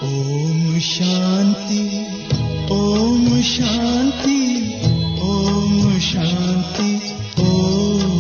ಓಂ ಶಾಂತಿ ಓಂ ಶಾಂತಿ ಓಂ ಶಾಂತಿ ಓಂ.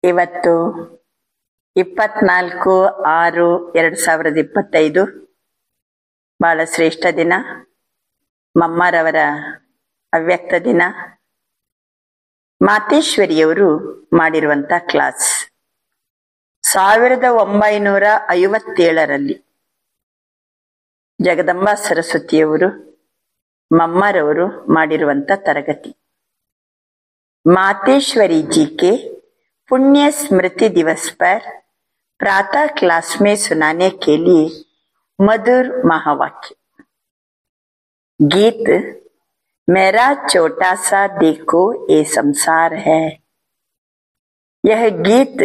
ಇವತ್ತು 24/6/2025 ಬಹಳ ಶ್ರೇಷ್ಠ ದಿನ. ಮಮ್ಮರವರ ಅವ್ಯಕ್ತ ದಿನ. ಮಾತೇಶ್ವರಿಯವರು ಮಾಡಿರುವಂತ ಕ್ಲಾಸ್ 1957ರಲ್ಲಿ ಜಗದಂಬಾ ಸರಸ್ವತಿಯವರು ಮಮ್ಮರವರು ಮಾಡಿರುವಂತ ತರಗತಿ. मातेश्वरी जी के पुण्य स्मृति दिवस पर प्रातः क्लास में सुनाने के लिए मधुर महावाक्य गीत मेरा छोटा सा देखो ये संसार है। यह गीत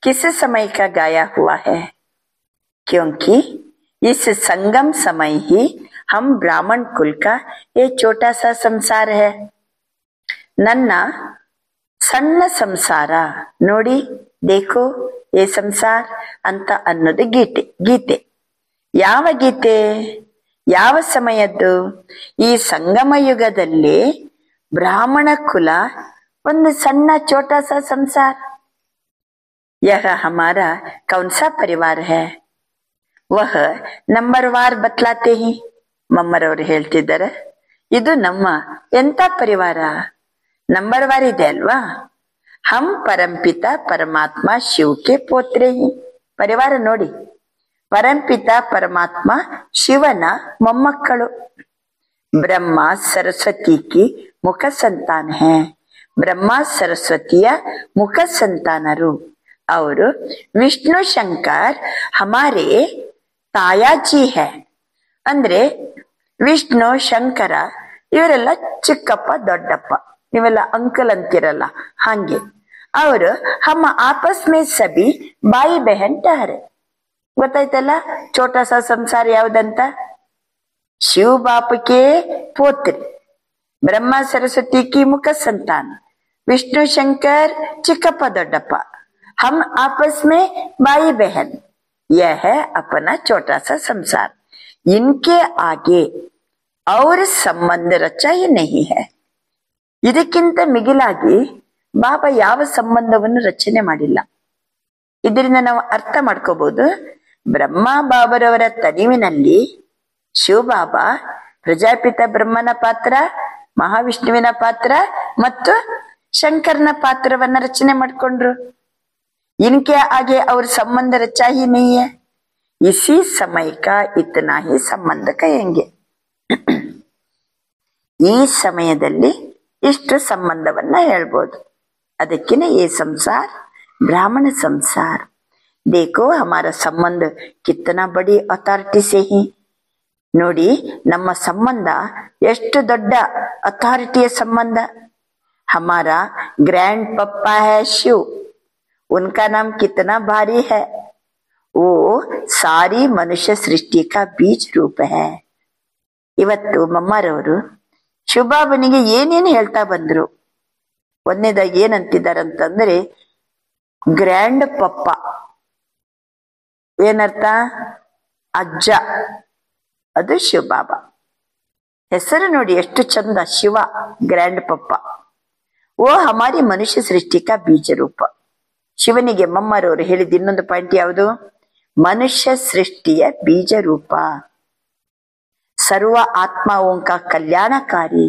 किस समय का गाया हुआ है? क्योंकि इस संगम समय ही हम ब्राह्मण कुल का ये छोटा सा संसार है. ನನ್ನ ಸಣ್ಣ ಸಂಸಾರ ನೋಡಿ, ದೇಖೋ ಏ ಸಂಸಾರ ಅಂತ ಅನ್ನೋದು ಗೀತೆ. ಯಾವ ಗೀತೆ? ಯಾವ ಸಮಯದ್ದು? ಈ ಸಂಗಮ ಯುಗದಲ್ಲಿ ಬ್ರಾಹ್ಮಣ ಕುಲ ಒಂದು ಸಣ್ಣ छोटा सा ಸಂಸಾರ. यह हमारा कौन सा परिवार है? वह ನಂಬರ್ವಾರ್ ಬತ್ಲಾತೆ ಹಿ. ಮಮ್ಮರವರು ಹೇಳ್ತಿದ್ದಾರೆ, ಇದು ನಮ್ಮ ಎಂತ ಪರಿವಾರ? ನಂಬರ್ವಾರ್ ಇದೆ ಅಲ್ವಾ. ಹಮ್ ಪರಂಪಿತ ಪರಮಾತ್ಮ ಶಿವ ಕೆ ಪೋತ್ರೆ ಹಿ. ಪರಿವಾರ ನೋಡಿ, ಪರಂಪಿತ ಪರಮಾತ್ಮ ಶಿವನ ಮೊಮ್ಮಕ್ಕಳು. ಬ್ರಹ್ಮ ಸರಸ್ವತಿ ಕಿ ಮುಖ ಸಂತಾನ ಹೇ. ಬ್ರಹ್ಮ ಸರಸ್ವತಿಯ ಮುಖ ಸಂತಾನರು ಅವರು. ವಿಷ್ಣು ಶಂಕರ್ ಹಮಾರೆ ತಾಯಾಜಿ ಹೇ. ಅಂದ್ರೆ ವಿಷ್ಣು ಶಂಕರ ಇವರೆಲ್ಲ ಚಿಕ್ಕಪ್ಪ ದೊಡ್ಡಪ್ಪ, ನೀವೆಲ್ಲ ಅಂಕಲ್ ಅಂತಿರಲ್ಲ ಹಂಗೆ. ಅವರು ಹಮ್ಮ ಆಪಸ್ ಮೇ ಸಬಿ ಬಾಯಿ ಬೆಹನ್ ಟಹರೆ. ಗೊತ್ತಾಯ್ತಲ್ಲ छोटा सा ಸಂಸಾರ ಯಾವ್ದಂತ? ಶಿವ ಬಾಪಕ್ಕೆ ಪೋತ್ರಿ, ಬ್ರಹ್ಮ ಸರಸ್ವತಿ ಕಿ ಮುಖ ಸಂತಾನ, ವಿಷ್ಣು ಶಂಕರ್ ಚಿಕ್ಕಪ್ಪ ದೊಡ್ಡಪ್ಪ, ಹಮ್ ಆಪಸ್ ಮೇ ಬಾಯಿ ಬೆಹನ್. यह है अपना छोटा सा संसार. इनके आगे और संबंध रचा ही नहीं है. ಇದಕ್ಕಿಂತ ಮಿಗಿಲಾಗಿ ಬಾಬಾ ಯಾವ ಸಂಬಂಧವನ್ನು ರಚನೆ ಮಾಡಿಲ್ಲ. ಇದರಿಂದ ನಾವು ಅರ್ಥ ಮಾಡ್ಕೋಬಹುದು, ಬ್ರಹ್ಮ ಬಾಬರವರ ತನಿವಿನಲ್ಲಿ ಶಿವಬಾಬಾ ಪ್ರಜಾಪಿತ ಬ್ರಹ್ಮನ ಪಾತ್ರ, ಮಹಾವಿಷ್ಣುವಿನ ಪಾತ್ರ ಮತ್ತು ಶಂಕರನ ಪಾತ್ರವನ್ನ ರಚನೆ ಮಾಡ್ಕೊಂಡ್ರು. इनके आगे और संबंध रचा ही नहीं है. इसी समय का इतना ही संबंध कहेंगे. ಈ ಸಮಯದಲ್ಲಿ ಇಷ್ಟು ಸಂಬಂಧವನ್ನ ಹೇಳ್ಬೋದು. ಅದಕ್ಕಿನ ये संसार ब्राह्मण संसार. देखो हमारा संबंध कितना बड़ी ಅಥಾರಿಟಿ से ही. ನೋಡಿ ನಮ್ಮ ಸಂಬಂಧ ಎಷ್ಟು ದೊಡ್ಡ ಅಥಾರಿಟಿಯ ಸಂಬಂಧ. हमारा ग्रैंड पप्पा है शिव. उनका नाम कितना भारी है. वो सारी मनुष्य सृष्टि का बीज रूप है. ಇವತ್ತು ಮಮ್ಮರವರು ಶಿವಬಾಬನಿಗೆ ಏನೇನು ಹೇಳ್ತಾ ಬಂದ್ರು. ಒಂದನೇದಾಗಿ ಏನಂತಿದಾರಂತಂದ್ರೆ ಗ್ರ್ಯಾಂಡ್ ಪಪ್ಪ. ಏನರ್ಥ? ಅಜ್ಜ. ಅದು ಶಿವಬಾಬಾ ಹೆಸರು ನೋಡಿ ಎಷ್ಟು ಚಂದ, ಶಿವ ಗ್ರ್ಯಾಂಡ್ ಪಪ್ಪ. ಓ ಹಮಾರಿ ಮನುಷ್ಯ ಸೃಷ್ಟಿ ಕಾ ಬೀಜ ರೂಪ. ಶಿವನಿಗೆ ಮಮ್ಮರವರು ಹೇಳಿದ ಇನ್ನೊಂದು ಪಾಯಿಂಟ್ ಯಾವುದು? ಮನುಷ್ಯ ಸೃಷ್ಟಿಯ ಬೀಜ ರೂಪ. ಸರ್ವ ಆತ್ಮಾओं का कल्याणकारी,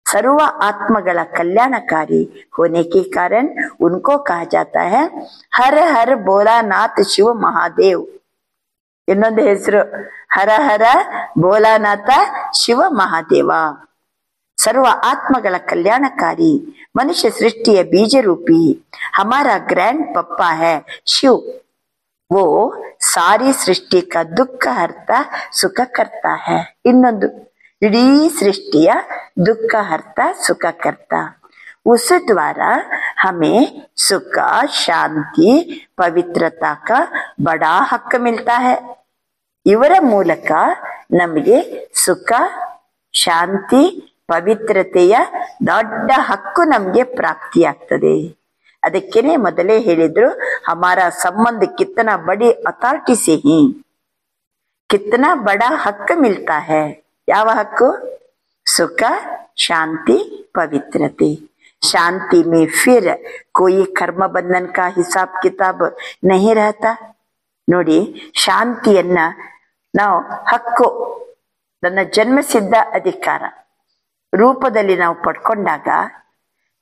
सर्व आत्मಗಳ कल्याणकारी होने के कारण उनको कहा जाता है हर हर भोलानाथ शिव महादेव. ಇನ್ನೊಂದು ಹೆಸರು ಹರ ಹರ ಭೋಲಾನಾಥ ಶಿವ ಮಹಾದೇವ. सर्व आत्मಗಳ कल्याणकारी, मनुष्य सृष्टिಯ बीज रूपी हमारा ग्रैंड पप्पा है शिव. वो सारी सृष्टि का दुख हरता सुख करता है. ಇನ್ನೊಂದು ಇಡೀ ಸೃಷ್ಟಿಯ दुख हरता सुख करता. उस द्वारा हमें सुख शांति पवित्रता का बड़ा हक मिलता है. ಇವರ ಮೂಲಕ ನಮಗೆ ಸುಖ ಶಾಂತಿ ಪವಿತ್ರತೆಯ ದೊಡ್ಡ ಹಕ್ಕು ನಮಗೆ ಪ್ರಾಪ್ತಿಯಾಗ್ತದೆ. ಅದಕ್ಕೇನೆ ಮೊದಲೇ ಹೇಳಿದ್ರು, ಹಮಾರಾ ಸಂಬಂಧ ಕಿತ್ತನಾ ಬಡಿ ಅಥಾರಿಟಿ ಸೆ ಹಿ ಕಿತ್ತನಾ ಬಡಾ ಹಕ್ಕು ಮಿಲ್ತಾ ಹೈ. ಯಾವ ಹಕ್ಕು? ಸುಖ ಶಾಂತಿ ಪವಿತ್ರತೆ. शांति में फिर कोई कर्म बंधन का हिसाब किताब नहीं रहता. ನೋಡಿ, ಶಾಂತಿಯನ್ನ ನಾವು ಹಕ್ಕು, ನನ್ನ ಜನ್ಮಸಿದ್ಧ ಅಧಿಕಾರ ರೂಪದಲ್ಲಿ ನಾವು ಪಡ್ಕೊಂಡಾಗ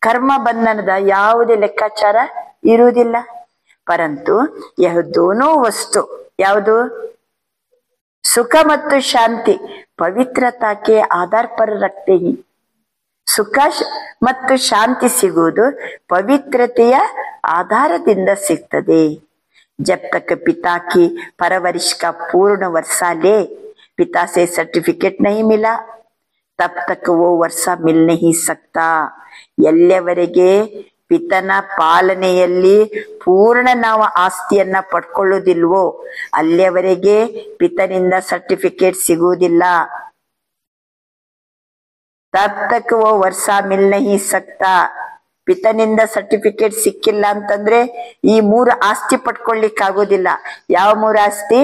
ಕರ್ಮ ಬಂಧನದ ಯಾವುದೇ ಲೆಕ್ಕಾಚಾರ ಇರುವುದಿಲ್ಲ. ಪರಂತು ಯಹ ದೋನೋ ವಸ್ತು, ಯಾವುದು ಸುಖ ಮತ್ತು ಶಾಂತಿ ಪವಿತ್ರತಾಕ್ಕೆ ಆಧಾರ ಪರ ರಖತೆ ಹಿ. ಸುಖ ಮತ್ತು ಶಾಂತಿ ಸಿಗುವುದು ಪವಿತ್ರತೆಯ ಆಧಾರದಿಂದ ಸಿಗ್ತದೆ. जब तक पिता की परवरिश का पूर्ण वर्षा ले पिता से सर्टिफिकेट नहीं मिला तब तक वो वर्षा मिल नहीं सकता. ಎಲ್ಲಿಯವರೆಗೆ ಪಿತನ ಪಾಲನೆಯಲ್ಲಿ ಪೂರ್ಣ ನಾವು ಆಸ್ತಿಯನ್ನ ಪಡ್ಕೊಳ್ಳೋದಿಲ್ವೋ ಅಲ್ಲಿಯವರೆಗೆ ಪಿತನಿಂದ ಸರ್ಟಿಫಿಕೇಟ್ ಸಿಗುವುದಿಲ್ಲ. ತಬ್ ತಕ್ ವೋ ವರ್ಷ ಮಿಲ್ ನಹಿ ಸಕ್ತಾ. ಪಿತನಿಂದ ಸರ್ಟಿಫಿಕೇಟ್ ಸಿಕ್ಕಿಲ್ಲ ಅಂತಂದ್ರೆ ಈ 3 ಆಸ್ತಿ ಪಡ್ಕೊಳ್ಳಿಕ್ಕಾಗೋದಿಲ್ಲ. ಯಾವ 3 ಆಸ್ತಿ?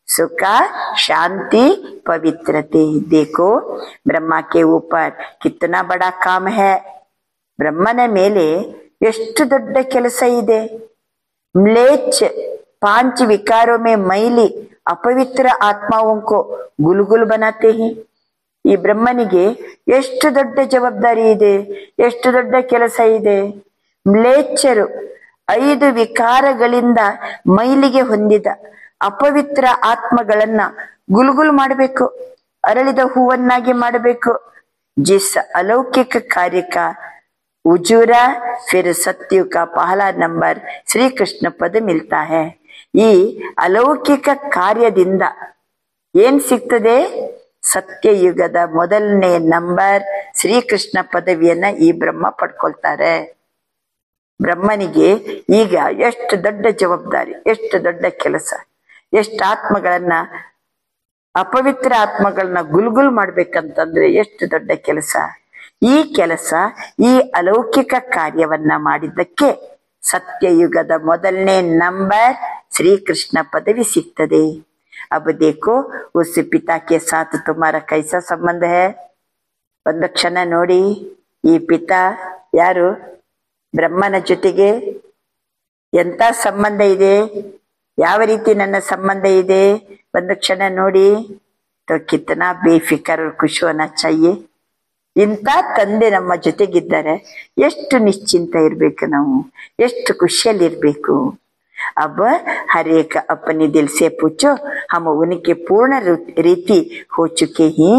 ಸುಖ, ಶಾಂತಿ, ಪವಿತ್ರತೆ. देखो ब्रह्मा के ऊपर कितना बड़ा काम है. ಬ್ರಹ್ಮನ ಮೇಲೆ ಎಷ್ಟು ದೊಡ್ಡ ಕೆಲಸ ಇದೆ. म्लेच्छ 5 विकारों में मैली अपवित्र आत्माओं को गुलगुल बनाते हैं. ಈ ಬ್ರಹ್ಮನಿಗೆ ಎಷ್ಟು ದೊಡ್ಡ ಜವಾಬ್ದಾರಿ ಇದೆ, ಎಷ್ಟು ದೊಡ್ಡ ಕೆಲಸ ಇದೆ. ಮ್ಲೇಚ್ಛರು 5 ವಿಕಾರಗಳಿಂದ ಮೈಲಿಗೆ ಹೊಂದಿದ ಅಪವಿತ್ರ ಆತ್ಮಗಳನ್ನ ಗುಲ್ಗುಲ್ ಮಾಡಬೇಕು, ಅರಳಿದ ಹೂವನ್ನಾಗಿ ಮಾಡಬೇಕು. ಜಿಸ್ अलौकिक कार्य का उजूरा फिर सत्युग का पहला नंबर श्री कृष्ण पद मिलता है. ಈ ಅಲೌಕಿಕ ಕಾರ್ಯದಿಂದ ಏನ್ ಸಿಗ್ತದೆ? ಸತ್ಯಯುಗದ ಮೊದಲನೇ ನಂಬರ್ ಶ್ರೀಕೃಷ್ಣ ಪದವಿಯನ್ನ ಈ ಬ್ರಹ್ಮ ಪಡ್ಕೊಳ್ತಾರೆ. ಬ್ರಹ್ಮನಿಗೆ ಈಗ ಎಷ್ಟು ದೊಡ್ಡ ಜವಾಬ್ದಾರಿ, ಎಷ್ಟು ದೊಡ್ಡ ಕೆಲಸ, ಎಷ್ಟು ಆತ್ಮಗಳನ್ನ, ಅಪವಿತ್ರ ಆತ್ಮಗಳನ್ನ ಗುಲ್ಗುಲ್ ಮಾಡ್ಬೇಕಂತಂದ್ರೆ ಎಷ್ಟು ದೊಡ್ಡ ಕೆಲಸ. ಈ ಕೆಲಸ, ಈ ಅಲೌಕಿಕ ಕಾರ್ಯವನ್ನ ಮಾಡಿದ್ದಕ್ಕೆ ಸತ್ಯಯುಗದ ಮೊದಲನೇ ನಂಬರ್ ಶ್ರೀಕೃಷ್ಣ ಪದವಿ ಸಿಗ್ತದೆ. अब देखो उस पिता के साथ तुम्हारा कैसा संबंध है. ಒಂದು ಕ್ಷಣ ನೋಡಿ, ಈ ಪಿತಾ ಯಾರು? ಬ್ರಹ್ಮನ ಜೊತೆಗೆ ಎಂತ ಸಂಬಂಧ ಇದೆ, ಯಾವ ರೀತಿ ನನ್ನ ಸಂಬಂಧ ಇದೆ, ಒಂದು ಕ್ಷಣ ನೋಡಿ. तो कितना बेफिक्र और खुश होना चाहिए. ಇಂಥ ತಂದೆ ನಮ್ಮ ಜೊತೆಗಿದ್ದಾರೆ, ಎಷ್ಟು ನಿಶ್ಚಿಂತ ಇರ್ಬೇಕು ನಾವು, ಎಷ್ಟು ಖುಷಿಯಲ್ಲಿರ್ಬೇಕು. अब हर एक अपने दिल से पूछो हम उनके पूर्ण ರೀತಿ हो चुके हैं.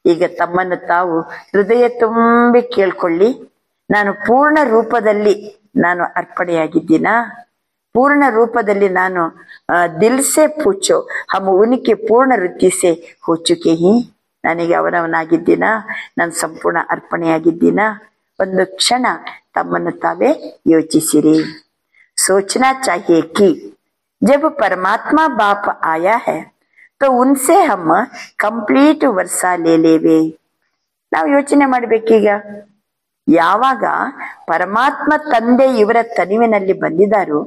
ಈಗ ತಮ್ಮನ್ನು ತಾವು ಹೃದಯ ತುಂಬಿ ಕೇಳ್ಕೊಳ್ಳಿ, ನಾನು ಪೂರ್ಣ ರೂಪದಲ್ಲಿ ನಾನು ಅರ್ಪಣೆಯಾಗಿದ್ದೀನಾ? ಪೂರ್ಣ ರೂಪದಲ್ಲಿ ನಾನು ದಿಲ್ ಸೆ ಪೂಚೋ ಹಮ್ ಉನಕೆ ಪೂರ್ಣ ವೃತ್ತಿ ಸೆ ಹೋ ಚುಕೆ ಹಿ. ನನಗೆ ಅವನವನಾಗಿದ್ದೀನಾ? ನಾನು ಸಂಪೂರ್ಣ ಅರ್ಪಣೆಯಾಗಿದ್ದೀನಾ? ಒಂದು ಕ್ಷಣ ತಮ್ಮನ್ನು ತಾವೇ ಯೋಚಿಸಿರಿ. सोचना चाहिए कि जब परमात्मा बाप आया है तो उनसे हम कंप्लीट वर्षा ले लेवे. ನಾವು ಯೋಚನೆ ಮಾಡ್ಬೇಕೀಗ, ಯಾವಾಗ ಪರಮಾತ್ಮ ತಂದೆ ಇವರ ತನಿವಿನಲ್ಲಿ ಬಂದಿದ್ದಾರೋ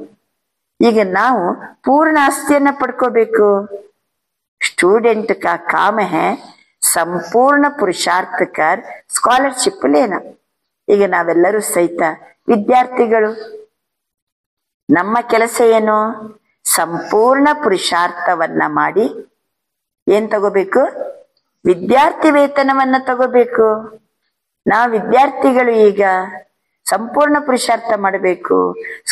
ಈಗ ನಾವು ಪೂರ್ಣ ಆಸ್ತಿಯನ್ನ ಪಡ್ಕೋಬೇಕು. ಸ್ಟೂಡೆಂಟ್ ಕಾ ಕಾಮ ಹೈ ಸಂಪೂರ್ಣ ಪುರುಷಾರ್ಥ ಕರ್ ಸ್ಕಾಲರ್ಶಿಪ್ ಲೇನಾ. ಈಗ ನಾವೆಲ್ಲರೂ ಸಹಿತ ವಿದ್ಯಾರ್ಥಿಗಳು. ನಮ್ಮ ಕೆಲಸ ಏನು? ಸಂಪೂರ್ಣ ಪುರುಷಾರ್ಥವನ್ನ ಮಾಡಿ ಏನ್ ತಗೋಬೇಕು? ವಿದ್ಯಾರ್ಥಿ ವೇತನವನ್ನ ತಗೋಬೇಕು. ನಾವು ವಿದ್ಯಾರ್ಥಿಗಳು ಈಗ ಸಂಪೂರ್ಣ ಪುರುಷಾರ್ಥ ಮಾಡಬೇಕು,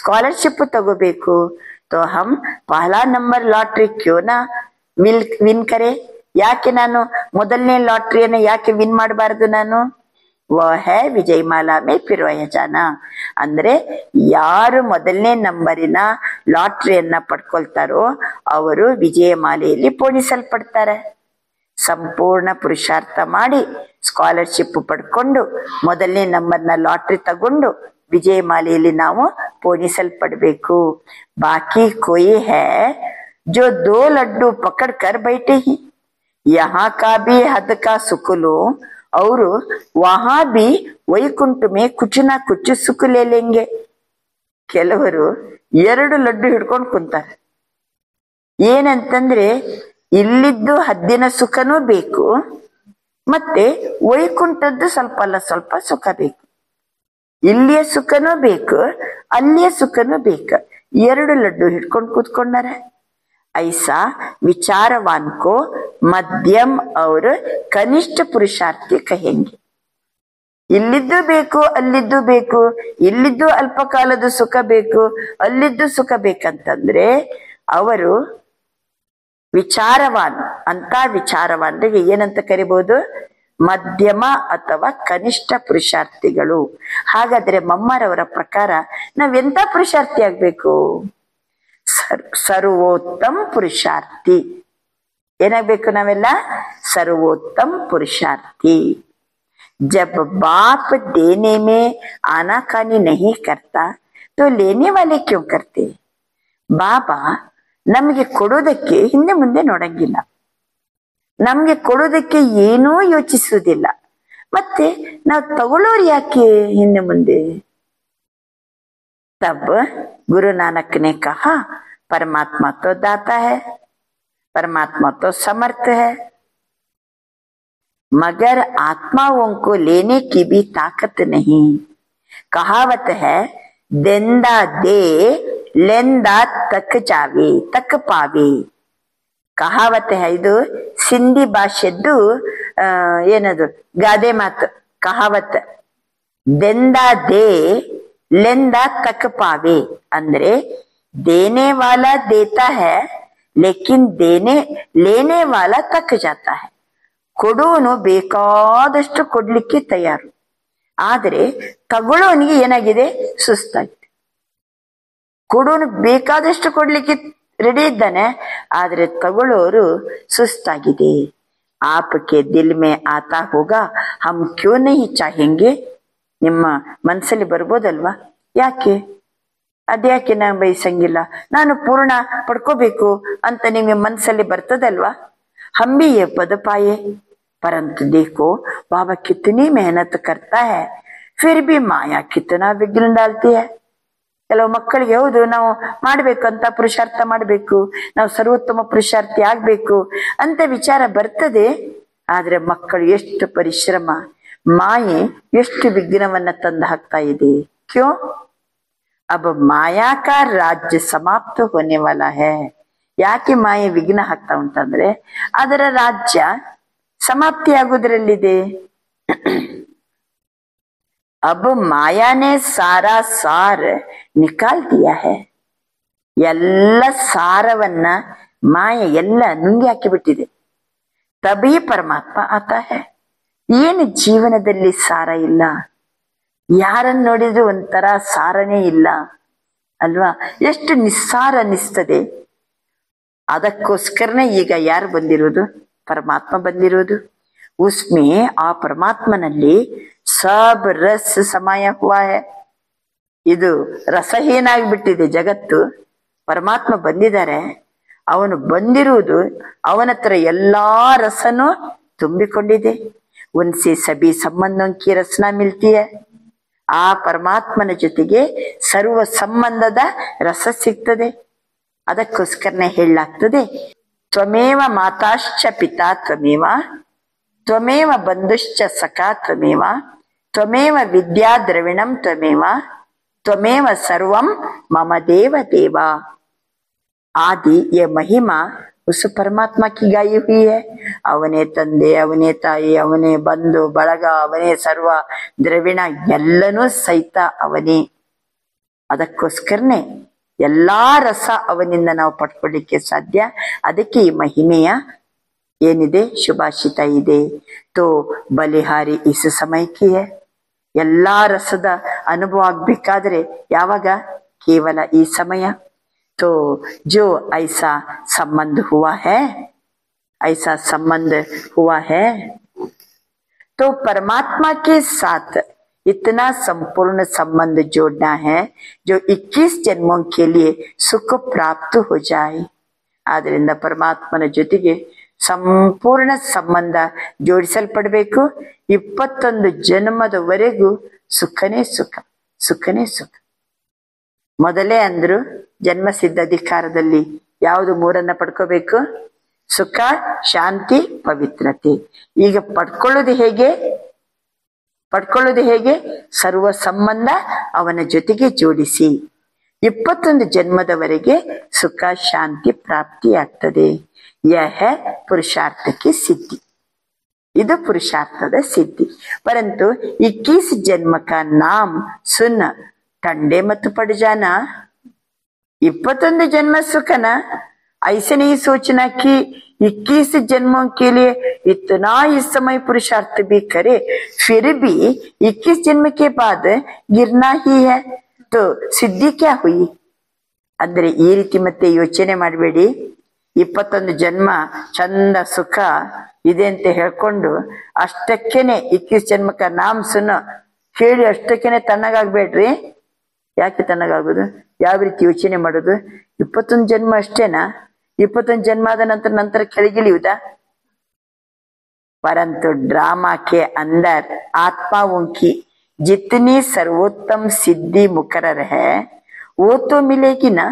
ಸ್ಕಾಲರ್ಶಿಪ್ ತಗೋಬೇಕು. तो हम पहला नंबर लॉटरी क्यों ना ವಿನ್ ಕರೆ. ಯಾಕೆ ನಾನು ಮೊದಲನೇ ಲಾಟ್ರಿಯನ್ನ ಯಾಕೆ ವಿನ್ ಮಾಡಬಾರದು? ನಾನು वह है ವಿಜಯಮಾಲಾ ಮೇ ಪಿರೋಯ ಜಾನ. ಅಂದ್ರೆ ಯಾರು ಮೊದಲನೇ ನಂಬರಿನ ಲಾಟ್ರಿಯನ್ನ ಪಡ್ಕೊಳ್ತಾರೋ ಅವರು ವಿಜಯಮಾಲೆಯಲ್ಲಿ ಪೋಣಿಸಲ್ಪಡ್ತಾರೆ. ಸಂಪೂರ್ಣ ಪುರುಷಾರ್ಥ ಮಾಡಿ ಸ್ಕಾಲರ್ಶಿಪ್ ಪಡ್ಕೊಂಡು ಮೊದಲನೇ ನಂಬರ್ನ ಲಾಟ್ರಿ ತಗೊಂಡು ವಿಜಯಮಾಲೆಯಲ್ಲಿ ನಾವು ಪೋಣಿಸಲ್ಪಡ್ಬೇಕು. ಬಾಕಿ ಕೋಯಿ ಹೈ जो 2 लड्डू पकड़ कर बैठे ही यहाँ का भी हद का सुख लो और वहां भी वैकुंठ में कुछ ना कुछ सुख ले लेंगे. ಕೆಲವರು 2 ಲಡ್ಡು ಹಿಡ್ಕೊಂಡು ಕುಂತಾರೆ. ಏನಂತಂದ್ರೆ ಇಲ್ಲಿದ್ದು ಹದ್ದಿನ ಸುಖನೂ ಬೇಕು, ಮತ್ತೆ ವೈಕುಂಠದ್ದು ಸ್ವಲ್ಪ ಅಲ್ಲ ಸ್ವಲ್ಪ ಸುಖ ಬೇಕು. ಇಲ್ಲಿಯ ಸುಖನೂ ಬೇಕು, ಅಲ್ಲಿಯ ಸುಖನೂ ಬೇಕು. 2 ಲಡ್ಡು ಹಿಡ್ಕೊಂಡು ಕೂತ್ಕೊಂಡಾರೆ. ಐಸಾ ವಿಚಾರವಾನ್ ಕೋ ಮಧ್ಯಮ್ और ಕನಿಷ್ಠ ಪುರುಷಾರ್ಥಿ ಕಹೆಂಗೆ. ಇಲ್ಲಿದ್ದು ಬೇಕು, ಅಲ್ಲಿದ್ದು ಬೇಕು, ಇಲ್ಲಿದ್ದು ಅಲ್ಪಕಾಲದ ಸುಖ ಬೇಕು, ಅಲ್ಲಿದ್ದು ಸುಖ ಬೇಕಂತಂದ್ರೆ ಅವರು ವಿಚಾರವಾನ್ ಅಂತ. ವಿಚಾರವಾನ್ರಿಗೆ ಏನಂತ ಕರಿಬಹುದು? ಮಧ್ಯಮ ಅಥವಾ ಕನಿಷ್ಠ ಪುರುಷಾರ್ಥಿಗಳು. ಹಾಗಾದ್ರೆ ಮಮ್ಮರವರ ಪ್ರಕಾರ ನಾವೆಂತ ಪುರುಷಾರ್ಥಿ ಆಗ್ಬೇಕು? ಸರ್ವೋತ್ತಮ ಪುರುಷಾರ್ಥಿ. ಏನಾಗ್ಬೇಕು ನಾವೆಲ್ಲ? ಸರ್ವೋತ್ತಮ ಪುರುಷಾರ್ಥಿ. जब बाप देने में आनाकानी नहीं करता तो लेने वाले क्यों करते? ಬಾಬಾ ನಮಗೆ ಕೊಡೋದಕ್ಕೆ ಹಿಂದೆ ಮುಂದೆ ನೋಡಂಗಿಲ್ಲ, ನಮ್ಗೆ ಕೊಡೋದಕ್ಕೆ ಏನೂ ಯೋಚಿಸುವುದಿಲ್ಲ, ಮತ್ತೆ ನಾವು ತಗೊಳ್ಳೋರು ಯಾಕೆ ಹಿಂದೆ ಮುಂದೆ? तब गुरु नानक ने कहा परमात्मा तो दाता है, परमात्मा तो समर्थ है, मगर आत्माओं को लेने की भी ताकत नहीं. कहावत है देंदा दे लेंदा तक जावे तक पावे. ಕಹಾವತ್ है. ಇದು ಸಿಂಧಿ ಭಾಷೆದ್ದು ಏನದು ಗಾದೆ ಮಾತು. ಕಹಾವತ್ ದೆಂದಾ ದೇ ಲೆಂದಾ ತಕ್ ಪಾವೆ ಅಂದ್ರೆ ದೇನೆ ವಾಲಾ ದೇತಾ है लेकिन देने लेने वाला तक जाता है. ಕೊಡೋನು ಬೇಕಾದಷ್ಟು ಕೊಡ್ಲಿಕ್ಕೆ ತಯಾರು, ಆದ್ರೆ ತಗೊಳ್ಳೋನಿಗೆ ಏನಾಗಿದೆ? ಸುಸ್ತಾಗಿದೆ. ಕೊಡೋನು ಬೇಕಾದಷ್ಟು ಕೊಡ್ಲಿಕ್ಕೆ ರೆಡಿ ಇದ್ದಾನೆ, ಆದ್ರೆ ತಗೊಳ್ಳೋರು ಸುಸ್ತಾಗಿದೆ. ಆಪಕ್ಕೆ ದಿಲ್ ಮೇ ಆತಾ ಹೋಗಾ ಹಮ್ ಕ್ಯೂ ನಹಿ ಚಾಹೆಂಗೆ. ನಿಮ್ಮ ಮನಸ್ಸಲ್ಲಿ ಬರ್ಬೋದಲ್ವಾ? ಯಾಕೆ ಅದ್ಯಾಕೆ ನಾನು ಬಯಸಂಗಿಲ್ಲ, ನಾನು ಪೂರ್ಣ ಪಡ್ಕೋಬೇಕು ಅಂತ ನಿಮಗೆ ಮನಸ್ಸಲ್ಲಿ ಬರ್ತದಲ್ವಾ? हम भी ये पद पाए, परंतु देखो बाबा कितनी मेहनत करता है, फिर भी माया कितना विघ्न डालती है. ಕೆಲವು ಮಕ್ಕಳಿಗೆ ಹೌದು ನಾವು ಮಾಡ್ಬೇಕಂತ ಪುರುಷಾರ್ಥ ಮಾಡ್ಬೇಕು, ನಾವು ಸರ್ವೋತ್ತಮ ಪುರುಷಾರ್ಥಿ ಆಗ್ಬೇಕು ಅಂತ ವಿಚಾರ ಬರ್ತದೆ, ಆದ್ರೆ ಮಕ್ಕಳು ಎಷ್ಟು ಪರಿಶ್ರಮ, ಮಾಯೆ ಎಷ್ಟು ವಿಘ್ನವನ್ನ ತಂದು ಹಾಕ್ತಾ ಇದೆ. ಕ್ಯೋ? अब माया का राज्य समाप्त होने वाला है. ಯಾಕೆ ಮಾಯೆ ವಿಘ್ನ ಹಾಕ್ತಾ ಉಂಟಂದ್ರೆ ಅದರ ರಾಜ್ಯ ಸಮಾಪ್ತಿ ಆಗುವುದರಲ್ಲಿದೆ. अब माया ने सारा सार निकाल दिया है. ಎಲ್ಲ ಸಾರವನ್ನ ಮಾಯೆ ಎಲ್ಲ ನುಂಗಿ ಹಾಕಿಬಿಟ್ಟಿದೆ. ತಬಿ ಪರಮಾತ್ಮ ಆತ है. ಏನು ಜೀವನದಲ್ಲಿ ಸಾರ ಇಲ್ಲ, ಯಾರನ್ನು ನೋಡಿದ್ರು ಒಂಥರ ಸಾರನೇ ಇಲ್ಲ ಅಲ್ವಾ? ಎಷ್ಟು ನಿಸ್ಸಾರ ಅನಿಸ್ತದೆ. ಅದಕ್ಕೋಸ್ಕರನೇ ಈಗ ಯಾರು ಬಂದಿರೋದು? ಪರಮಾತ್ಮ ಬಂದಿರೋದು. ಉಸ್ಮೆ ಆ ಪರಮಾತ್ಮನಲ್ಲಿ ಸಬ್ ರಸ್ ಸಮಯ ಹುವಾ ಹೈ. ಇದು ರಸಹೀನಾಗ್ಬಿಟ್ಟಿದೆ ಜಗತ್ತು. ಪರಮಾತ್ಮ ಬಂದಿದ್ದಾರೆ, ಅವನು ಬಂದಿರುವುದು, ಅವನ ಹತ್ರ ಎಲ್ಲಾ ರಸನೂ ತುಂಬಿಕೊಂಡಿದೆ. ಉನ್ಸೆ ಸಬಿ ಸಂಬಂಧೋಂಕಿ ರಸನ ಮಿಲ್ತಿ ಹೈ. ಆ ಪರಮಾತ್ಮನ ಜೊತೆಗೆ ಸರ್ವ ಸಂಬಂಧದ ರಸ ಸಿಗ್ತದೆ. ಅದಕ್ಕೋಸ್ಕರನೇ ಹೇಳಲಾಗ್ತದೆ ತ್ವಮೇವ ಮಾತಾಶ್ಚ ಪಿತಾ ತ್ವಮೇವ, ತ್ವಮೇವ ಬಂಧುಶ್ಚ ಸಖಾ ತ್ವಮೇವ, ತ್ವಮೇವ ವಿದ್ಯಾ ದ್ರವಿಣಂ ತ್ವಮೇವ, ತ್ವಮೇವ ಸರ್ವಂ ಮಮ ದೇವ ದೇವ. आदि ये महिमा उस परमात्मा की गाई हुई है. ಅವನೇ ತಂದೆ, ಅವನೇ ತಾಯಿ, ಅವನೇ ಬಂಧು ಬಳಗ, ಅವನೇ ಸರ್ವ ದ್ರವಿಣ, ಎಲ್ಲನೂ ಸಹಿತ ಅವನೇ. ಅದಕ್ಕೋಸ್ಕರನೇ ಎಲ್ಲಾ ರಸ ಅವನಿಂದ ನಾವು ಪಡ್ಕೊಳ್ಳಿಕ್ಕೆ ಸಾಧ್ಯ. ಅದಕ್ಕೆ ಈ ಮಹಿಮೆಯ ಏನಿದೆ ಶುಭಾಷಿತ ಇದೆ. ತೋ ಬಲಿಹಾರಿ ಇಸ್ ಸಮಯಕ್ಕೆ ಎಲ್ಲಾ ರಸದ ಅನುಭವ ಆಗ್ಬೇಕಾದ್ರೆ ಯಾವಾಗ? ಕೇವಲ ಈ ಸಮಯ. तो जो ऐसा संबंध हुआ है, ऐसा संबंध हुआ है, तो परमात्मा के साथ इतना संपूर्ण संबंध जोड़ना है जो 21 जन्मों के लिए सुख प्राप्त हो जाए. ಆದ್ರಿಂದ ಪರಮಾತ್ಮನ ಜೊತೆಗೆ ಸಂಪೂರ್ಣ ಸಂಬಂಧ ಜೋಡಿಸಲ್ಪಡಬೇಕು. 21 ಜನ್ಮದವರೆಗೂ ಸುಖನೇ ಸುಖ, ಸುಖನೇ ಸುಖ. ಮೊದಲೇ ಅಂದ್ರು ಜನ್ಮಸಿದ್ಧ ಅಧಿಕಾರದಲ್ಲಿ ಯಾವುದು ಮೂರನ್ನ ಪಡ್ಕೋಬೇಕು? ಸುಖ, ಶಾಂತಿ, ಪವಿತ್ರತೆ. ಈಗ ಪಡ್ಕೊಳ್ಳೋದು ಹೇಗೆ? ಪಡ್ಕೊಳ್ಳೋದು ಹೇಗೆ? ಸರ್ವ ಸಂಬಂಧ ಅವನ ಜೊತೆಗೆ ಜೋಡಿಸಿ 21 ಜನ್ಮದವರೆಗೆ ಸುಖ ಶಾಂತಿ ಪ್ರಾಪ್ತಿಯಾಗ್ತದೆ. ಯಹ ಪುರುಷಾರ್ಥಕ್ಕೆ ಸಿದ್ಧಿ, ಇದು ಪುರುಷಾರ್ಥದ ಸಿದ್ಧಿ. ಪರಂತು 21 ಜನ್ಮ ಕಾ ನಾಮ್ ಸುನ್ ठंडे मत पड़ जाना। 21 जन्म सुखना, ऐसे नहीं सोचना कि 21 जन्मों के लिए इतना इस समय पुरुषार्थ भी करे, फिर भी 21 जन्म के बाद गिरना ही है, तो सिद्धि क्या हुई? ಅಂದ್ರೆ ಈ ರೀತಿ ಮತ್ತೆ ಯೋಚನೆ ಮಾಡಬೇಡಿ. 21 ಜನ್ಮ ಚಂದ ಸುಖ ಇದೆ ಅಂತ ಹೇಳ್ಕೊಂಡು ಅಷ್ಟಕ್ಕೇನೆ 21 ಜನ್ಮಕ್ಕ ನಾಮ್ ಸುನ್ನ ಹೇಳಿ ಅಷ್ಟಕ್ಕೇನೆ ತಣ್ಣಗಾಗ್ಬೇಡ್ರಿ. ಯಾಕೆ ತಣ್ಣಗಾಗೋದು? ಯಾವ ರೀತಿ ಯೋಚನೆ ಮಾಡೋದು? 21 ಜನ್ಮ ಅಷ್ಟೇನಾ? 21 ಜನ್ಮ ಆದ ನಂತರ ಕೆಳಗಿಳಿಯುವುದಾ? परंतु ड्रामा के अंदर आत्माओं की जितनी सर्वोत्तम सिद्धि मुकर्रर है वो तो मिलेगी ना।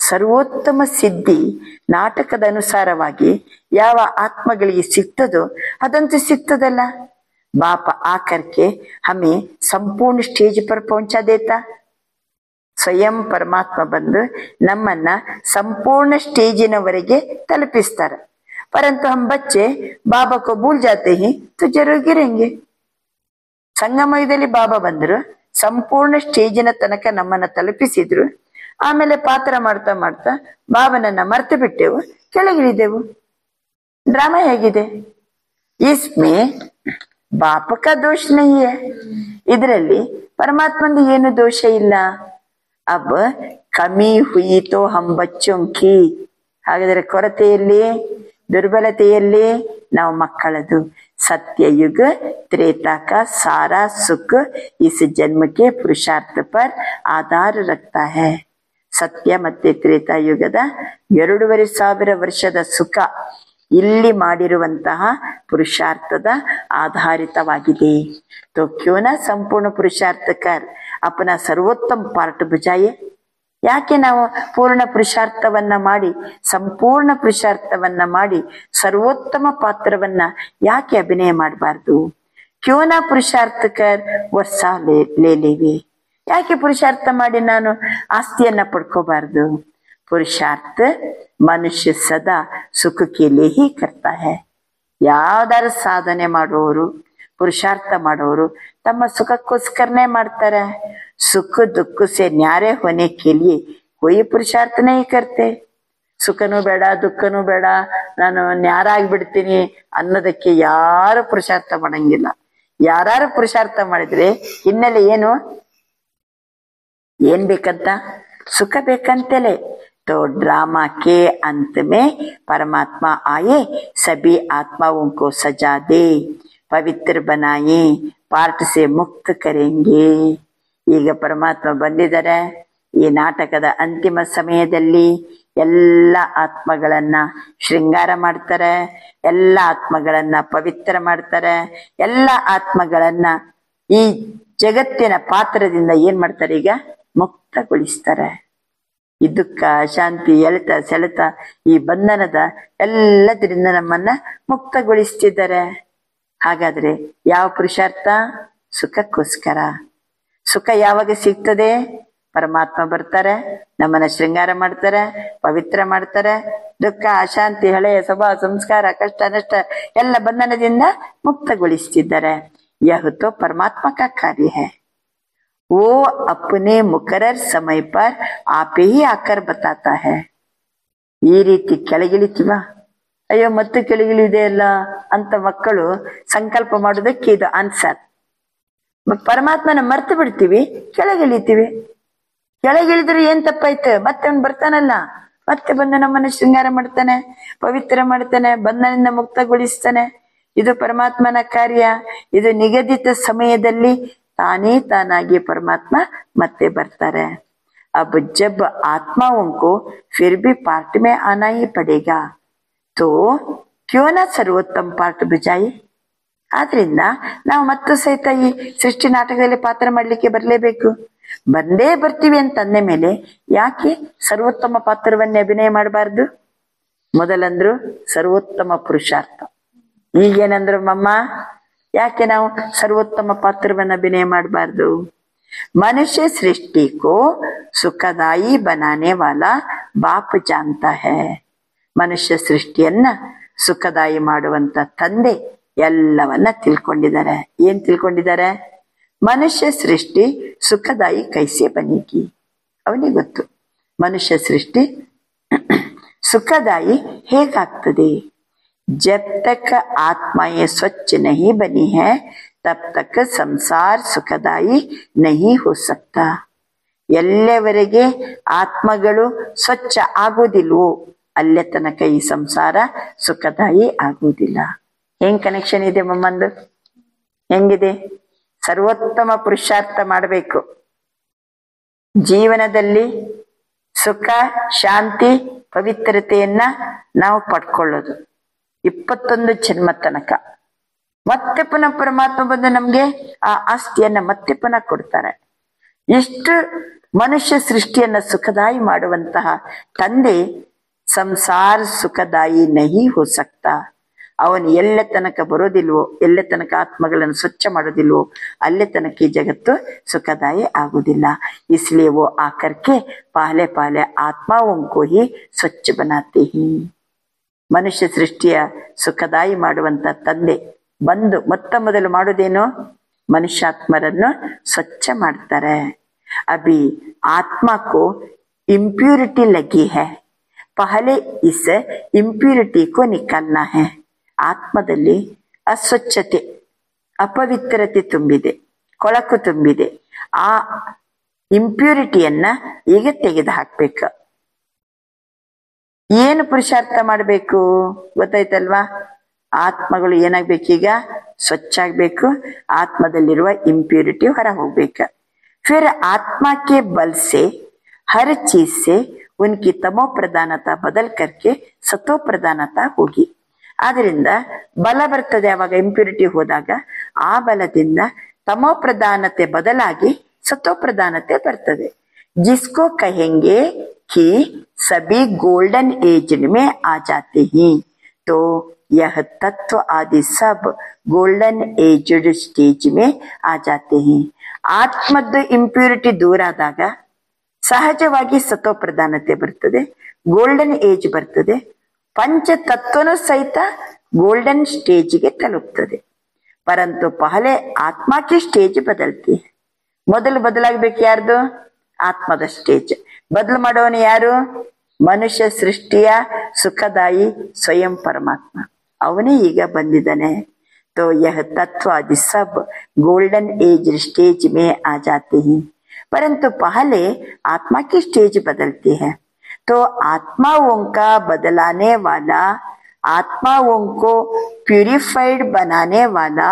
ಸರ್ವೋತ್ತಮ ಸಿದ್ಧಿ ನಾಟಕದ ಅನುಸಾರವಾಗಿ ಯಾವ ಆತ್ಮಗಳಿಗೆ ಸಿಗ್ತದೋ ಅದಂತೂ ಸಿಗ್ತದಲ್ಲ. ಬಾಪ ಆಕರ್ಕೆ ಹಮೆ ಸಂಪೂರ್ಣ ಸ್ಟೇಜ್ ಪರ್ ಪਹੁಂಚಾ ದೇತಾ. ಸ್ವಯಂ ಪರಮಾತ್ಮ ಬಂದು ನಮ್ಮನ್ನ ಸಂಪೂರ್ಣ ಸ್ಟೇಜಿನವರೆಗೆ ತಲುಪಿಸ್ತಾರೆ. परंतु हम बच्चे बाबा को भूल जाते हैं तो जरूर गिरेंगे. ಸಂಗಮಯುಗದಲ್ಲಿ ಬಾಬಾ ಬಂದ್ರು, ಸಂಪೂರ್ಣ ಸ್ಟೇಜಿನ ತನಕ ನಮ್ಮನ್ನ ತಲುಪಿಸಿದ್ರು. ಆಮೇಲೆ ಪಾತ್ರ ಮಾಡ್ತಾ ಮಾಡ್ತಾ ಬಾಬನನ್ನ ಮರ್ತು ಬಿಟ್ಟೆವು, ಕೆಳಗಿಳಿದೆವು. ಡ್ರಾಮಾ ಹೇಗಿದೆ? ಇಸ್ಮೇ ಬಾಪ ಕಾ ದೋಷ ನಹೀ ಹೈ, ಇದರಲ್ಲಿ ಪರಮಾತ್ಮಂದು ಏನು ದೋಷ ಇಲ್ಲ. ಅಬ್ ಕಮಿ ಹುಯಿ ತೋ ಹಮ್ ಬಚ್ಚೋಂ ಕಿ, ಹಾಗಾದ್ರೆ ಕೊರತೆಯಲ್ಲಿ ದುರ್ಬಲತೆಯಲ್ಲಿ ನಾವು ಮಕ್ಕಳದು. सत्ययुग त्रेता का सारा सुख इस जन्म के पुरुषार्थ पर आधार रखता है. ಸತ್ಯ ಮತ್ತೆ ತ್ರೇತಾಯುಗದ 2500 ವರ್ಷದ ಸುಖ ಇಲ್ಲಿ ಮಾಡಿರುವಂತಹ ಪುರುಷಾರ್ಥದ ಆಧಾರಿತವಾಗಿದೆ. तो क्यों ना संपूर्ण पुरुषार्थ कर अपना सर्वोत्तम पार्ट बुझाए. ಯಾಕೆ ನಾವು ಪೂರ್ಣ ಪುರುಷಾರ್ಥವನ್ನ ಮಾಡಿ ಸಂಪೂರ್ಣ ಪುರುಷಾರ್ಥವನ್ನ ಮಾಡಿ ಸರ್ವೋತ್ತಮ ಪಾತ್ರವನ್ನ ಯಾಕೆ ಅಭಿನಯ ಮಾಡಬಾರ್ದು? ಕ್ಯೋನಾ ಪುರುಷಾರ್ಥ ಕರ್ ವರ್ಷ ಲೇವೆ, ಯಾಕೆ ಪುರುಷಾರ್ಥ ಮಾಡಿ ನಾನು ಆಸ್ತಿಯನ್ನ ಪಡ್ಕೋಬಾರ್ದು? ಪುರುಷಾರ್ಥ ಮನುಷ್ಯ ಸದಾ ಸುಖಕ್ಕೆ ಲೇಹಿ ಕರ್ತಾ ಹೈ. ಯಾವ್ದಾರು ಸಾಧನೆ ಮಾಡುವವರು ಪುರುಷಾರ್ಥ ಮಾಡೋರು ತಮ್ಮ ಸುಖಕ್ಕೋಸ್ಕರನೇ ಮಾಡ್ತಾರೆ. ಸುಖ ದುಃಖ ಸೆ ನ್ಯಾರೆ ಹೋನೆ ಕೆ ಲಿಯೆ ಕೊಯಿ ಪುರುಷಾರ್ಥ ನಹೀ ಕರ್ತೆ. ಸುಖನೂ ಬೇಡ ದುಃಖನೂ ಬೇಡ, ನಾನು ನ್ಯಾರ ಆಗ್ಬಿಡ್ತೀನಿ ಅನ್ನೋದಕ್ಕೆ ಯಾರು ಪುರುಷಾರ್ಥ ಮಾಡಂಗಿಲ್ಲ. ಯಾರು ಪುರುಷಾರ್ಥ ಮಾಡಿದ್ರೆ ಹಿನ್ನೆಲೆ ಏನು? ಏನ್ ಬೇಕಂತ? ಸುಖ ಬೇಕಂತಲೇ. तो ड्रामा के अंत में परमात्मा आए, सभी आत्माओं को सजा दे, पवित्र बनाए, पार्ट से मुक्त करेंगे. ಈಗ ಪರಮಾತ್ಮ ಬಂದಿದ್ದಾರೆ. ಈ ನಾಟಕದ ಅಂತಿಮ ಸಮಯದಲ್ಲಿ ಎಲ್ಲ ಆತ್ಮಗಳನ್ನ ಶೃಂಗಾರ ಮಾಡ್ತಾರೆ, ಎಲ್ಲ ಆತ್ಮಗಳನ್ನ ಪವಿತ್ರ ಮಾಡ್ತಾರೆ, ಎಲ್ಲ ಆತ್ಮಗಳನ್ನ ಈ ಜಗತ್ತಿನ ಪಾತ್ರದಿಂದ ಏನ್ ಮಾಡ್ತಾರೆ? ಈಗ ಮುಕ್ತಗೊಳಿಸ್ತಾರೆ. ಈ ದುಃಖ ಶಾಂತಿ ಎಳೆತ ಸೆಳೆತ ಈ ಬಂಧನದ ಎಲ್ಲದರಿಂದ ನಮ್ಮನ್ನ ಮುಕ್ತಗೊಳಿಸ್ತಿದ್ದಾರೆ. ಹಾಗಾದ್ರೆ ಯಾವ ಪುರುಷಾರ್ಥ? ಸುಖಕ್ಕೋಸ್ಕರ. ಸುಖ ಯಾವಾಗ ಸಿಗ್ತದೆ? ಪರಮಾತ್ಮ ಬರ್ತಾರೆ, ನಮ್ಮನ್ನ ಶೃಂಗಾರ ಮಾಡ್ತಾರೆ, ಪವಿತ್ರ ಮಾಡ್ತಾರೆ. ದುಃಖ ಅಶಾಂತಿ ಹಳೆಯ ಸ್ವಭಾವ ಸಂಸ್ಕಾರ ಕಷ್ಟ ನಷ್ಟ ಎಲ್ಲ ಬಂಧನದಿಂದ ಮುಕ್ತಗೊಳಿಸ್ತಿದ್ದಾರೆ. ಯಹ ತೋ ಪರಮಾತ್ಮ ಕಾ ಕಾರ್ಯ ಹೈ. वो अपने मुकर्रर समय पर आप ही आकर बताता है. ಈ ರೀತಿ ಕೆಳಗಿಳಿತೀವ, ಅಯ್ಯೋ ಮತ್ತೆ ಕೆಳಗಿಳಿದೆ ಅಲ್ಲ ಅಂತ ಮಕ್ಕಳು ಸಂಕಲ್ಪ ಮಾಡೋದಕ್ಕೆ ಇದು ಆನ್ಸರ್. ಪರಮಾತ್ಮನ ಮರ್ತು ಬಿಡ್ತೀವಿ, ಕೆಳಗಿಳಿತೀವಿ. ಕೆಳಗಿಳಿದ್ರೆ ಏನ್ ತಪ್ಪಾಯ್ತು? ಮತ್ತೆ ಅವ್ನು ಬರ್ತಾನಲ್ಲ, ಮತ್ತೆ ಬಂದು ನಮ್ಮನ್ನ ಶೃಂಗಾರ ಮಾಡ್ತಾನೆ, ಪವಿತ್ರ ಮಾಡ್ತಾನೆ, ಬಂಧನದಿಂದ ಮುಕ್ತಗೊಳಿಸ್ತಾನೆ. ಇದು ಪರಮಾತ್ಮನ ಕಾರ್ಯ. ಇದು ನಿಗದಿತ ಸಮಯದಲ್ಲಿ ತಾನೇ ತಾನಾಗಿ ಪರಮಾತ್ಮ ಮತ್ತೆ ಬರ್ತಾರೆ. अब जब आत्माओं को फिर भी पार्ट में आना ही पड़ेगा, तो क्यों ना सर्वोत्तम पार्ट बुझाए. ಆದ್ರಿಂದ ನಾವು ಮತ್ತು ಸಹಿತ ಈ ಸೃಷ್ಟಿ ನಾಟಕದಲ್ಲಿ ಪಾತ್ರ ಮಾಡ್ಲಿಕ್ಕೆ ಬರ್ಲೇಬೇಕು. ಬಂದೇ ಬರ್ತೀವಿ ಅಂತ ಅಂದ ಮೇಲೆ ಯಾಕೆ ಸರ್ವೋತ್ತಮ ಪಾತ್ರವನ್ನೇ ಅಭಿನಯ ಮಾಡಬಾರ್ದು? ಮೊದಲಂದ್ರು ಸರ್ವೋತ್ತಮ ಪುರುಷಾರ್ಥ, ಈಗೇನಂದ್ರು ಮಮ್ಮ ಯಾಕೆ ನಾವು ಸರ್ವೋತ್ತಮ ಪಾತ್ರವನ್ನ ಅಭಿನಯ ಮಾಡಬಾರ್ದು? मनुष्य सृष्टि को सुखदायी बनाने वाला बाप जानता है. ಮನುಷ್ಯ ಸೃಷ್ಟಿಯನ್ನ ಸುಖದಾಯಿ ಮಾಡುವಂತ ತಂದೆ ಎಲ್ಲವನ್ನ ತಿಳ್ಕೊಂಡಿದ್ದಾರೆ. ಏನ್ ತಿಳ್ಕೊಂಡಿದ್ದಾರೆ? ಮನುಷ್ಯ ಸೃಷ್ಟಿ ಸುಖದಾಯಿ ಕೈಸೆ ಬನೇಗಿ, ಅವನಿಗೆ ಗೊತ್ತು ಮನುಷ್ಯ ಸೃಷ್ಟಿ ಸುಖದಾಯಿ ಹೇಗಾಗ್ತದೆ. जब तक आत्माएं स्वच्छ नहीं बनी है तब तक संसार सुखदाई नहीं हो सकता. ಎಲ್ಲಿವರೆಗೆ ಆತ್ಮಗಳು ಸ್ವಚ್ಛ ಆಗೋದಿಲ್ವೋ ಅಲ್ಲೇ ತನಕ ಈ ಸಂಸಾರ ಸುಖದಾಯಿ ಆಗುವುದಿಲ್ಲ. ಹೆಂಗ್ ಕನೆಕ್ಷನ್ ಇದೆ ಮಮ್ಮಂದು? ಹೆಂಗಿದೆ? ಸರ್ವೋತ್ತಮ ಪುರುಷಾರ್ಥ ಮಾಡಬೇಕು. ಜೀವನದಲ್ಲಿ ಸುಖ, ಶಾಂತಿ, ಪವಿತ್ರತೆಯನ್ನ ನಾವು ಪಡ್ಕೊಳ್ಳೋದು 21 ಜನ್ಮ ತನಕ. ಮತ್ತೆ ಪುನಃ ಪರಮಾತ್ಮ ಬಂದು ನಮ್ಗೆ ಆ ಆಸ್ತಿಯನ್ನ ಮತ್ತೆ ಪುನಃ ಕೊಡ್ತಾರೆ. ಎಷ್ಟು ಮನುಷ್ಯ ಸೃಷ್ಟಿಯನ್ನ ಸುಖದಾಯಿ ಮಾಡುವಂತಹ ತಂದೆ ಸಂಸಾರ ಸುಖದಾಯಿ ನಹಿ ಹೋ ಸಕ್ತಾ. ಅವನು ಎಲ್ಲೆ ತನಕ ಬರೋದಿಲ್ವೋ, ಎಲ್ಲೆ ತನಕ ಆತ್ಮಗಳನ್ನು ಸ್ವಚ್ಛ ಮಾಡೋದಿಲ್ವೋ ಅಲ್ಲೇ ತನಕ ಈ ಜಗತ್ತು ಸುಖದಾಯಿ ಆಗುದಿಲ್ಲ. इसलिए वो आकर के पहले पहले आत्माओं को ही स्वच्छ बनाते हैं. ಮನುಷ್ಯ ಸೃಷ್ಟಿಯ ಸುಖದಾಯಿ ಮಾಡುವಂತ ತಂದೆ ಬಂದು ಮೊತ್ತ ಮೊದಲು ಮಾಡೋದೇನು? ಮನುಷ್ಯಾತ್ಮರನ್ನು ಸ್ವಚ್ಛ ಮಾಡ್ತಾರೆ. ಅಭಿ ಆತ್ಮ ಕೋ ಇಂಪ್ಯೂರಿಟಿ ಲಗಿ ಹೈ, ಪಹಲೆ ಇಸ್ ಇಂಪ್ಯೂರಿಟಿ ಕೋ ನಿಕಾಲ್ನಾ ಹೈ. ಆತ್ಮದಲ್ಲಿ ಅಸ್ವಚ್ಛತೆ, ಅಪವಿತ್ರತೆ ತುಂಬಿದೆ, ಕೊಳಕು ತುಂಬಿದೆ. ಆ ಇಂಪ್ಯೂರಿಟಿಯನ್ನ ಈಗ ತೆಗೆದು ಹಾಕ್ಬೇಕು. ಏನು ಪುರುಷಾರ್ಥ ಮಾಡಬೇಕು ಗೊತ್ತಾಯ್ತಲ್ವಾ? ಆತ್ಮಗಳು ಏನಾಗ್ಬೇಕೀಗ? ಸ್ವಚ್ಛ ಆಗ್ಬೇಕು. ಆತ್ಮದಲ್ಲಿರುವ ಇಂಪ್ಯೂರಿಟಿ ಹೊರ ಹೋಗ್ಬೇಕು. फिर आत्मा के बल से हर चीज से उनकी तमो प्रधानता बदल करके सतो प्रधानता होगी. ಆದ್ರಿಂದ ಬಲ ಬರ್ತದೆ. ಅವಾಗ ಇಂಪ್ಯೂರಿಟಿ ಹೋದಾಗ ಆ ಬಲದಿಂದ ತಮೋ ಪ್ರಧಾನತೆ ಬದಲಾಗಿ ಸತೋ ಪ್ರಧಾನತೆ ಬರ್ತದೆ. जिसको कहेंगे कि सभी गोल्डन एज में आ जाते हैं, तो यह तत्व आदि सब गोल्डन एज्ड स्टेज में आ जाते हैं. ಆತ್ಮದ್ದು ಇಂಪ್ಯೂರಿಟಿ ದೂರ ಆದಾಗ ಸಹಜವಾಗಿ ಸತೋ ಪ್ರಧಾನತೆ ಬರ್ತದೆ, ಗೋಲ್ಡನ್ ಏಜ್ ಬರ್ತದೆ. ಪಂಚತತ್ವನು ಸಹಿತ ಗೋಲ್ಡನ್ ಸ್ಟೇಜ್ಗೆ ತಲುಪ್ತದೆ. ಪರಂತು ಪಹಲೆ ಆತ್ಮಕ್ಕೆ ಸ್ಟೇಜ್ ಬದಲ್ತಿ. ಮೊದಲು ಬದಲಾಗಬೇಕು ಯಾರ್ದು? ಆತ್ಮದ ಸ್ಟೇಜ್. ಬದಲು ಮಾಡೋನು ಯಾರು? ಮನುಷ್ಯ ಸೃಷ್ಟಿಯ ಸುಖದಾಯಿ ಸ್ವಯಂ ಪರಮಾತ್ಮ. ಅವನೇ ಈಗ ಬಂದಿದ್ದಾನೆ. तो यह तत्व आदि सब गोल्डन एज स्टेज में आ जाते हैं, परंतु पहले आत्मा की स्टेज बदलती है. तो आत्माओं का बदलाने वाला, आत्माओं को प्यूरिफाइड बनाने वाला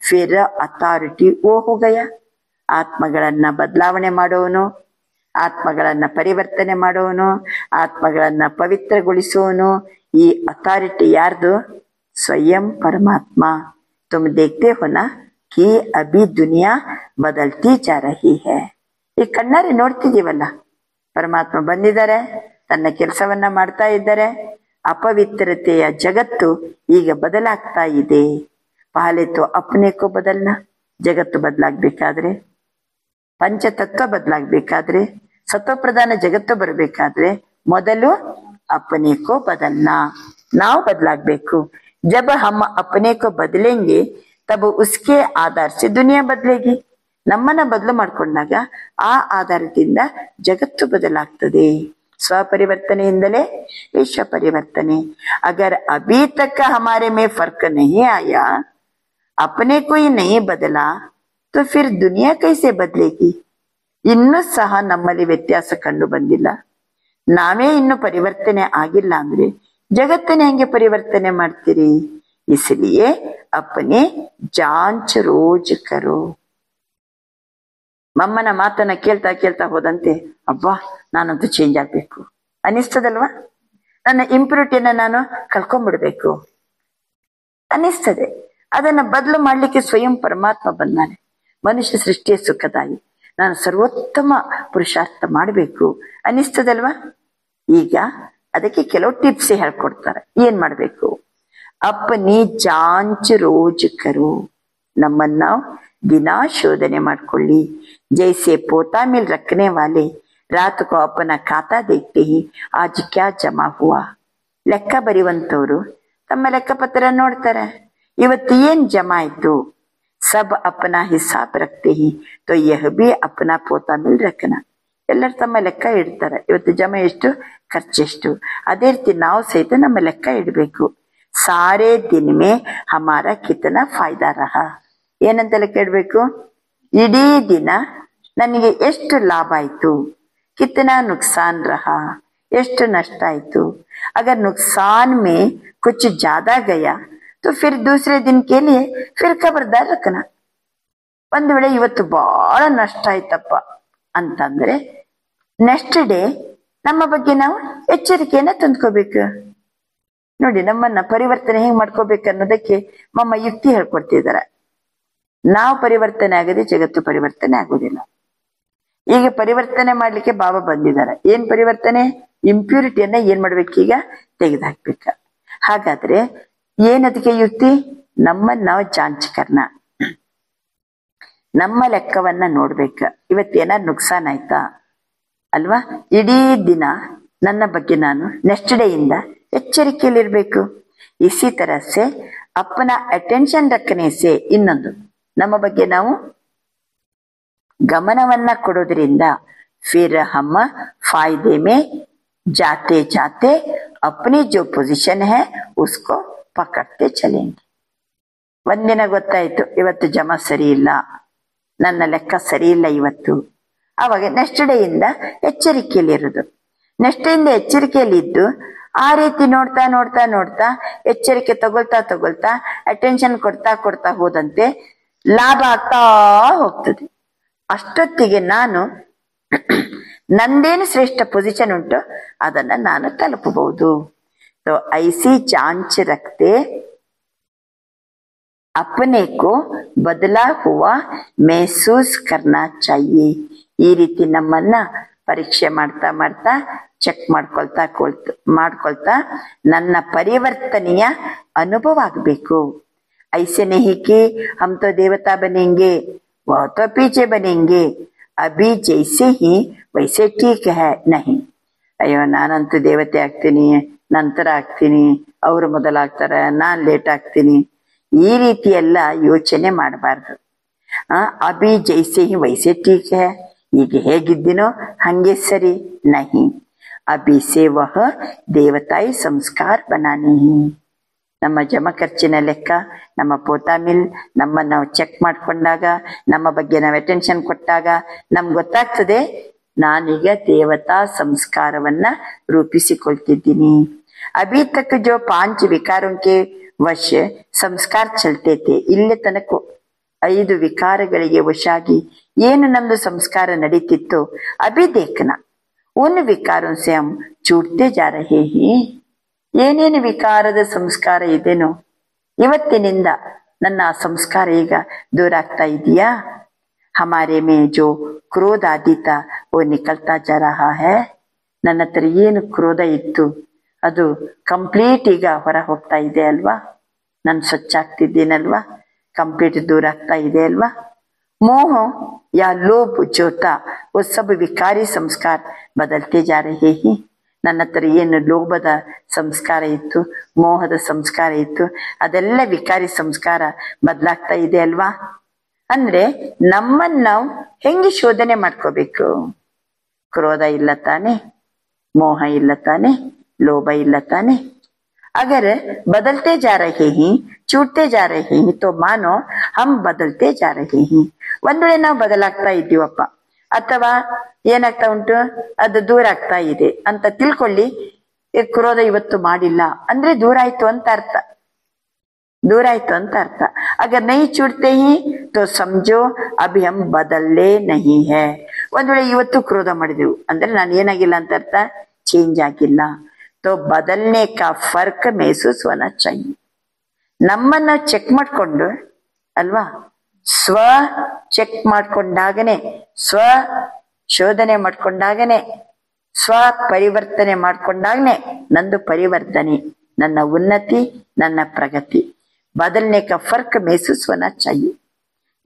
फिर अथॉरिटी वो हो गया. ಆತ್ಮಗಳನ್ನ ಬದಲಾವಣೆ ಮಾಡೋನು, ಆತ್ಮಗಳನ್ನ ಪರಿವರ್ತನೆ ಮಾಡೋನು, ಆತ್ಮಗಳನ್ನ ಪವಿತ್ರಗೊಳಿಸೋನು. ಈ ಅಥಾರಿಟಿ ಯಾರ್ದು? ಸ್ವಯಂ ಪರಮಾತ್ಮ. तुम देखते हो ना कि अभी दुनिया बदलती जा रही है. ಈ ಕಣ್ಣಾರೆ ನೋಡ್ತಿದೀವಲ್ಲ, ಪರಮಾತ್ಮ ಬಂದಿದ್ದಾರೆ, ತನ್ನ ಕೆಲಸವನ್ನ ಮಾಡ್ತಾ ಇದ್ದಾರೆ. ಅಪವಿತ್ರತೆಯ ಜಗತ್ತು ಈಗ ಬದಲಾಗ್ತಾ ಇದೆ. ಪಹಲೆ ತೋ ಅಪ್ನೆ ಕೋ ಬದಲ್ನಾ. ಜಗತ್ತು ಬದಲಾಗಬೇಕಾದ್ರೆ, ಪಂಚತತ್ವ ಬದಲಾಗಬೇಕಾದ್ರೆ, ಸತ್ವಪ್ರಧಾನ ಜಗತ್ತು ಬರಬೇಕಾದ್ರೆ ಮೊದಲು ಅಪ್ನೆ ಕೋ ಬದಲ್ನಾ, ನಾವು ಬದಲಾಗಬೇಕು. जब हम अपने को बदलेंगे तब उसके आधार से दुनिया बदलेगी. ನಮ್ಮನ್ನ ಬದಲು ಮಾಡ್ಕೊಂಡಾಗ ಆ ಆಧಾರದಿಂದ ಜಗತ್ತು ಬದಲಾಗ್ತದೆ. ಸ್ವಪರಿವರ್ತನೆಯಿಂದಲೇ ವಿಶ್ವ ಪರಿವರ್ತನೆ. अगर अभी तक हमारे में फर्क नहीं आया, अपने को ही नहीं बदला, तो फिर दुनिया कैसे बदलेगी? ಇನ್ನೂ ಸಹ ನಮ್ಮಲ್ಲಿ ವ್ಯತ್ಯಾಸ ಕಂಡು ಬಂದಿಲ್ಲ, ನಾವೇ ಇನ್ನು ಪರಿವರ್ತನೆ ಆಗಿಲ್ಲ ಅಂದ್ರೆ ಜಗತ್ತನ್ನ ಹೆಂಗೆ ಪರಿವರ್ತನೆ ಮಾಡ್ತೀರಿ? इसलिए अपने जांच रोज करो. ಮಮ್ಮನ ಮಾತನ್ನ ಕೇಳ್ತಾ ಕೇಳ್ತಾ ಹೋದಂತೆ ಅಬ್ಬಾ ನಾನಂತೂ ಚೇಂಜ್ ಆಗ್ಬೇಕು ಅನಿಸ್ತದಲ್ವಾ? ನನ್ನ ಇಂಪ್ಯೂರಿಟಿಯನ್ನ ನಾನು ಕಳ್ಕೊಂಡ್ಬಿಡ್ಬೇಕು ಅನಿಸ್ತದೆ. ಅದನ್ನ ಬದಲು ಮಾಡ್ಲಿಕ್ಕೆ ಸ್ವಯಂ ಪರಮಾತ್ಮ ಬಂದಾನೆ. ಮನುಷ್ಯ ಸೃಷ್ಟಿಯ ಸುಖದಾಯಿ, ನಾನು ಸರ್ವೋತ್ತಮ ಪುರುಷಾರ್ಥ ಮಾಡಬೇಕು ಅನಿಸ್ತದಲ್ವಾ? ಈಗ ಅದಕ್ಕೆ ಕೆಲವು ಟಿಪ್ಸ್ ಹೇಳ್ಕೊಡ್ತಾರೆ. ಏನ್ ಮಾಡ್ಬೇಕು? ಅಪ್ಪನಿ ಜಾಂಚ್ ರೋಜ್ ಕರು. ನಮ್ಮನ್ನ ನಾವು ದಿನಾ ಶೋಧನೆ ಮಾಡ್ಕೊಳ್ಳಿ. ಜೈಸೆ ಪೋತಾ ಮಿಲ್ ರಖನೆ ವಾಲೆ ರಾತ್ ಕೋ ಅಪನ ಖಾತಾ ದೇಖ್ತೆ ಹಿ ಆಜ್ ಕ್ಯಾ ಜಮಾ ಹುವಾ. ಲೆಕ್ಕ ಬರೆಯುವಂತವ್ರು ತಮ್ಮ ಲೆಕ್ಕಪತ್ರ ನೋಡ್ತಾರೆ, ಇವತ್ತು ಏನ್ ಜಮಾ ಆಯ್ತು. ಸಬ್ ಅಪನಾ ಹಿಸಾಬ್ ರಖ್ತೆ ಹಿ ತೋ ಯಹ ಭಿ ಅಪನಾ ಪೋತಾ ಮಿಲ್ ರಖನಾ. ಎಲ್ಲರೂ ತಮ್ಮ ಲೆಕ್ಕ ಇಡ್ತಾರೆ, ಇವತ್ತು ಜಮಾ ಎಷ್ಟು, ಖರ್ಚೆಷ್ಟು. ಅದೇ ರೀತಿ ನಾವು ಸಹಿತ ನಮ್ಮ ಲೆಕ್ಕ ಇಡಬೇಕು. ಸಾರೇ ದಿನ ಮೇ ಹಮಾರ ಕಿತನಾ ಫಾಯ್ದಾ ರಹಾ. ಏನಂತ ಲೆಕ್ಕ ಇಡ್ಬೇಕು, ಇಡೀ ದಿನ ನನಗೆ ಎಷ್ಟು ಲಾಭ ಆಯ್ತು, ಕಿತನಾ ನುಕ್ಸಾನ್ ರಹಾ, ಎಷ್ಟು ನಷ್ಟ ಆಯ್ತು. ಅಗರ್ ನುಕ್ಸಾನ್ ಮೇ ಕುछ ज्यादा गया तो फिर दूसरे दिन के लिए फिर खबरदार रखना. ಒಂದ್ ವೇಳೆ ಇವತ್ತು ಬಹಳ ನಷ್ಟ ಆಯ್ತಪ್ಪ ಅಂತಂದ್ರೆ ನೆಕ್ಸ್ಟ್ ಡೇ ನಮ್ಮ ಬಗ್ಗೆ ನಾವು ಎಚ್ಚರಿಕೆಯನ್ನ ತಂದ್ಕೋಬೇಕು. ನೋಡಿ, ನಮ್ಮನ್ನ ಪರಿವರ್ತನೆ ಹೆಂಗ್ ಮಾಡ್ಕೋಬೇಕು ಅನ್ನೋದಕ್ಕೆ ಮಮ್ಮ ಯುಕ್ತಿ ಹೇಳ್ಕೊಡ್ತಿದ್ದಾರೆ. ನಾವು ಪರಿವರ್ತನೆ ಆಗದೆ ಜಗತ್ತು ಪರಿವರ್ತನೆ ಆಗೋದಿಲ್ಲ. ಈಗ ಪರಿವರ್ತನೆ ಮಾಡ್ಲಿಕ್ಕೆ ಬಾಬಾ ಬಂದಿದ್ದಾರೆ. ಏನ್ ಪರಿವರ್ತನೆ, ಇಂಪ್ಯೂರಿಟಿಯನ್ನ ಏನ್ ಮಾಡ್ಬೇಕೀಗ, ತೆಗೆದುಹಾಕ್ಬೇಕ. ಹಾಗಾದ್ರೆ ಏನದಕ್ಕೆ ಯುಕ್ತಿ, ನಮ್ಮನ್ನ ನಾವು ಜಾಂಚಕರ್ನ, ನಮ್ಮ ಲೆಕ್ಕವನ್ನ ನೋಡ್ಬೇಕ. ಇವತ್ತೇನಾದ್ರು ನುಕ್ಸಾನ್ ಆಯ್ತಾ ಅಲ್ವಾ, ಇಡೀ ದಿನ ನನ್ನ ಬಗ್ಗೆ ನಾನು ನೆಕ್ಸ್ಟ್ ಡೇ ಇಂದ ಎಚ್ಚರಿಕೆಯಲ್ಲಿರ್ಬೇಕು. ಇಸಿ ತರಸೆ ಅಪ್ಪನ ಅಟೆನ್ಷನ್ ರಖನೆ ಸೆ, ಇನ್ನೊಂದು ನಮ್ಮ ಬಗ್ಗೆ ನಾವು ಗಮನವನ್ನ ಕೊಡೋದ್ರಿಂದ ಫಿರ್ ಹಮ್ ಫಾಯ್ದೆ ಮೇ ಜಾತೆ ಜಾತೆ ಅಪ್ನಿ ಜೋ ಪೊಸಿಷನ್ ಹೈ ಉಸ್ಕೋ ಪಕಡ್ತೆ ಚಲೇಂಗೆ. ಒಂದಿನ ಗೊತ್ತಾಯ್ತು ಇವತ್ತು ಜಮಾ ಸರಿ ಇಲ್ಲ, ನನ್ನ ಲೆಕ್ಕ ಸರಿ ಇಲ್ಲ ಇವತ್ತು, ಅವಾಗ ನೆಕ್ಸ್ಟ್ ಡೇ ಇಂದ ಎಚ್ಚರಿಕೆಯಲ್ಲಿರೋದು. ನೆಕ್ಸ್ಟ್ ಡೇ ಇಂದ ಎಚ್ಚರಿಕೆಯಲ್ಲಿದ್ದು ಆ ರೀತಿ ನೋಡ್ತಾ ನೋಡ್ತಾ ನೋಡ್ತಾ ಎಚ್ಚರಿಕೆ ತಗೊಳ್ತಾ ಅಟೆನ್ಷನ್ ಕೊಡ್ತಾ ಹೋದಂತೆ ಲಾಭ ಆಗ್ತಾ ಹೋಗ್ತದೆ. ಅಷ್ಟೊತ್ತಿಗೆ ನಾನು ನಂದೇನು ಶ್ರೇಷ್ಠ ಪೊಸಿಷನ್ ಉಂಟು ಅದನ್ನ ನಾನು ತಲುಪಬಹುದು. तो ऐसी जांच रखते अपने को बदला हुआ महसूस करना चाहिए. ಈ ರೀತಿ ನಮ್ಮನ್ನ ಪರೀಕ್ಷೆ ಮಾಡ್ತಾ ಚೆಕ್ ಮಾಡ್ಕೊಳ್ತಾ ನನ್ನ ಪರಿವರ್ತನೆಯ ಅನುಭವ ಆಗಬೇಕು. ऐसे नहीं कि हम तो देवता बनेंगे, वह तो पीछे बनेंगे, अभी जैसे ही वैसे ठीक है, नहीं. ಅಯ್ಯೋ ನಾನಂತೂ ದೇವತೆ ಆಗ್ತೀನಿ, ನಂತರ ಆಗ್ತೀನಿ, ಅವರು ಮೊದಲಾಗ್ತಾರೆ, ನಾನ್ ಲೇಟ್ ಆಗ್ತೀನಿ, ಈ ರೀತಿ ಎಲ್ಲ ಯೋಚನೆ ಮಾಡಬಾರ್ದು. ಅಭಿ ಜೈಸೆ ಹಿ ವೈಸೆ ಟೀಕ್ ಹೈ, ಈಗ ಹೇಗಿದ್ದೀನೋ ಹಂಗೆ ಸರಿ, ನಹಿ. ಅಭಿ ಸೆ ವಹ ದೇವತಾಯಿ ಸಂಸ್ಕಾರ ಬನಾನಿ. ನಮ್ಮ ಜಮ ಖರ್ಚಿನ ಲೆಕ್ಕ, ನಮ್ಮ ಪೋತಾ ಮಿಲ್ ನಮ್ಮನ್ನು ನಾವು ಚೆಕ್ ಮಾಡ್ಕೊಂಡಾಗ, ನಮ್ಮ ಬಗ್ಗೆ ನಾವು ಅಟೆನ್ಷನ್ ಕೊಟ್ಟಾಗ ನಮ್ಗೆ ಗೊತ್ತಾಗ್ತದೆ ನಾನೀಗ ದೇವತಾ ಸಂಸ್ಕಾರವನ್ನ ರೂಪಿಸಿಕೊಳ್ತಿದ್ದೀನಿ. ಅಭಿ ತಕ್ ಜೋ 5 ವಿಕಾರೋं के ವಶ ಸಂಸ್ಕಾರ ಚಲ್ತೆ ಥೆ, ಇಲ್ಲೇ ತನಕ 5 ವಿಕಾರಗಳಿಗೆ ವಶಾಗಿ ಏನು ನಮ್ದು ಸಂಸ್ಕಾರ ನಡೀತಿತ್ತು, ಅಭಿ ದೇಖನ ಉನ್ ವಿಕಾರೋं से हम छूटते जा रहे हैं. ಏನೇನು ವಿಕಾರದ ಸಂಸ್ಕಾರ ಇದೇನೋ ಇವತ್ತಿನಿಂದ ನನ್ನ ಸಂಸ್ಕಾರ ಈಗ ದೂರ ಆಗ್ತಾ ಇದೆಯಾ. ಹಮಾರೆ ಮೇ ಜೋ ಕ್ರೋಧ ಆದಿತ ಓ ನಿಕಲ್ತಾ ಜಾ ರಹಾ ಹೈ. ನನ್ನ ಹತ್ರ ಏನು ಕ್ರೋಧ ಇತ್ತು ಅದು ಕಂಪ್ಲೀಟ್ ಈಗ ಹೊರ ಹೋಗ್ತಾ ಇದೆ ಅಲ್ವಾ, ನಾನು ಸ್ವಚ್ಛ ಆಗ್ತಿದ್ದೀನಲ್ವಾ, ಕಂಪ್ಲೀಟ್ ದೂರ ಆಗ್ತಾ ಇದೆ ಅಲ್ವಾ. ಮೋಹ ಯಾ ಲೋಭ ಜೋತಾ ಓ ಸಬ್ ವಿಕಾರಿ ಸಂಸ್ಕಾರ ಬದಲ್ತೆ ಜಾ ರಹೇ ಹಿ. ನನ್ನ ಹತ್ರ ಏನು ಲೋಭದ ಸಂಸ್ಕಾರ ಇತ್ತು, ಮೋಹದ ಸಂಸ್ಕಾರ ಇತ್ತು, ಅದೆಲ್ಲ ವಿಕಾರಿ ಸಂಸ್ಕಾರ ಬದಲಾಗ್ತಾ ಇದೆ ಅಲ್ವಾ. ಅಂದ್ರೆ ನಮ್ಮನ್ನ ನಾವು ಹೆಂಗೆ ಶೋಧನೆ ಮಾಡ್ಕೋಬೇಕು. ಕ್ರೋಧ ಇಲ್ಲ ತಾನೆ, ಮೋಹ ಇಲ್ಲ ತಾನೆ, ಲೋಭ ಇಲ್ಲ ತಾನೆ. ಅಗರ್ ಬದಲ್ತೆ ಜಾ ರಹೇ ಹಿ, छूटते जा रहे हैं तो मानो हम बदलते जा रहे हैं. ಒಂದ್ ವೇಳೆ ನಾವು ಬದಲಾಗ್ತಾ ಇದ್ದೀವಪ್ಪ ಅಥವಾ ಏನಾಗ್ತಾ ಉಂಟು ಅದು ದೂರ ಆಗ್ತಾ ಇದೆ ಅಂತ ತಿಳ್ಕೊಳ್ಳಿ. ಕ್ರೋಧ ಇವತ್ತು ಮಾಡಿಲ್ಲ ಅಂದ್ರೆ ದೂರ ಆಯ್ತು ಅಂತ ಅರ್ಥ, ದೂರ ಆಯ್ತು ಅಂತ ಅರ್ಥ. ಅಗರ್ ನೈ छूटते ही तो समझो अभी हम बदलने नहीं है. ಒಂದ್ ವೇಳೆ ಇವತ್ತು ಕ್ರೋಧ ಮಾಡಿದೆವು ಅಂದ್ರೆ ನಾನು ಏನಾಗಿಲ್ಲ ಅಂತ ಅರ್ಥ, ಚೇಂಜ್ ಆಗಿಲ್ಲ. तो बदलने का फर्क महसूस होना चाहिए. ನಮ್ಮನ್ನ ಚೆಕ್ ಮಾಡ್ಕೊಂಡು ಅಲ್ವಾ, ಸ್ವ ಚೆಕ್ ಮಾಡ್ಕೊಂಡಾಗನೆ, ಸ್ವ ಶೋಧನೆ ಮಾಡ್ಕೊಂಡಾಗನೆ, ಸ್ವ ಪರಿವರ್ತನೆ ಮಾಡ್ಕೊಂಡಾಗನೆ ನಂದು ಪರಿವರ್ತನೆ, ನನ್ನ ಉನ್ನತಿ, ನನ್ನ ಪ್ರಗತಿ. ಬದಲನೆ ಕಾ ಫರ್ಕ್ महसूस होना चाहिए.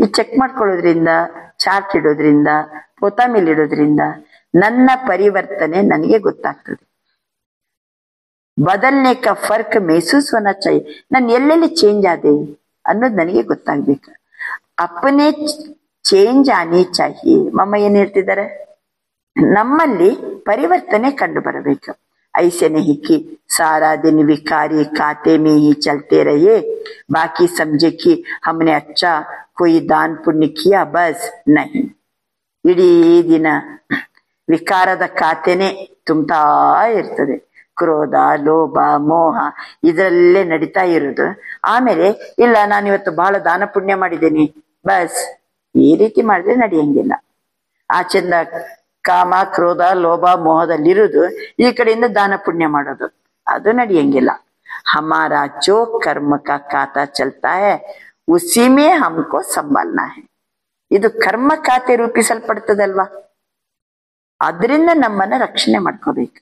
ಈ ಚೆಕ್ ಮಾಡ್ಕೊಳ್ಳೋದ್ರಿಂದ, ಚಾರ್ಟ್ ಇಡೋದ್ರಿಂದ, ಪೋತಾ ಮೇಲೆ ಇಡೋದ್ರಿಂದ ನನ್ನ ಪರಿವರ್ತನೆ ನನಗೆ ಗೊತ್ತಾಗ್ತದೆ. ಬದಲ್ನೆ ಕಾ ಫರ್ಕ್ ಮೆಹಸೂಸ್ ಹೋನಾ ಚಾಹಿಯೆ. ನಾನು ಎಲ್ಲೆಲ್ಲಿ ಚೇಂಜ್ ಆದೆ ಅನ್ನೋದು ನನಗೆ ಗೊತ್ತಾಗ್ಬೇಕು. ಅಪ್ಪನೇ ಚೇಂಜ್ ಆನಿ ಚಾಹಿಯೆ. ಮಮ್ಮ ಏನ್ ಹೇಳ್ತಿದ್ದಾರೆ, ನಮ್ಮಲ್ಲಿ ಪರಿವರ್ತನೆ ಕಂಡು ಬರಬೇಕು. ऐसे नहीं कि सारा दिन विकारी खाते में ही चलते रहे, बाकी समझे कि हमने अच्छा कोई दान पुण्य किया बस. नहीं, ಇಡೀ ದಿನ ವಿಕಾರದ ಖಾತೆನೆ ತುಂಬ್ತಾ ಇರ್ತದೆ. ಕ್ರೋಧ, ಲೋಭ, ಮೋಹ ಇದರಲ್ಲೇ ನಡೀತಾ ಇರೋದು. ಆಮೇಲೆ ಇಲ್ಲ ನಾನಿವತ್ತು ಬಹಳ ದಾನ ಪುಣ್ಯ ಮಾಡಿದ್ದೇನೆ ಬಸ್. ಈ ರೀತಿ ಮಾಡಿದ್ರೆ ನಡೆಯಂಗಿಲ್ಲ. ಆಚೆಂದ ಕಾಮ, ಕ್ರೋಧ, ಲೋಭ, ಮೋಹದಲ್ಲಿರುವುದು, ಈ ಕಡೆಯಿಂದ ದಾನ ಪುಣ್ಯ ಮಾಡೋದು, ಅದು ನಡೆಯಂಗಿಲ್ಲ. ಹಮಾರ ಜೋ ಕರ್ಮ ಕಾ ಖಾತಾ ಚಲ್ತಾ ಹೈ ಉಸಿ ಮೇ ಹಮ್ಕೋ ಸಂಭಾಲನಾ ಹೈ. ಇದು ಕರ್ಮ ಖಾತೆ ರೂಪಿಸಲ್ಪಡ್ತದಲ್ವಾ, ಅದರಿಂದ ನಮ್ಮನ್ನ ರಕ್ಷಣೆ ಮಾಡ್ಕೋಬೇಕು.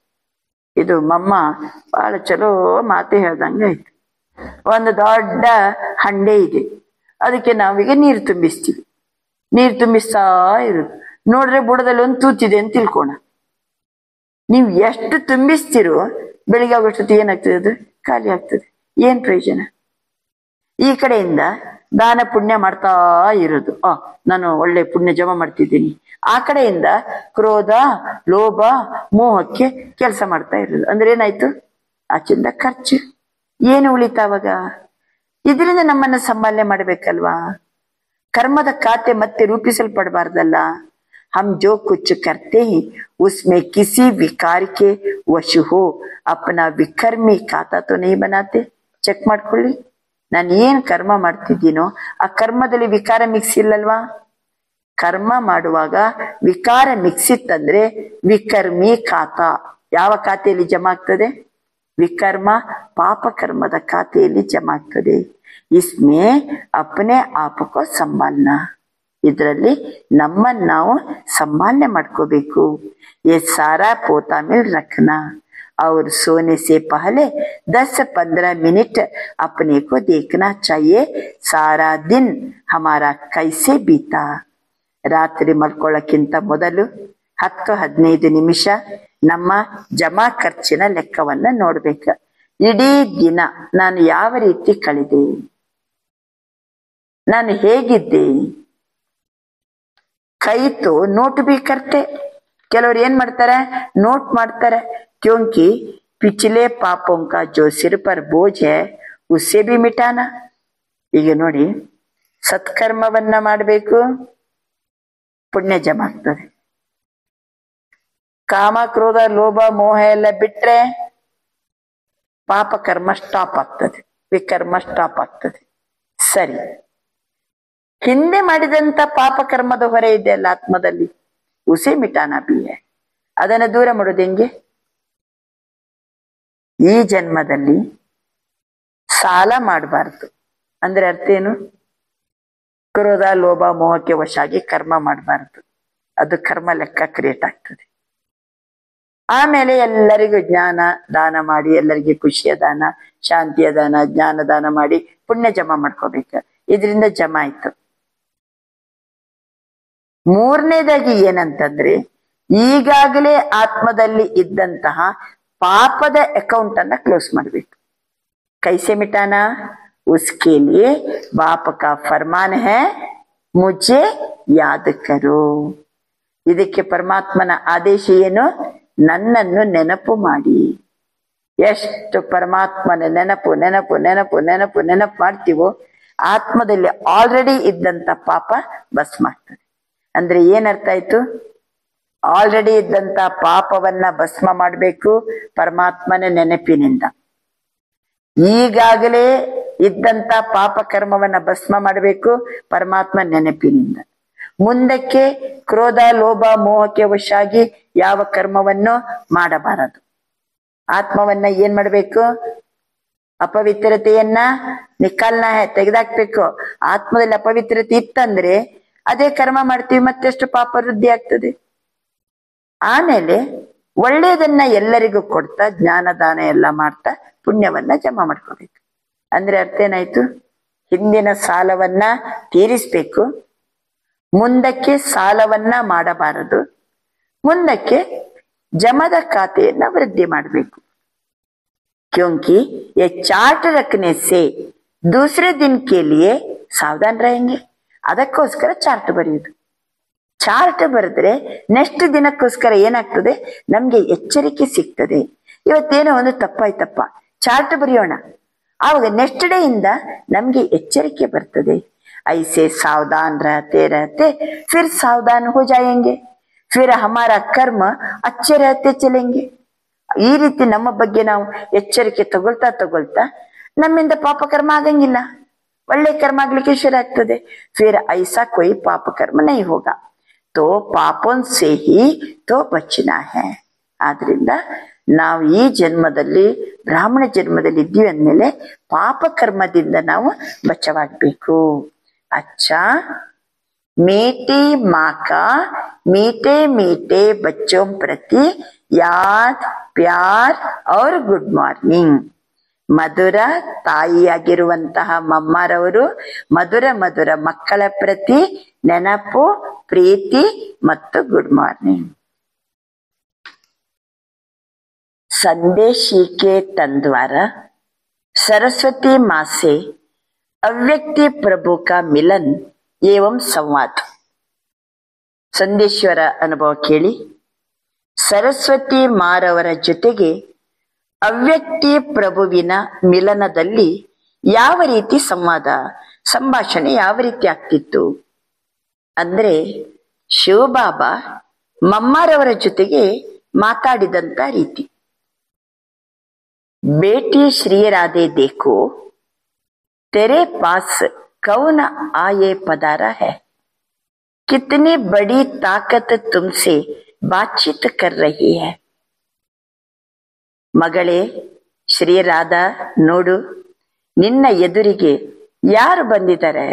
ಇದು ಮಮ್ಮ ಬಹಳ ಚಲೋ ಮಾತು ಹೇಳ್ದಂಗೆ ಆಯ್ತು. ಒಂದು ದೊಡ್ಡ ಹಂಡೆ ಇದೆ, ಅದಕ್ಕೆ ನಾವೀಗ ನೀರು ತುಂಬಿಸ್ತೀವಿ. ನೀರು ತುಂಬಿಸ್ತಾ ಇರೋದು, ನೋಡ್ರೆ ಬುಡದಲ್ಲಿ ಒಂದು ತೂತಿದೆ ಅಂತ ತಿಳ್ಕೋಣ. ನೀವು ಎಷ್ಟು ತುಂಬಿಸ್ತಿರೋ ಬೆಳಿಗ್ಗೆ ಆಗೋಷ್ಟೊತ್ತು ಏನಾಗ್ತದೆ, ಅದು ಖಾಲಿ ಆಗ್ತದೆ. ಏನ್ ಪ್ರಯೋಜನ? ಈ ಕಡೆಯಿಂದ ದಾನ ಪುಣ್ಯ ಮಾಡ್ತಾ ಇರೋದು, ನಾನು ಒಳ್ಳೆ ಪುಣ್ಯ ಜಮಾ ಮಾಡ್ತಿದ್ದೀನಿ. ಆ ಕಡೆಯಿಂದ ಕ್ರೋಧ, ಲೋಭ, ಮೋಹಕ್ಕೆ ಕೆಲಸ ಮಾಡ್ತಾ ಇರೋದು. ಅಂದ್ರೆ ಏನಾಯ್ತು, ಆಚಿಂದ ಖರ್ಚು. ಏನು ಉಳಿತಾವಾಗ? ಇದರಿಂದ ನಮ್ಮನ್ನ ಸಂಭಾಲನೆ ಮಾಡ್ಬೇಕಲ್ವಾ. ಕರ್ಮದ ಖಾತೆ ಮತ್ತೆ ರೂಪಿಸಲ್ಪಡಬಾರ್ದಲ್ಲ. हम जो कुछ करते हैं उसमें किसी विकार के वश हो, अपना विकर्मी खाता तो नहीं बनाते. ಚೆಕ್ ಮಾಡ್ಕೊಳ್ಳಿ, ನಾನು ಏನ್ ಕರ್ಮ ಮಾಡ್ತಿದ್ದೀನೋ ಆ ಕರ್ಮದಲ್ಲಿ ವಿಕಾರ ಮಿಕ್ಸ್ ಇಲ್ಲಲ್ವಾ. ಕರ್ಮ ಮಾಡುವಾಗ ವಿಕಾರ ಮಿಕ್ಸ್ ಇತ್ತಂದ್ರೆ ವಿಕರ್ಮಿ ಖಾತಾ ಯಾವ ಖಾತೆಯಲ್ಲಿ ಜಮಾ ಆಗ್ತದೆ? ವಿಕರ್ಮ ಪಾಪ ಕರ್ಮದ ಖಾತೆಯಲ್ಲಿ ಜಮಾ ಆಗ್ತದೆ. ಇಸ್ಮೇ ಅಪ್ನೆ ಆಪಕೋ ಸಂಭಾಲನಾ, ಇದರಲ್ಲಿ ನಮ್ಮನ್ನು ನಾವು ಸಂಭಾಲನೆ ಮಾಡ್ಕೋಬೇಕು. ये सारा पोता मिल रखना और सोने से पहले 10-15 मिनट अपने को देखना चाहिए सारा दिन हमारा कैसे बीता. ರಾತ್ರಿ ಮಲ್ಕೊಳ್ಳಕ್ಕಿಂತ ಮೊದಲು 10-15 ನಿಮಿಷ ನಮ್ಮ ಜಮಾ ಖರ್ಚಿನ ಲೆಕ್ಕವನ್ನ ನೋಡ್ಬೇಕು. ಇಡೀ ದಿನ ನಾನು ಯಾವ ರೀತಿ ಕಳೆದೆ, ನಾನು ಹೇಗಿದ್ದೆ. ಕೈ ತೋ ನೋಟ್ ಬಿ ಕರ್ತೆ. ಕೆಲವರು ಏನ್ ಮಾಡ್ತಾರೆ, ನೋಟ್ ಮಾಡ್ತಾರೆ. ಕ್ಯೋಂಕಿ ಪಿछले ಪಾಪೋं का जो सिर पर बोझ है उससे भी मिटाना. ಈಗ ನೋಡಿ, ಸತ್ಕರ್ಮವನ್ನ ಮಾಡಬೇಕು, ಪುಣ್ಯ ಜಮಾ ಆಗ್ತದೆ. ಕಾಮ, ಕ್ರೋಧ, ಲೋಭ, ಮೋಹ ಎಲ್ಲ ಬಿಟ್ರೆ ಪಾಪ ಕರ್ಮ ಸ್ಟಾಪ್ ಆಗ್ತದೆ, ವಿಕರ್ಮ ಸ್ಟಾಪ್ ಆಗ್ತದೆ. ಸರಿ, ಹಿಂದೆ ಮಾಡಿದಂತ ಪಾಪ ಕರ್ಮದ ಹೊರೆ ಇದೆ ಅಲ್ಲ ಆತ್ಮದಲ್ಲಿ, ಉಸೆ ಮಿಟಾನ ಬಿಯೆ, ಅದನ್ನ ದೂರ ಮಾಡೋದು ಹೆಂಗೆ? ಈ ಜನ್ಮದಲ್ಲಿ ಸಾಲ ಮಾಡಬಾರ್ದು. ಅಂದ್ರೆ ಅರ್ಥ ಏನು? ಕ್ರೋಧ, ಲೋಭ, ಮೋಹಕ್ಕೆ ವಶಾಗಿ ಕರ್ಮ ಮಾಡಬಾರ್ದು. ಅದು ಕರ್ಮ ಲೆಕ್ಕ ಕ್ರಿಯೇಟ್ ಆಗ್ತದೆ. ಆಮೇಲೆ ಎಲ್ಲರಿಗೂ ಜ್ಞಾನ ದಾನ ಮಾಡಿ, ಎಲ್ಲರಿಗೆ ಖುಷಿಯ ದಾನ, ಶಾಂತಿಯ ದಾನ, ಜ್ಞಾನ ದಾನ ಮಾಡಿ ಪುಣ್ಯ ಜಮಾ ಮಾಡ್ಕೋಬೇಕು. ಇದರಿಂದ ಜಮಾ ಆಯ್ತು. ಮೂರನೇದಾಗಿ ಏನಂತಂದ್ರೆ, ಈಗಾಗಲೇ ಆತ್ಮದಲ್ಲಿ ಇದ್ದಂತಹ ಪಾಪದ ಅಕೌಂಟ್ ಅನ್ನ ಕ್ಲೋಸ್ ಮಾಡಬೇಕು. ಕೈಸೆ ಮಿಟಾನಾ? उसके लिए बाप का फरमान है मुझे याद करो. ಇದಕ್ಕೆ ಪರಮಾತ್ಮನ ಆದೇಶ ಏನು? ನನ್ನನ್ನು ನೆನಪು ಮಾಡಿ. ಎಷ್ಟು ಪರಮಾತ್ಮನ ನೆನಪು ನೆನಪು ನೆನಪು ನೆನಪು ನೆನಪು ಮಾಡ್ತೀವೋ ಆತ್ಮದಲ್ಲಿ ಆಲ್ರೆಡಿ ಇದ್ದಂತ ಪಾಪ ಭಸ್ಮ ಆಗ್ತದೆ. ಅಂದ್ರೆ ಏನರ್ಥ ಆಯ್ತು? ಆಲ್ರೆಡಿ ಇದ್ದಂತ ಪಾಪವನ್ನ ಭಸ್ಮ ಮಾಡಬೇಕು ಪರಮಾತ್ಮನ ನೆನಪಿನಿಂದ. ಈಗಾಗಲೇ ಇದ್ದಂತ ಪಾಪ ಕರ್ಮವನ್ನ ಭಸ್ಮ ಮಾಡಬೇಕು ಪರಮಾತ್ಮ ನೆನಪಿನಿಂದ. ಮುಂದಕ್ಕೆ ಕ್ರೋಧ, ಲೋಭ, ಮೋಹಕ್ಕೆ ವಶಾಗಿ ಯಾವ ಕರ್ಮವನ್ನು ಮಾಡಬಾರದು. ಆತ್ಮವನ್ನ ಏನ್ ಮಾಡ್ಬೇಕು? ಅಪವಿತ್ರತೆಯನ್ನ ನಿಕಾಲ್ನ ತೆಗೆದಾಕ್ಬೇಕು. ಆತ್ಮದಲ್ಲಿ ಅಪವಿತ್ರತೆ ಇತ್ತಂದ್ರೆ ಅದೇ ಕರ್ಮ ಮಾಡ್ತೀವಿ, ಮತ್ತೆಷ್ಟು ಪಾಪ ವೃದ್ಧಿ ಆಗ್ತದೆ. ಆಮೇಲೆ ಒಳ್ಳೆಯದನ್ನ ಎಲ್ಲರಿಗೂ ಕೊಡ್ತಾ ಜ್ಞಾನ ದಾನ ಎಲ್ಲ ಮಾಡ್ತಾ ಪುಣ್ಯವನ್ನ ಜಮಾ ಮಾಡ್ಕೋಬೇಕು. ಅಂದ್ರೆ ಅರ್ಥ ಏನಾಯ್ತು? ಹಿಂದಿನ ಸಾಲವನ್ನ ತೀರಿಸ್ಬೇಕು, ಮುಂದಕ್ಕೆ ಸಾಲವನ್ನ ಮಾಡಬಾರದು, ಮುಂದಕ್ಕೆ ಜಮದ ಖಾತೆಯನ್ನ ವೃದ್ಧಿ ಮಾಡಬೇಕು. क्योंकि ये चार्ट रखने से दूसरे दिन के लिए सावधान रहेंगे. ಅದಕ್ಕೋಸ್ಕರ ಚಾರ್ಟ್ ಬರೆಯುವುದು. ಚಾರ್ಟ್ ಬರೆದ್ರೆ ನೆಕ್ಸ್ಟ್ ದಿನಕ್ಕೋಸ್ಕರ ಏನಾಗ್ತದೆ, ನಮ್ಗೆ ಎಚ್ಚರಿಕೆ ಸಿಗ್ತದೆ. ಇವತ್ತೇನೋ ಒಂದು ತಪ್ಪಾಯ್ತಪ್ಪ, ಚಾರ್ಟ್ ಬರೆಯೋಣ, ಆವಾಗ ನೆಕ್ಸ್ಟ್ ಡೇ ಇಂದ ನಮ್ಗೆ ಎಚ್ಚರಿಕೆ ಬರ್ತದೆ. ऐसे सावधान रहते रहते फिर सावधान हो जाएंगे, फिर हमारा कर्म अच्छे रहते चलेंगे. ಈ ರೀತಿ ನಮ್ಮ ಬಗ್ಗೆ ನಾವು ಎಚ್ಚರಿಕೆ ತಗೊಳ್ತಾ ತಗೊಳ್ತಾ ನಮ್ಮಿಂದ ಪಾಪ ಕರ್ಮ ಆಗಂಗಿಲ್ಲ, ಒಳ್ಳೆ ಕರ್ಮ ಆಗ್ಲಿಕ್ಕೆ ಶುರು ಆಗ್ತದೆ. ಫಿರ್ ಐಸಾ ಕೊಯ್ ಪಾಪ ಕರ್ಮ ನಹೀ ಹೋಗಾ, ತೋ ಪಾಪೋನ್ ಸೇ ಹಿ ತೋ ಬಚ್ನಾ ಹೈ. ಆದ್ರಿಂದ ನಾವು ಈ ಜನ್ಮದಲ್ಲಿ ಬ್ರಾಹ್ಮಣ ಜನ್ಮದಲ್ಲಿ ಇದ್ದೀವಿ ಅಂದ್ಮೇಲೆ ಪಾಪ ಕರ್ಮದಿಂದ ನಾವು ಬಚಾವಾಗಬೇಕು. अच्छा, मीठी माँ का मीठे मीठे बच्चों प्रति याद, प्यार और गुड मॉर्निंग. ಮಧುರ ತಾಯಿಯಾಗಿರುವಂತಹ ಮಮ್ಮರವರು ಮಧುರ ಮಧುರ ಮಕ್ಕಳ ಪ್ರತಿ ನೆನಪು, ಪ್ರೀತಿ ಮತ್ತು ಗುಡ್ ಮಾರ್ನಿಂಗ್. संदेशी के तन द्वारा सरस्वती माँ से ಅವ್ಯಕ್ತಿ ಪ್ರಭು ಕಾ ಮಿಲನ್ ಏವಂ ಸಂವಾದ. ಸಂದೇಶ್ವರ ಅನುಭವ ಕೇಳಿ. ಸರಸ್ವತಿ ಮಾರವರ ಜೊತೆಗೆ ಅವ್ಯಕ್ತಿ ಪ್ರಭುವಿನ ಮಿಲನದಲ್ಲಿ ಯಾವ ರೀತಿ ಸಂವಾದ, ಸಂಭಾಷಣೆ ಯಾವ ರೀತಿ ಆಗ್ತಿತ್ತು ಅಂದ್ರೆ, ಶಿವಬಾಬಾ ಮಮ್ಮಾರವರ ಜೊತೆಗೆ ಮಾತಾಡಿದಂತ ರೀತಿ. ಬೇಟಿ ಶ್ರೀ ರಾಧೆ ದೇಖೋ तेरे पास कौन आए पधारा है, कितनी बड़ी ताकत तुमसे बातचीत कर रही है. ಮಗಳೇ ಶ್ರೀ ರಾಧಾ, ನೋಡು, ನಿನ್ನ ಎದುರಿಗೆ ಯಾರು ಬಂದಿದ್ದಾರೆ,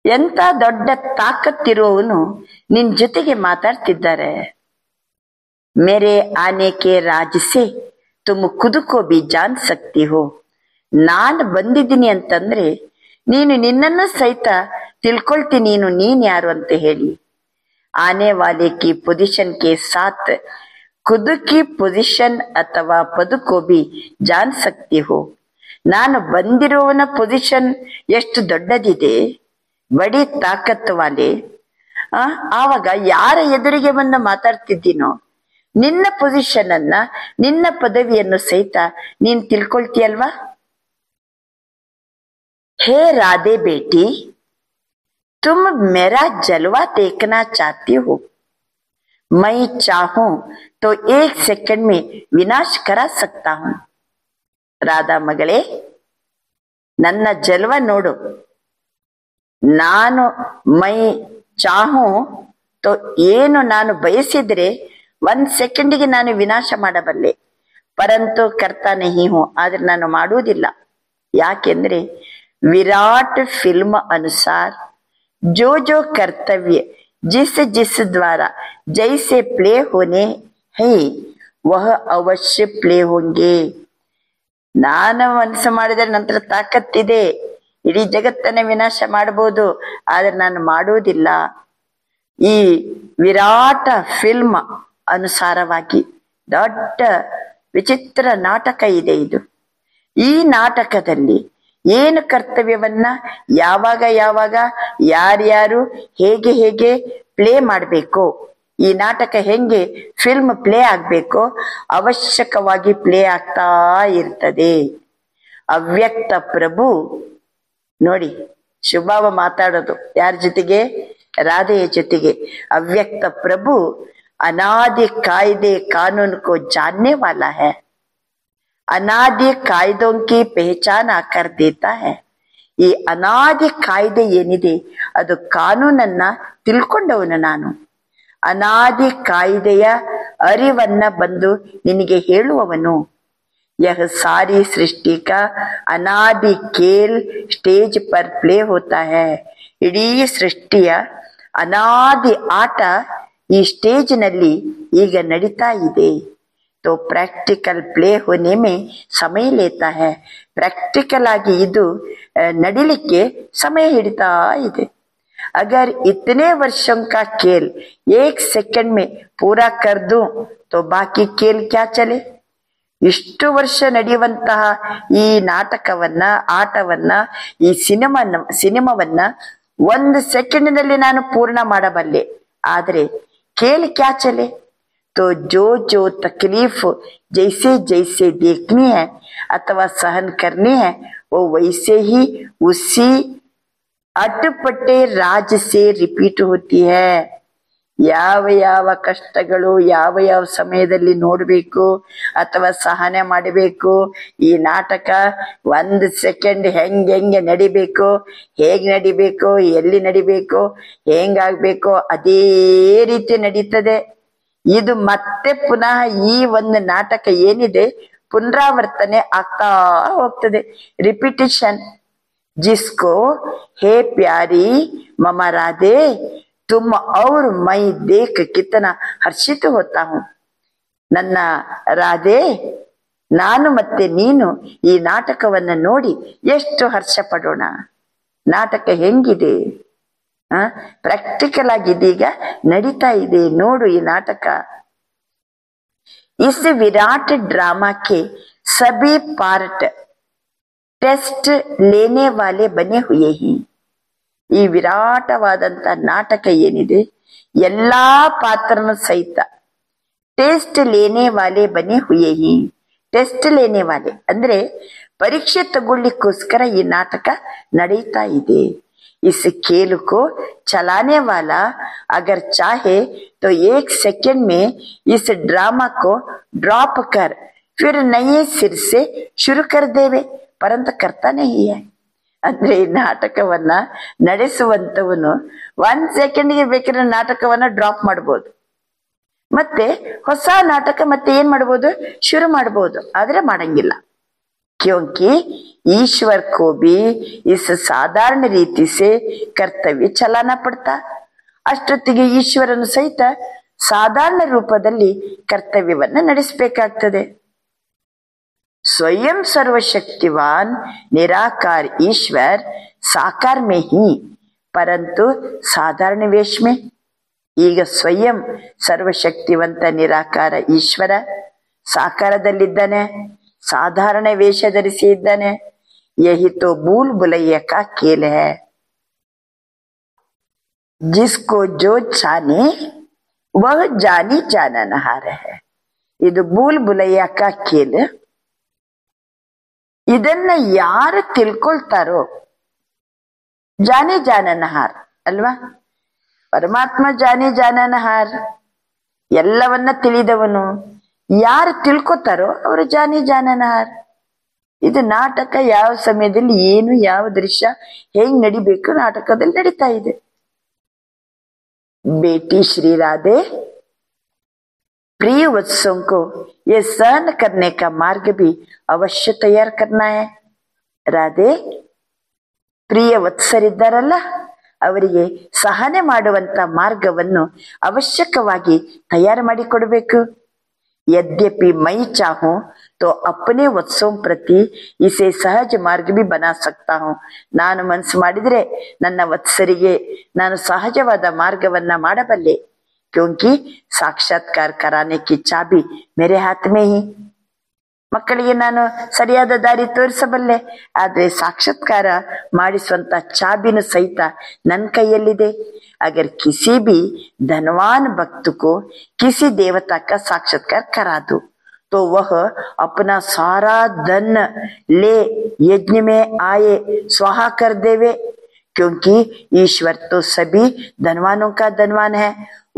ಎಂತ ದೊಡ್ಡ ತಾಕತ್ತಿರುವವನು ನಿನ್ ಜೊತೆಗೆ ಮಾತಾಡ್ತಿದ್ದಾರೆ. ಮೇರೆ ಆನೆ ಕೆ ರಾಜ್ ಸೆ ತುಮ್ ಖುದ್ ಕೋ ಭಿ ಜಾನ್ ಸಕ್ತಿ ಹೋ. ನಾನು ಬಂದಿದ್ದೀನಿ ಅಂತಂದ್ರೆ ನೀನು ನಿನ್ನನ್ನು ಸಹಿತ ತಿಳ್ಕೊಳ್ತೀನಿ, ನೀನ್ ಯಾರು ಅಂತ ಹೇಳಿ. ಆನೆ ವಾಲೆ ಕಿ ಪೊಸಿಷನ್ ಕೆ ಸಾಥ್ ಖುದ್ ಕಿ ಪೊಸಿಷನ್ ಅಥವಾ ಪದ್ ಕೋ ಭಿ ಜಾನ್ ಸಕ್ತಿ ಹೋ. ನಾನು ಬಂದಿರುವವನ ಪೊಸಿಷನ್ ಎಷ್ಟು ದೊಡ್ಡದಿದೆ, ಬಡಿ ತಾಕತ್ ವಾಲೆ. ಆವಾಗ ಯಾರ ಎದುರಿಗೆ ಬಂದು ಮಾತಾಡ್ತಿದ್ದೀನೋ ನಿನ್ನ ಪೊಸಿಷನ್ ಅನ್ನ, ನಿನ್ನ ಪದವಿಯನ್ನು ಸಹಿತ ನೀನ್ ತಿಳ್ಕೊಳ್ತೀಯಲ್ವಾ. हे राधे बेटी, तुम मेरा जलवा देखना चाहती हो, मैं चाहूं तो 1 सेकंड में विनाश करा सकता हूं. राधा मಗಳೇ, ನನ್ನ ಜಲ್ವ ನೋಡು. ನಾನು ಮೈ ಚಾಹು ತೋ ಏನು ನಾನು ಬಯಸಿದ್ರೆ 1 ಸೆಕೆಂಡಿಗೆ ನಾನು ವಿನಾಶ ಮಾಡಬಲ್ಲೆ, ಪರಂತು ಕರ್ತಾ ನಹಿ ಹೂಂ, ಆದ್ರೆ ನಾನು ಮಾಡುವುದಿಲ್ಲ. ಯಾಕೆಂದ್ರೆ विराट फिल्म अनुसार जो जो कर्तव्य जिस जिस द्वारा जैसे प्ले होने हैं वह अवश्य प्ले होंगे. ನಾನು ಮನಸ್ಸು ಮಾಡಿದರೆ ನಂತರ ತಾಕತ್ತಿದೆ, ಇಡೀ ಜಗತ್ತನ್ನ ವಿನಾಶ ಮಾಡಬಹುದು, ಆದ್ರೆ ನಾನು ಮಾಡುವುದಿಲ್ಲ. ಈ ವಿರಾಟ ಫಿಲ್ಮ್ ಅನುಸಾರವಾಗಿ ದೊಡ್ಡ ವಿಚಿತ್ರ ನಾಟಕ ಇದೆ ಇದು. ಈ ನಾಟಕದಲ್ಲಿ ಏನು ಕರ್ತವ್ಯವನ್ನ ಯಾವಾಗ ಯಾವಾಗ ಯಾರ್ಯಾರು ಹೇಗೆ ಹೇಗೆ ಪ್ಲೇ ಮಾಡಬೇಕು, ಈ ನಾಟಕ ಹೆಂಗೆ ಫಿಲ್ಮ್ ಪ್ಲೇ ಆಗ್ಬೇಕೋ ಅವಶ್ಯಕವಾಗಿ ಪ್ಲೇ ಆಗ್ತಾ ಇರ್ತದೆ. ಅವ್ಯಕ್ತ ಪ್ರಭು ನೋಡಿ, ಶುಭಾವ ಮಾತಾಡೋದು ಯಾರ ಜೊತೆಗೆ, ರಾಧೆಯ ಜೊತೆಗೆ. ಅವ್ಯಕ್ತ ಪ್ರಭು ಅನಾದಿ ಕಾಯ್ದೆ ಕಾನೂನು ಕೋ ಜಾನ್ನೆ ವಾಲಾ ಹೈ, ಅನಾದಿ ಕಾಯ್ದೋं की पहचान कर देता है. ಈ ಅನಾದಿ ಕಾಯ್ದೆ ಏನಿದೆ ಅದು ಕಾನೂನನ್ನ ತಿಳ್ಕೊಂಡವನು ನಾನು. ಅನಾದಿ ಕಾಯ್ದೆಯ ಅರಿವನ್ನ ಬಂದು ನಿನಗೆ ಹೇಳುವವನು. यह सारी सृष्टि का अनादि खेल स्टेज पर प्ले होता है. ಇಡೀ ಸೃಷ್ಟಿಯ ಅನಾದಿ ಆಟ ಈ ಸ್ಟೇಜ್ ನಲ್ಲಿ ಈಗ ನಡೀತಾ ಇದೆ. तो प्रैक्टिकल प्ले होने में समय लेता है. ಪ್ರಾಕ್ಟಿಕಲ್ ಆಗಿ ಇದು ನಡಿಲಿಕ್ಕೆ ಸಮಯ ಹಿಡಿತಾ ಇದೆ. अगर इतने वर्षों का खेल 1 सेकंड में पूरा कर दूं तो बाकी खेल क्या चले. ಇಷ್ಟು ವರ್ಷ ನಡೆಯುವಂತಹ ಈ ನಾಟಕವನ್ನ, ಆಟವನ್ನ, ಈ ಸಿನಿಮಾವನ್ನ 1 ಸೆಕೆಂಡ್ನಲ್ಲಿ ನಾನು ಪೂರ್ಣ ಮಾಡಬಲ್ಲೆ. ಆದ್ರೆ खेल क्या चले. तो जो जो तकलीफ जैसे जैसे देखनी है अथवा सहन करनी है वो वैसे ही उसी अटपटे राज से रिपीट होती है. ಯಾವ ಯಾವ ಕಷ್ಟಗಳು ಯಾವ ಯಾವ ಸಮಯದಲ್ಲಿ ನೋಡ್ಬೇಕು ಅಥವಾ ಸಹನೆ ಮಾಡಬೇಕು, ಈ ನಾಟಕ 1 ಸೆಕೆಂಡ್ ಹೆಂಗೆ ನಡಿಬೇಕು, ಹೇಗ್ ನಡಿಬೇಕು, ಎಲ್ಲಿ ನಡಿಬೇಕು, ಹೆಂಗಾಗ್ಬೇಕು ಅದೇ ರೀತಿ ನಡೀತದೆ. ಇದು ಮತ್ತೆ ಪುನಃ ಈ ಒಂದು ನಾಟಕ ಏನಿದೆ ಪುನರಾವರ್ತನೆ ಆಗ್ತಾ ಹೋಗ್ತದೆ. ರಿಪಿಟೇಷನ್. ಜಿಸ್ಕೋ ಹೇ ಪ್ಯಾರಿ ಮಮ ರಾಧೆ तुम और मैं देख कितना हर्षित होता हूं. ನನ್ನ ರಾಧೆ, ನಾನು ಮತ್ತೆ ನೀನು ಈ ನಾಟಕವನ್ನ ನೋಡಿ ಎಷ್ಟು ಹರ್ಷ ಪಡೋಣ. ನಾಟಕ ಹೆಂಗಿದೆ, ಪ್ರಾಕ್ಟಿಕಲ್ ಆಗಿ ಇದೀಗ ನಡೀತಾ ಇದೆ ನೋಡು ಈ ನಾಟಕ. इस विराट ड्रामा के सभी पार्ट टेस्ट लेने वाले बने हुए हैं. ಈ ವಿರಾಟವಾದಂತ ನಾಟಕ ಏನಿದೆ ಎಲ್ಲಾ ಪಾತ್ರನ ಸಹಿತ ಟೆಸ್ಟ್ ಲೇನೆ ವಾಲೆ ಬನೆ ಹುಯೇ ಹಿ. ಟೆಸ್ಟ್ ಲೇನೆ ವಾಲೆ ಅಂದ್ರೆ ಪರೀಕ್ಷೆ ತಗೊಳ್ಳಿಕ್ಕೋಸ್ಕರ ಈ ನಾಟಕ ನಡೀತಾ ಇದೆ. इस खेल को चलाने वाला अगर चाहे तो 1 सेकंड में इस ड्रामा को ड्रॉप कर फिर नए सिर से शुरू कर देवे, परंतु करता नहीं है. ಅಂದ್ರೆ ಈ ನಾಟಕವನ್ನ ನಡೆಸುವಂತವನು 1 ಸೆಕೆಂಡ್ಗೆ ಬೇಕಾದ್ರೆ ನಾಟಕವನ್ನ ಡ್ರಾಪ್ ಮಾಡಬಹುದು, ಮತ್ತೆ ಹೊಸ ನಾಟಕ ಮತ್ತೆ ಏನ್ ಮಾಡಬಹುದು, ಶುರು ಮಾಡಬಹುದು. ಆದ್ರೆ ಮಾಡಂಗಿಲ್ಲ. क्योंकि ईश्वर को भी इस साधारण रीति से कर्तव्य चलाना पड़ता. ಅಷ್ಟೊತ್ತಿಗೆ ಈಶ್ವರನು ಸಹಿತ ಸಾಧಾರಣ ರೂಪದಲ್ಲಿ ಕರ್ತವ್ಯವನ್ನ ನಡೆಸಬೇಕಾಗ್ತದೆ. स्वयं सर्वशक्तिवान निराकार ईश्वर साकार में ही परंतु साधारण वेश में. ಈಗ ಸ್ವಯಂ ಸರ್ವಶಕ್ತಿವಂತ ನಿರಾಕಾರ ಈಶ್ವರ ಸಾಕಾರದಲ್ಲಿದ್ದಾನೆ, ಸಾಧಾರಣ ವೇಷ ಧರಿಸಿ ಇದ್ದಾನೆ. ಯಹಿ ತೋ ಭೂಲ್ ಭುಲೈಯಾ ಕಾ ಖೇಲ್ ಹೈ. ಜಿಸ್ಕೋ ಜೋ ಜಾನೆ ವಹ ಜಾನಿ ಜಾನನಹಾರ ಹೈ. ಇದು ಭೂಲ್ ಭುಲೈಯಾ ಕಾ ಖೇಲ್. ಇದನ್ನ ಯಾರು ತಿಳ್ಕೊಳ್ತಾರೋ ಜಾನೆ ಜಾನನಹಾರ್ ಅಲ್ವಾ. ಪರಮಾತ್ಮ ಜಾನೆ ಜಾನನಹಾರ್, ಎಲ್ಲವನ್ನ ತಿಳಿದವನು. ಯಾರು ತಿಳ್ಕೊತಾರೋ ಅವರು ಜಾನೆ ಜಾನನಹಾರ್. ಇದು ನಾಟಕ ಯಾವ ಸಮಯದಲ್ಲಿ ಏನು, ಯಾವ ದೃಶ್ಯ ಹೆಂಗ್ ನಡಿಬೇಕು ನಾಟಕದಲ್ಲಿ ನಡೀತಾ ಇದೆ. बेटी श्री राधे, प्रिय वत्सों को ये सहन करने का मार्ग भी अवश्य तैयार करना है. ರಾಧೆ, ಪ್ರಿಯ ವತ್ಸರಿದ್ದಾರಲ್ಲ ಅವರಿಗೆ ಸಹನೆ ಮಾಡುವಂತ ಮಾರ್ಗವನ್ನು ಅವಶ್ಯಕವಾಗಿ ತಯಾರು ಮಾಡಿಕೊಡ್ಬೇಕು. यद्यपि मैं चाहूं तो अपने वत्सों प्रति इसे सहज मार्ग भी बना सकता हूं. ನಾನು ಮನಸ್ಸು ಮಾಡಿದ್ರೆ ನನ್ನ ವತ್ಸರಿಗೆ ನಾನು ಸಹಜವಾದ ಮಾರ್ಗವನ್ನ ಮಾಡಬಲ್ಲೆ. क्योंकि साक्षात्कार कराने की चाबी मेरे हाथ में ही. ಮಕ್ಕಳಿಗೆ ನಾನು ಸರಿಯಾದ ದಾರಿ ತೋರಿಸಬಲ್ಲೆ, ಆದ್ರೆ ಸಾಕ್ಷಾತ್ಕಾರ ಮಾಡಿಸುವಂತ ಚಾಬಿನ ಸಹಿತ ನನ್ನ ಕೈಯಲ್ಲಿದೆ. अगर किसी भी धनवान भक्त को किसी देवता का साक्षात्कार करा दो तो वह अपना सारा धन ले यज्ञ में आए स्वाहा कर देवे. क्योंकि ईश्वर तो सभी धनवानों का धनवान है.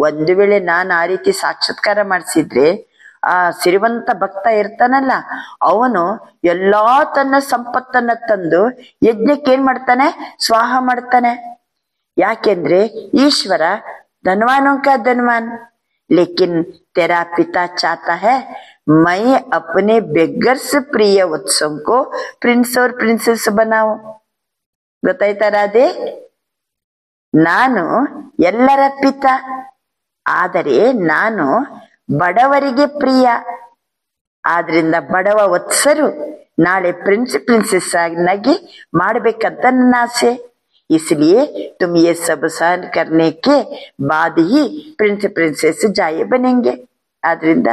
ಒಂದು ವೇಳೆ ನಾನು ಆ ರೀತಿ ಸಾಕ್ಷಾತ್ಕಾರ ಮಾಡಿಸಿದ್ರೆ ಆ ಸಿರಿವಂತ ಭಕ್ತ ಇರ್ತಾನಲ್ಲ ಅವನು ಎಲ್ಲಾ ತನ್ನ ಸಂಪತ್ತನ್ನ ತಂದು ಯಜ್ಞಕ್ಕೆ ಏನ್ ಮಾಡ್ತಾನೆ, ಸ್ವಾಹ ಮಾಡ್ತಾನೆ. ಯಾಕೆಂದ್ರೆ ಈಶ್ವರ धनवानों का धनवान. लेकिन तेरा पिता चाहता है मैं अपने बेगर्स प्रिय वत्सों को प्रिंस और प्रिंसेस बनाऊं. ಗೊತ್ತಾಯ್ತಾ ರಾಧೆ? ನಾನು ಎಲ್ಲರ ಪಿತ, ಆದರೆ ನಾನು ಬಡವರಿಗೆ ಪ್ರಿಯ. ಆದ್ರಿಂದ ಬಡವ ವತ್ಸರು ನಾಳೆ ಪ್ರಿನ್ಸೆಸ್ ಆಗಿ ಮಾಡ್ಬೇಕಂತ ನನ್ನ ಆಸೆ. इसलिए तुम ये सब सहन करने के बाद ही प्रिंस प्रिನ್ಸೆಸ್ ಜಾಯೆ ಬನೆಂಗೆ. ಆದ್ರಿಂದ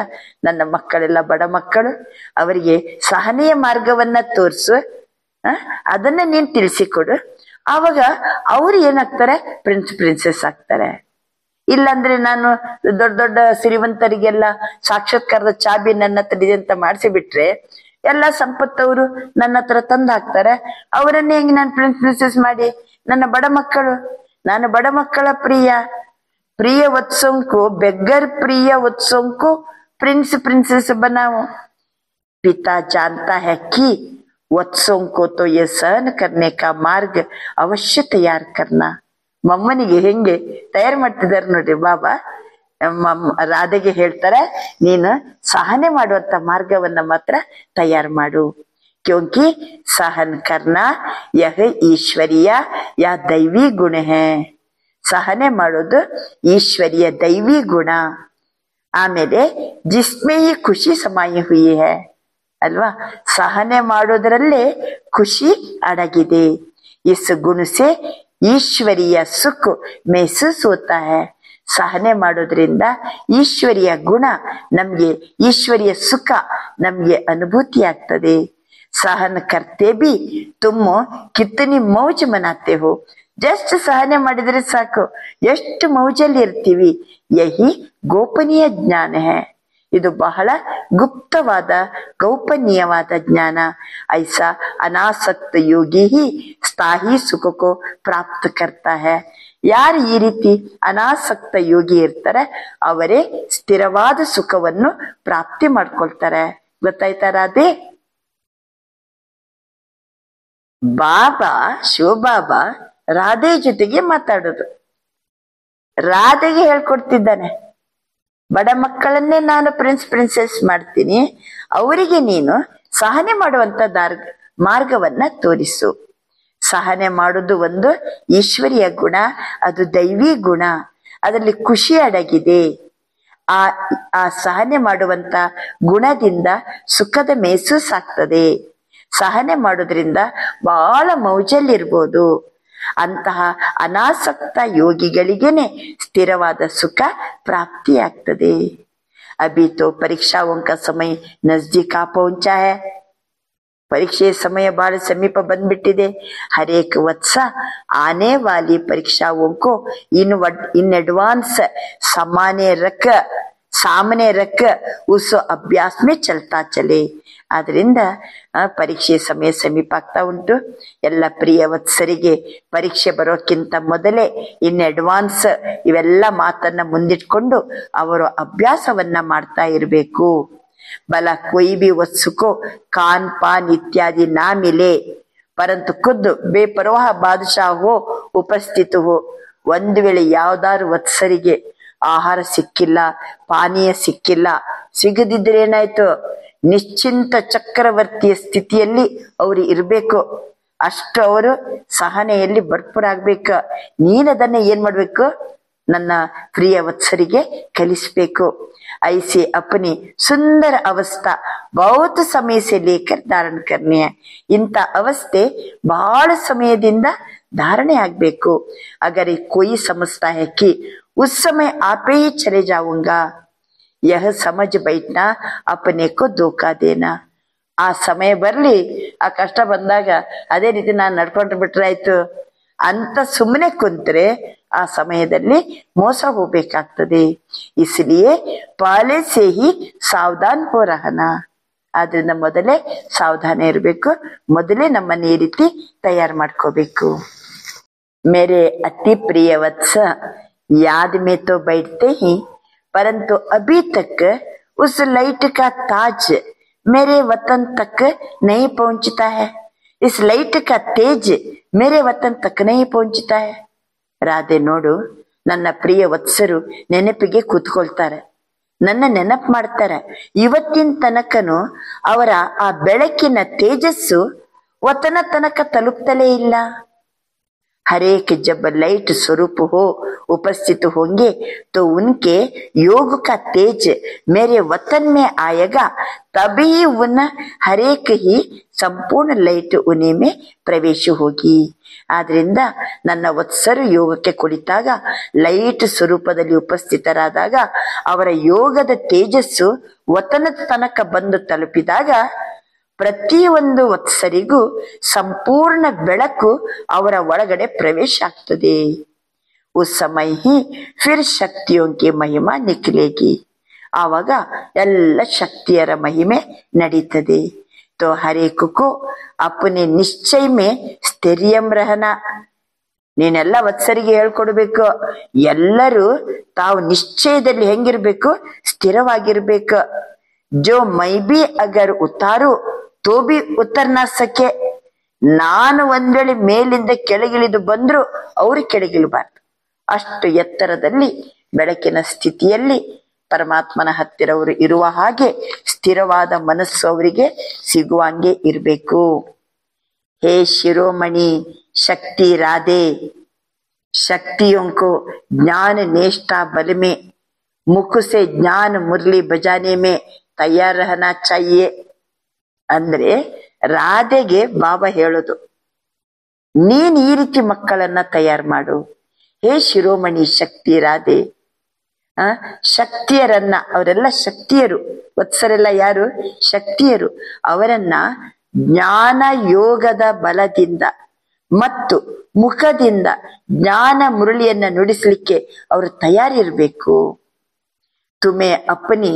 ನನ್ನ ಮಕ್ಕಳೆಲ್ಲ ಬಡ ಮಕ್ಕಳು, ಅವರಿಗೆ ಸಹನೆಯ ಮಾರ್ಗವನ್ನ ತೋರಿಸು, ಅದನ್ನ ನೀನ್ ತಿಳಿಸಿಕೊಡು. ಆವಾಗ ಅವ್ರು ಏನಾಗ್ತಾರೆ, ಪ್ರಿನ್ಸೆಸ್ ಆಗ್ತಾರೆ. ಇಲ್ಲಾಂದ್ರೆ ನಾನು ದೊಡ್ಡ ದೊಡ್ಡ ಶ್ರೀಮಂತರಿಗೆಲ್ಲ ಸಾಕ್ಷಾತ್ಕಾರದ ಚಾಬಿ ನನ್ನ ಹತ್ರ ಇದೆ ಅಂತ ಮಾಡಿಸಿಬಿಟ್ರೆ ಎಲ್ಲ ಸಂಪತ್ತವರು ನನ್ನ ಹತ್ರ ತಂದು ಹಾಕ್ತಾರೆ. ಅವರನ್ನೇ ಹೆಂಗ್ ನಾನು ಪ್ರಿನ್ಸೆಸ್ ಮಾಡಿ, ನನ್ನ ಬಡ ಮಕ್ಕಳು, ನಾನು ಬಡ ಮಕ್ಕಳ प्रिय वत्सों को बेगर प्रिय वत्सों को प्रिंसेस बनाओ. पिता जानता है कि वत्सों को तो ये सहन करने का मार्ग अवश्य तैयार करना. ಮಮ್ಮನಿಗೆ ಹೆಂಗೆ ತಯಾರು ಮಾಡ್ತಿದ್ದಾರೆ ನೋಡ್ರಿ ಬಾಬಾ. ರಾಧೆಗೆ ಹೇಳ್ತಾರೆ, ನೀನು ಸಹನೆ ಮಾಡುವಂತ ಮಾರ್ಗವನ್ನ ಮಾತ್ರ ತಯಾರು ಮಾಡು. क्योंकि सहन करना यह ईश्वरीय या दैवी गुण है. ಸಹನೆ ಮಾಡೋದು ಈಶ್ವರಿಯ ದೈವಿ ಗುಣ. ಆಮೇಲೆ ಜಿಸ್ಮೇ ಈ ಖುಷಿ ಸಮಾಯಿ ಹುಯಿ ಹೈ ಅಲ್ವಾ, ಸಹನೆ ಮಾಡೋದ್ರಲ್ಲೇ ಖುಷಿ ಅಡಗಿದೆ. ಇಸ್ ಗುಣ ಸೆ ಈಶ್ವರಿಯ ಸುಖ ಮೆಹಸೂಸ್ ಹೋತಾ ಹೈ. ಸಹನೆ ಮಾಡೋದ್ರಿಂದ ಈಶ್ವರಿಯ ಗುಣ ನಮ್ಗೆ, ಈಶ್ವರಿಯ ಸುಖ ನಮ್ಗೆ ಅನುಭೂತಿ ಆಗ್ತದೆ. ಸಹನ ಕರ್ತೆ ಬಿ ತುಮ್ ಕಿತನಿ ಮೌಜ್ ಮನಾತೆ ಹೋ. ಜಸ್ಟ್ ಸಹನೆ ಮಾಡಿದ್ರೆ ಸಾಕು, ಎಷ್ಟು ಮೌಜಲ್ಲಿ ಇರ್ತೀವಿ. ಯಹಿ ಗೋಪನೀಯ ಜ್ಞಾನ ಹೈ. ಇದು ಬಹಳ ಗುಪ್ತವಾದ ಗೌಪನೀಯವಾದ ಜ್ಞಾನ. ಐಸಾ ಅನಾಸಕ್ತ ಯೋಗಿ ಹಿ ಸ್ಥಾಯಿ ಸುಖಕೋ ಪ್ರಾಪ್ತ ಕರ್ತಾ ಹೈ. ಯಾರು ಈ ರೀತಿ ಅನಾಸಕ್ತ ಯೋಗಿ ಇರ್ತಾರೆ ಅವರೇ ಸ್ಥಿರವಾದ ಸುಖವನ್ನು ಪ್ರಾಪ್ತಿ ಮಾಡ್ಕೊಳ್ತಾರೆ. ಗೊತ್ತಾಯ್ತಾ ರಾಧೆ? ಬಾಬಾ, ಶಿವಬಾಬಾ ರಾಧೆ ಜೊತೆಗೆ ಮಾತಾಡೋದು, ರಾಧೆಗೆ ಹೇಳ್ಕೊಡ್ತಿದ್ದಾನೆ, ಬಡ ಮಕ್ಕಳನ್ನೇ ನಾನು ಪ್ರಿನ್ಸೆಸ್ ಮಾಡ್ತೀನಿ, ಅವರಿಗೆ ನೀನು ಸಹನೆ ಮಾಡುವಂತ ಮಾರ್ಗವನ್ನ ತೋರಿಸು. ಸಹನೆ ಮಾಡುವುದು ಒಂದು ಈಶ್ವರಿಯ ಗುಣ, ಅದು ದೈವಿ ಗುಣ, ಅದರಲ್ಲಿ ಖುಷಿ ಅಡಗಿದೆ. ಆ ಸಹನೆ ಮಾಡುವಂತ ಗುಣದಿಂದ ಸುಖದ ಮೆಹಸೂಸ್ ಆಗ್ತದೆ. ಸಹನೆ ಮಾಡೋದ್ರಿಂದ ಬಹಳ ಮೌಜಲ್ಲಿರ್ಬೋದು. ಅಂತಹ ಅನಾಸಕ್ತ ಯೋಗಿಗಳಿಗೇನೆ ಸ್ಥಿರವಾದ ಸುಖ ಪ್ರಾಪ್ತಿಯಾಗ್ತದೆ. ಅಭಿ ತೋ ಪರೀಕ್ಷಾओं का समय नजदीक आ पहुंचा है. ಪರೀಕ್ಷೆ ಸಮಯ ಬಹಳ ಸಮೀಪ ಬಂದ್ಬಿಟ್ಟಿದೆ. ಹರೇಕ್ ವತ್ಸ ಆನೆ ವಾಲಿ ಪರೀಕ್ಷಾओं को इन एडवांस सामने रख उस अभ्यास में चलता चले. ಆದ್ರಿಂದ ಪರೀಕ್ಷೆ ಸಮಯ ಸಮೀಪ ಆಗ್ತಾ ಉಂಟು. ಎಲ್ಲ ಪ್ರಿಯ ವತ್ಸರಿಗೆ ಪರೀಕ್ಷೆ ಬರೋಕ್ಕಿಂತ ಮೊದಲೇ ಇನ್ ಅಡ್ವಾನ್ಸ್ ಇವೆಲ್ಲ ಮಾತನ್ನ ಮುಂದಿಟ್ಕೊಂಡು ಅವರು ಅಭ್ಯಾಸವನ್ನ ಮಾಡ್ತಾ ಇರಬೇಕು. भला कोई भी वस्तु को खान पान इत्यादि ना मिले परंतु खुद बेपरवाह बादशाह हो उपस्थित हो. ಒಂದು ವೇಳೆ ಯಾವ್ದಾರು ವತ್ಸರಿಗೆ ಆಹಾರ ಸಿಕ್ಕಿಲ್ಲ, ಪಾನೀಯ ಸಿಕ್ಕಿಲ್ಲ, ಸಿಗದಿದ್ರೆ ಏನಾಯ್ತು, ನಿಶ್ಚಿಂತ ಚಕ್ರವರ್ತಿಯ ಸ್ಥಿತಿಯಲ್ಲಿ ಅವರು ಇರ್ಬೇಕು. ಅಷ್ಟು ಅವರು ಸಹನೆಯಲ್ಲಿ ಭರ್ಪೂರಾಗ್ಬೇಕು. ನೀನದನ್ನ ಏನ್ ಮಾಡ್ಬೇಕು, ನನ್ನ ಪ್ರಿಯ ವತ್ಸರಿಗೆ ಕಲಿಸ್ಬೇಕು. ऐसे अपनी सुंदर अवस्था बहुत समय से लेकर धारण करनी है. इंತ ಅವಸ್ಥೆ ಬಹಳ ಸಮಯದಿಂದ धारणे ಆಗ್ಬೇಕು. अगर कोई समझता है कि उस समय आप ही चले जाऊंगा, यह समझ बैठना अपने को धोखा देना. ಆ ಸಮಯ ಬರ್ಲಿ, ಆ ಕಷ್ಟ ಬಂದಾಗ ಅದೇ ರೀತಿ ನಾನು ನಡ್ಕೊಂಡು ಬಿಟ್ರಾಯ್ತು ಅಂತ ಸುಮ್ಮನೆ ಕುಂತ್ರೆ ಆ ಸಮಯದಲ್ಲಿ ಮೋಸ ಹೋಗ್ಬೇಕಾಗ್ತದೆ. ಇಸ್ಲಿಯೇ ಪಹಲೆ ಸೇ ಹಿ ಸಾವಧಾನ್ ಹೋ ರಹನಾ. ಆದ್ರಿಂದ ಮೊದಲೇ ಸಾವಧಾನ ಇರಬೇಕು, ಮೊದಲೇ ನಮ್ಮನ್ನ ಈ ರೀತಿ ತಯಾರು ಮಾಡ್ಕೋಬೇಕು. मेरे अति प्रिय वत्स याद में तो बैठते ही परंतु अभी तक उस लाइट का ताज मेरे वतन तक नहीं पहुंचता है. इस लाइट का तेज मेरे वतन तक नहीं पहुंचता है. ರಾಧೆ ನೋಡು, ನನ್ನ ಪ್ರಿಯ ವತ್ಸರು ನೆನಪಿಗೆ ಕೂತ್ಕೊಳ್ತಾರೆ, ನನ್ನ ನೆನಪು ಮಾಡ್ತಾರೆ. ಇವತ್ತಿನ ತನಕನು ಅವರ ಆ ಬೆಳಕಿನ ತೇಜಸ್ಸು ವತನ ತನಕ ತಲುಪ್ತಲೇ ಇಲ್ಲ. हर एक जब लाइट स्वरूप हो उपस्थित होंगे तो उनके योग का तेज मेरे वतन में आएगा, तभी उन हर एक ही ಸಂಪೂರ್ಣ ಲೈಟ್ ಉನಿ ಮೇ ಪ್ರವೇಶ ಹೋಗಿ. ಆದ್ರಿಂದ ನನ್ನ ವತ್ಸರು ಯೋಗಕ್ಕೆ ಕುಳಿತಾಗ ಲೈಟ್ ಸ್ವರೂಪದಲ್ಲಿ ಉಪಸ್ಥಿತರಾದಾಗ ಅವರ ಯೋಗದ ತೇಜಸ್ಸು ವತನದ ತನಕ ಬಂದು ತಲುಪಿದಾಗ ಪ್ರತಿಯೊಂದು ವತ್ಸರಿಗೂ ಸಂಪೂರ್ಣ ಬೆಳಕು ಅವರ ಒಳಗಡೆ ಪ್ರವೇಶ ಆಗ್ತದೆ. उस समय ही फिर शक्तियों की महिमा निकलेगी. ಆವಾಗ ಎಲ್ಲ ಶಕ್ತಿಯರ ಮಹಿಮೆ ನಡೀತದೆ. तो हर एक को अपने निश्चय में ಸ್ಥೈರ್ಯಂ रहना. ನೀನೆಲ್ಲ ವತ್ಸರಿಗೆ ಹೇಳ್ಕೊಡ್ಬೇಕು, ಎಲ್ಲರೂ ತಾವು ನಿಶ್ಚಯದಲ್ಲಿ ಹೆಂಗಿರ್ಬೇಕು, ಸ್ಥಿರವಾಗಿರ್ಬೇಕು. जो मैं भी अगर उतारू तो भी उतर ना सके. ನಾನು ಒಂದ್ ವೇಳೆ ಮೇಲಿಂದ ಕೆಳಗಿಳಿದು ಬಂದ್ರು ಅವರು ಕೆಳಗಿಳಬಾರ್ದು. ಅಷ್ಟು ಎತ್ತರದಲ್ಲಿ ಬೆಳಕಿನ ಸ್ಥಿತಿಯಲ್ಲಿ ಪರಮಾತ್ಮನ ಹತ್ತಿರ ಅವರು ಇರುವ ಹಾಗೆ ಸ್ಥಿರವಾದ ಮನಸ್ಸು ಅವರಿಗೆ ಸಿಗುವಂಗೆ ಇರಬೇಕು. ಹೇ ಶಿರೋಮಣಿ शक्ति राधे, शक्तियों को ज्ञान निष्ठा बल में मुख से ज्ञान मुरली बजाने में तैयार रहना चाहिए. ಅಂದ್ರೆ ರಾಧೆಗೆ ಬಾಬಾ ಹೇಳೋದು, ನೀನ್ ಈ ರೀತಿ ಮಕ್ಕಳನ್ನ ತಯಾರು ಮಾಡು. ಹೇ ಶಿರೋಮಣಿ ಶಕ್ತಿ ರಾಧೆ, ಶಕ್ತಿಯರನ್ನ, ಅವರೆಲ್ಲ ಶಕ್ತಿಯರು, ವತ್ಸರೆಲ್ಲ ಯಾರು ಶಕ್ತಿಯರು, ಅವರನ್ನ ಜ್ಞಾನ ಯೋಗದ ಬಲದಿಂದ ಮತ್ತು ಮುಖದಿಂದ ಜ್ಞಾನ ಮುರಳಿಯನ್ನ ನುಡಿಸ್ಲಿಕ್ಕೆ ಅವರು ತಯಾರಿರ್ಬೇಕು. ತುಮೆ ಅಪನಿ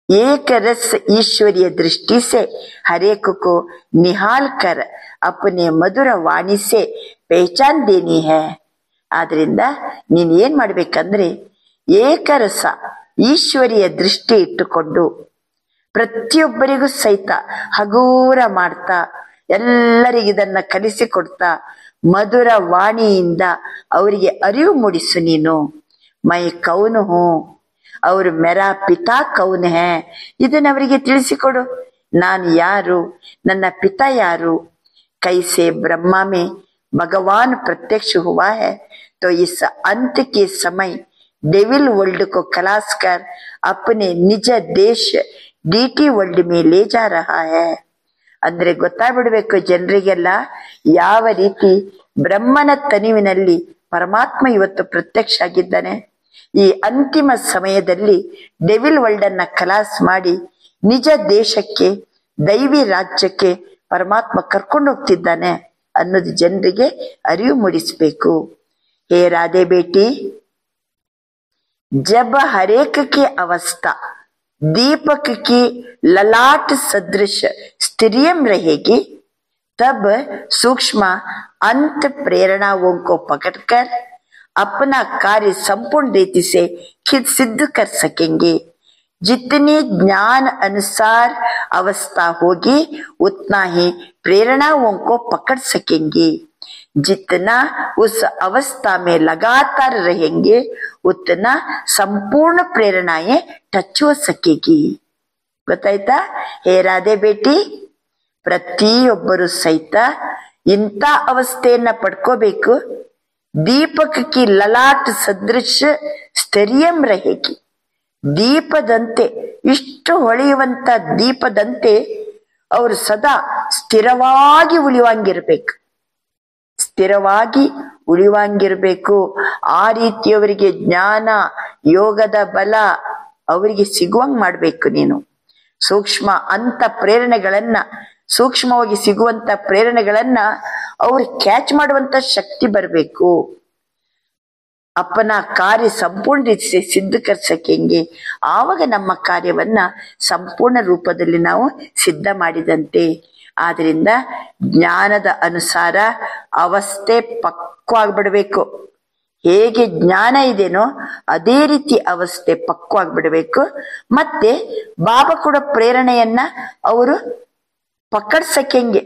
एक रस ईश्वरीय दृष्टि से हरेक को निहाल कर अपने मधुर वाणी से पहचान देनी है. ಆದ್ರಿಂದ ನೀನ್ ಏನ್ ಮಾಡ್ಬೇಕಂದ್ರೆ ಏಕರಸ ಈಶ್ವರಿಯ ದೃಷ್ಟಿ ಇಟ್ಟುಕೊಂಡು ಪ್ರತಿಯೊಬ್ಬರಿಗೂ ಸಹಿತ ಹಗೂರ ಮಾಡ್ತಾ ಎಲ್ಲರಿಗಿದನ್ನ ಕಲಿಸಿಕೊಡ್ತಾ ಮಧುರ ವಾಣಿಯಿಂದ ಅವರಿಗೆ ಅರಿವು ಮೂಡಿಸು. ನೀನು ಮೈ ಕೌನು ಹೂ ಅವರು ಮೇರಾ ಪಿತಾ ಕೌನ್ ಹೇ, ಇದನ್ನ ಅವರಿಗೆ ತಿಳಿಸಿಕೊಡು. ನಾನು ಯಾರು, ನನ್ನ ಪಿತಾ ಯಾರು. ಕೈಸೆ ಬ್ರಹ್ಮ ಮೇ ಭಗವಾನ್ ಪ್ರತ್ಯಕ್ಷ ಹುआ है तो इस अंत के समय डेविल वर्ल्ड को खलास कर अपने निज देश ಡಿಟಿ ವರ್ಲ್ಡ್ में ले जा रहा है. ಅಂದ್ರೆ ಗೊತ್ತಾಗ್ಬಿಡ್ಬೇಕು ಜನರಿಗೆಲ್ಲ ಯಾವ ರೀತಿ ಬ್ರಹ್ಮನ ತನಿವಿನಲ್ಲಿ ಪರಮಾತ್ಮ ಇವತ್ತು ಪ್ರತ್ಯಕ್ಷ ಆಗಿದ್ದಾನೆ. ಈ ಅಂತಿಮ ಸಮಯದಲ್ಲಿ ಡೆವಿಲ್ ವರ್ಲ್ಡ್ ಅನ್ನ ಖಲಾಸ್ ಮಾಡಿ ನಿಜ ದೇಶಕ್ಕೆ ದೈವಿ ರಾಜ್ಯಕ್ಕೆ ಪರಮಾತ್ಮ ಕರ್ಕೊಂಡು ಹೋಗ್ತಿದ್ದಾನೆ ಅನ್ನೋದು ಜನರಿಗೆ ಅರಿವು ಮೂಡಿಸ್ಬೇಕು. ಹೇ ರಾಧೆ ಬೇಟಿ, जब हरेक की अवस्था दीपक की ललाट सदृश स्थिरियम रहेगी तब सूक्ष्म अंत प्रेरणाओं को पकड़कर अपना कार्य संपूर्ण रीति से सिद्ध कर सकेंगे. जितनी ज्ञान अनुसार अवस्था होगी उतना ही प्रेरणाओं को पकड़ सकेंगे. जितना उस अवस्था में लगातार रहेंगे उतना संपूर्ण प्रेरणाएं टच हो सकेगी. ಗೊತ್ತಾಯ್ತಾ? ಹೇ ರಾಧೆ ಬೇಟಿ, ಪ್ರತಿಯೊಬ್ಬರು ಸಹಿತ ಇಂಥ ಅವಸ್ಥೆಯನ್ನ ಪಡ್ಕೋಬೇಕು. ದೀಪಕ್ ಕಿ ಲಲಾಟ್ ಸದೃಶ ಸ್ಥೈರ್ಯಂ रहेगी. ದೀಪದಂತೆ, ಇಷ್ಟು ಹೊಳೆಯುವಂತ ದೀಪದಂತೆ ಅವರು ಸದಾ ಸ್ಥಿರವಾಗಿ ಉಳಿಯುವಂಗಿರ್ಬೇಕು, ಸ್ಥಿರವಾಗಿ ಉಳಿಯುವಂಗಿರ್ಬೇಕು. ಆ ರೀತಿಯವರಿಗೆ ಜ್ಞಾನ ಯೋಗದ ಬಲ ಅವರಿಗೆ ಸಿಗುವಂಗ್ ಮಾಡ್ಬೇಕು. ನೀನು ಸೂಕ್ಷ್ಮ ಅಂತ ಪ್ರೇರಣೆಗಳನ್ನ, ಸೂಕ್ಷ್ಮವಾಗಿ ಸಿಗುವಂತ ಪ್ರೇರಣೆಗಳನ್ನ ಅವ್ರು ಕ್ಯಾಚ್ ಮಾಡುವಂತ ಶಕ್ತಿ ಬರಬೇಕು. ಅಪ್ಪನ ಕಾರ್ಯ ಸಂಪೂರ್ಣ ರೀತಿ ಸಿದ್ಧ ಕರ್ಸಕೆಂಗೆ, ಆವಾಗ ನಮ್ಮ ಕಾರ್ಯವನ್ನ ಸಂಪೂರ್ಣ ರೂಪದಲ್ಲಿ ನಾವು ಸಿದ್ಧ ಮಾಡಿದಂತೆ. ಆದ್ರಿಂದ ಜ್ಞಾನದ ಅನುಸಾರ ಅವಸ್ಥೆ ಪಕ್ವಾಗ್ಬಿಡ್ಬೇಕು. ಹೇಗೆ ಜ್ಞಾನ ಇದೆನೋ ಅದೇ ರೀತಿ ಅವಸ್ಥೆ ಪಕ್ವಾಗ್ಬಿಡ್ಬೇಕು. ಮತ್ತೆ ಬಾಬಾ ಕೂಡ ಪ್ರೇರಣೆಯನ್ನ ಅವರು ಪಕಡ್ಸಕೆಂಗೆ,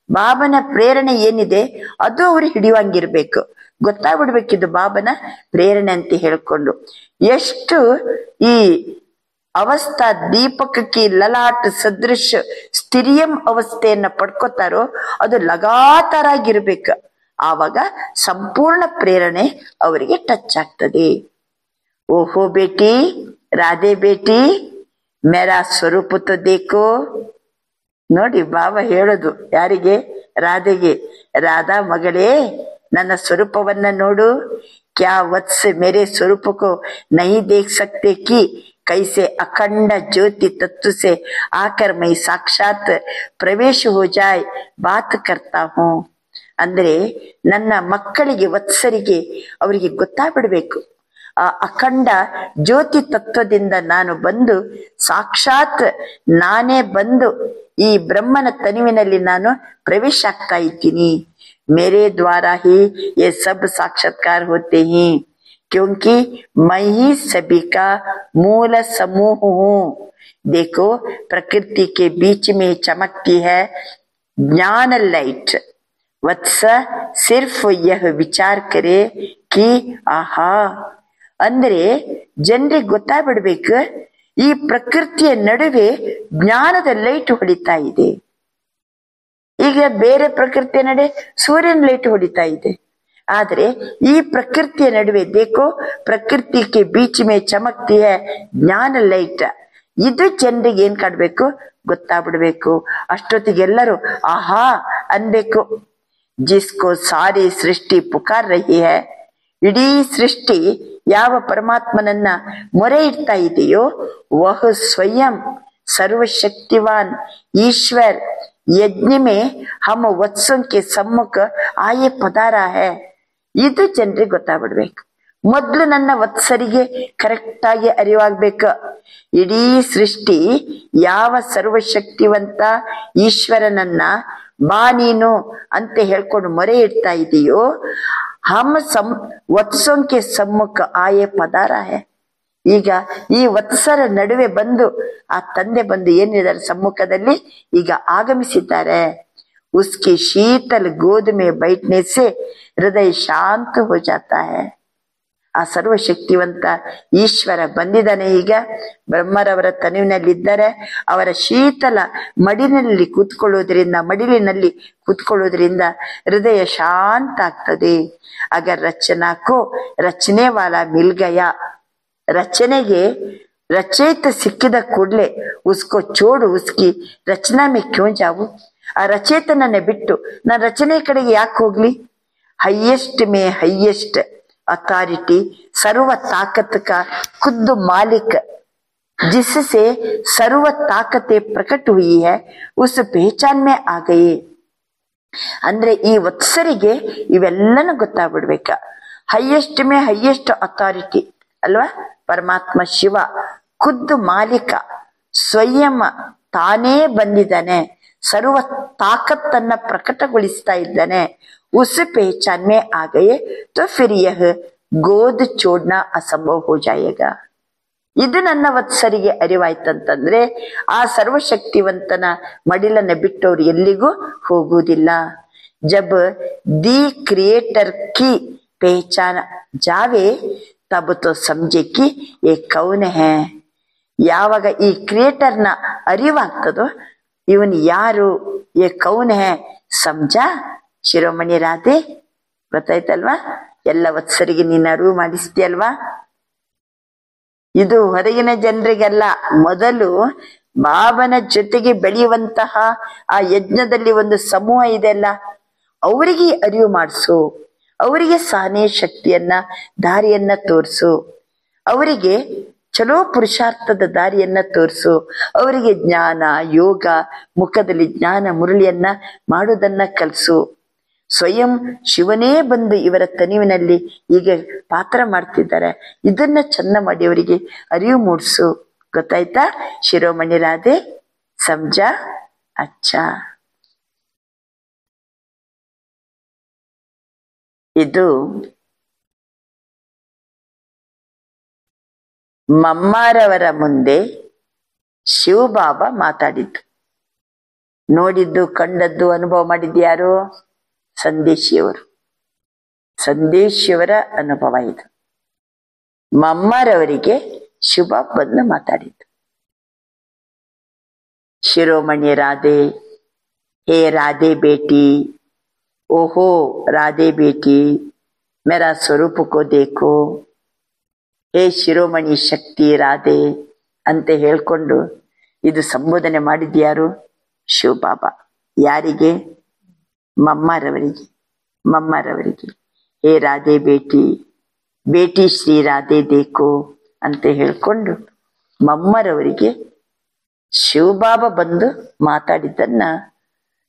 ಬಾಬನ ಪ್ರೇರಣೆ ಏನಿದೆ ಅದು ಅವರು ಹಿಡಿಯುವಂಗಿರ್ಬೇಕು. ಗೊತ್ತಾಗ್ಬಿಡ್ಬೇಕಿದ್ದು ಬಾಬನ ಪ್ರೇರಣೆ ಅಂತ ಹೇಳ್ಕೊಂಡು. ಎಷ್ಟು ಈ ಅವಸ್ಥಾ ದೀಪಕಕ್ಕೆ ಲಲಾಟ್ ಸದೃಶ ಸ್ಥಿರಿಯಂ ಅವಸ್ಥೆಯನ್ನ ಪಡ್ಕೋತಾರೋ ಅದು ಲಗಾತಾರ ಆಗಿರ್ಬೇಕು. ಆವಾಗ ಸಂಪೂರ್ಣ ಪ್ರೇರಣೆ ಅವರಿಗೆ ಟಚ್ ಆಗ್ತದೆ. ಓಹೋ ಬೇಟಿ, ರಾಧೆ ಬೇಟಿ, ಮೇರಾ ಸ್ವರೂಪ ತೋ ದೇಖೋ. ನೋಡಿ ಬಾಬಾ ಹೇಳೋದು ಯಾರಿಗೆ? ರಾಧೆಗೆ. ರಾಧಾ ಮಗಳೇ, ನನ್ನ ಸ್ವರೂಪವನ್ನ ನೋಡು. ಕ್ಯಾ ವತ್ಸ ಮೇರೆ ಸ್ವरूप को नहीं देख सकते कि कैसे अखंड ज्योति तत्व से आकर मैं साक्षात प्रवेश हो जाए बात करता हूँ. ಅಂದ್ರೆ ನನ್ನ ಮಕ್ಕಳಿಗೆ, ವತ್ಸರಿಗೆ, ಅವರಿಗೆ ಗೊತ್ತಾಗ್ಬಿಡ್ಬೇಕು, ಆ ಅಖಂಡ ಜ್ಯೋತಿ ತತ್ವದಿಂದ ನಾನು ಬಂದು ಸಾಕ್ಷಾತ್ ನಾನೇ ಬಂದು ಈ ಬ್ರಹ್ಮನ ತನುವಿನಲ್ಲಿ ನಾನು ಪ್ರವೇಶ ಆಗ್ತಾ ಇದ್ದೀನಿ. मेरे द्वारा ही ये सब साक्षात्कार होते हैं, क्योंकि मैं ही सभी का मूल समूह हूँ. देखो प्रकृति के बीच में चमकती है ज्ञान लाइट. वत्स सिर्फ यह विचार करे कि आहा. ಅಂದ್ರೆ ಜನರಿಗೆ ಗೊತ್ತಾಗ್ಬಿಡ್ಬೇಕು, ಈ ಪ್ರಕೃತಿಯ ನಡುವೆ ಜ್ಞಾನದ ಲೈಟ್ ಹೊಡಿತಾ ಇದೆ. ಈಗ ಬೇರೆ ಪ್ರಕೃತಿಯ ನಡೆ ಸೂರ್ಯನ ಲೈಟ್ ಹೊಡಿತಾ ಇದೆ, ಆದ್ರೆ ಈ ಪ್ರಕೃತಿಯ ನಡುವೆ ದೇಖೋ ಪ್ರಕೃತಿಗೆ ಬೀಚ್ ಮೇ ಚಮಕ್ತಿ ಹೈ ಜ್ಞಾನ ಲೈಟ್. ಇದು ಜನರಿಗೆ ಏನ್ ಕಾಡ್ಬೇಕು? ಗೊತ್ತಾಗ್ಬಿಡ್ಬೇಕು. ಅಷ್ಟೊತ್ತಿಗೆಲ್ಲರೂ ಆಹಾ ಅನ್ಬೇಕು. ಜಿಸ್ಕೋ ಸಾರಿ ಸೃಷ್ಟಿ ಪುಕಾರ್ ರಹಿ ಹೈ. ಇಡೀ ಸೃಷ್ಟಿ ಯಾವ ಪರಮಾತ್ಮನನ್ನ ಮೊರೆ ಇಡ್ತಾ ಇದೆಯೋ, ವಹ ಸ್ವಯಂ ಸರ್ವಶಕ್ತಿವಾನ್ ಈಶ್ವರ್ ಯಜ್ಞ ಮೇ ಹಮ ವತ್ಸಂ ಕೆ ಸಮ್ಮುಖ ಆಯೇ ಪದಾರ ಹೈ. ಇದು ಜನರಿಗೆ ಗೊತ್ತಾಗ್ಬಿಡ್ಬೇಕು. ಮೊದ್ಲು ನನ್ನ ವತ್ಸರಿಗೆ ಕರೆಕ್ಟ್ ಆಗಿ ಅರಿವಾಗ್ಬೇಕು. ಇಡೀ ಸೃಷ್ಟಿ ಯಾವ ಸರ್ವಶಕ್ತಿವಂತ ಈಶ್ವರನನ್ನ ಬಾ ನೀನು ಅಂತ ಹೇಳ್ಕೊಂಡು ಮೊರೆ ಇಡ್ತಾ ಇದೆಯೋ, ಹಮ್ ವತ್ಸಂ ಕೆ ಸಮ್ಮುಖ ಆಯೇ ಪದಾರ ಹೈ. ಈಗ ಈ ವತ್ಸರ ನಡುವೆ ಬಂದು ಆ ತಂದೆ ಬಂದು ಏನಿದ್ದಾರೆ ಸಮ್ಮುಖದಲ್ಲಿ ಈಗ ಆಗಮಿಸಿದ್ದಾರೆ. ಉಸ್ಕಿ ಶೀತಲ್ ಗೋದ್ ಮೇ ಬೈಠನೆ ಸೆ ಹೃದಯ ಶಾಂತ ಹೋ ಜಾತಾ ಹೈ. ಆ ಸರ್ವಶಕ್ತಿವಂತ ಈಶ್ವರ ಬಂದಿದ್ದಾನೆ. ಈಗ ಬ್ರಹ್ಮರವರ ತನುವಿನಲ್ಲಿದ್ದಾರೆ. ಅವರ ಶೀತಲ ಮಡಿಲಿನಲ್ಲಿ ಕೂತ್ಕೊಳ್ಳೋದ್ರಿಂದ ಹೃದಯ ಶಾಂತ ಆಗ್ತದೆ. ಅಗರ್ ರಚನಾಕೋ ರಚನೆ ವಾಲ ಮಿಲ್ ಗಯಾ. ರಚನೆಗೆ ರಚಯಿತ ಸಿಕ್ಕಿದ ಕೂಡಲೇ ಉಸ್ಕೋ ಚೋಡು ಉಸ್ಕಿ ರಚನಾ ಮೇ ಕ್ಯೋ ಜಾವು. ಆ ರಚಯಿತನನ್ನ ಬಿಟ್ಟು ನಾನು ರಚನೆ ಕಡೆಗೆ ಯಾಕೆ ಹೋಗ್ಲಿ? ಹೈಯೆಸ್ಟ್ ಮೇ ಹೈಯೆಸ್ಟ್ अथॉरिटी सर्व ताकत का खुद मालिक, जिससे सर्व ताकतें प्रकट हुई है, उस पहचान में आ गए. ಅಂದ್ರೆ ಈ ವತ್ಸರಿಗೆ ಇವೆಲ್ಲನೂ ಗೊತ್ತಾಗ್ಬಿಡ್ಬೇಕ. ಹೈಯೆಸ್ಟ್ ಮೇ ಹೈಯೆಸ್ಟ್ ಅಥಾರಿಟಿ ಅಲ್ವಾ? ಪರಮಾತ್ಮ ಶಿವ ಖುದ್ದು ಮಾಲೀಕ, ಸ್ವಯಂ ತಾನೇ ಬಂದಿದ್ದಾನೆ, ಸರ್ವ ತಾಕತ್ತನ್ನ ಪ್ರಕಟಗೊಳಿಸ್ತಾ ಇದ್ದಾನೆ. उस पहचान में आ गए तो फिर यह गोद छोड़ना असंभव हो जाएगा. ಇದು ನನ್ನ ವತ್ಸರಿಗೆ ಅರಿವಾಯ್ತಂತಂದ್ರೆ ಆ ಸರ್ವಶಕ್ತಿವಂತನ ಮಡಿಲನ್ನ ಬಿಟ್ಟವ್ರು ಎಲ್ಲಿಗೂ ಹೋಗುವುದಿಲ್ಲ. ಜಬ್ ದಿ ಕ್ರಿಯೇಟರ್ ಕಿ ಪಹಚಾನ ಜಾವೆ ತಬ್ ತೋ ಸಮझे कि ये कौन है. ಯಾವಾಗ ಈ ಕ್ರಿಯೇಟರ್ನ ಅರಿವಾಗ್ತದೋ ಇವನ್ ಯಾರು, ये कौन है ಸಮझಾ. ಶಿರೋಮಣಿ ರಾಧೆ ಗೊತ್ತಾಯ್ತಲ್ವಾ? ಎಲ್ಲ ವತ್ಸರಿಗೆ ನೀನು ಅರಿವು ಮಾಡಿಸ್ತೀಯಲ್ವಾ? ಇದು ಹೊರಗಿನ ಜನರಿಗೆಲ್ಲ, ಮೊದಲು ಬಾಬನ ಜೊತೆಗೆ ಬೆಳೆಯುವಂತಹ ಆ ಯಜ್ಞದಲ್ಲಿ ಒಂದು ಸಮೂಹ ಇದೆಲ್ಲ, ಅವರಿಗೆ ಅರಿವು ಮಾಡಿಸು, ಅವರಿಗೆ ಸಹನೆ ಶಕ್ತಿಯನ್ನ ದಾರಿಯನ್ನ ತೋರಿಸು, ಅವರಿಗೆ ಚಲೋ ಪುರುಷಾರ್ಥದ ದಾರಿಯನ್ನ ತೋರಿಸು, ಅವರಿಗೆ ಜ್ಞಾನ ಯೋಗ ಮುಖದಲ್ಲಿ ಜ್ಞಾನ ಮುರಳಿಯನ್ನ ಮಾಡೋದನ್ನ ಕಲಿಸು. ಸ್ವಯಂ ಶಿವನೇ ಬಂದು ಇವರ ತನುವಿನಲ್ಲಿ ಈಗ ಪಾತ್ರ ಮಾಡ್ತಿದ್ದಾರೆ. ಇದನ್ನ ಚಂದ ಮಾಡಿ ಅವರಿಗೆ ಅರಿವು ಮೂಡಿಸು. ಗೊತ್ತಾಯ್ತಾ ಶಿರೋಮಣಿ ರಾಧೆ? ಸಮಜಾ? ಅಚ್ಚಾ. ಇದು ಮಮ್ಮಾರವರ ಮುಂದೆ ಶಿವಬಾಬಾ ಮಾತಾಡಿದ್ದು, ನೋಡಿದ್ದು ಕಂಡದ್ದು ಅನುಭವ ಮಾಡಿದ್ಯಾರು? ಸಂದೇಶಿಯವರು. ಸಂದೇಶಿಯವರ ಅನುಭವ ಇದು. ಮಮ್ಮಾರವರಿಗೆ ಶಿವ ಬಂದು ಮಾತಾಡಿದ್ದು. ಶಿರೋಮಣಿ ರಾಧೆ, ಹೇ ರಾಧೆ ಬೇಟಿ, ಓಹೋ ರಾಧೆ ಬೇಟಿ ಮೇರಾ ಸ್ವರೂಪ ಕೋ ದೇಖೋ, ಹೇ ಶಿರೋಮಣಿ ಶಕ್ತಿ ರಾಧೆ ಅಂತ ಹೇಳ್ಕೊಂಡು ಇದು ಸಂಬೋಧನೆ ಮಾಡಿದ್ಯಾರು? ಶಿವಬಾಬಾ. ಯಾರಿಗೆ? ಮಮ್ಮರವರಿಗೆ. ಹೇ ರಾಧೆ ಬೇಟಿ, ಬೇಟಿ ಶ್ರೀ ರಾಧೆ ದೇಖೋ ಅಂತ ಹೇಳ್ಕೊಂಡು ಮಮ್ಮರವರಿಗೆ ಶಿವಬಾಬಾ ಬಂದು ಮಾತಾಡಿದ್ದನ್ನ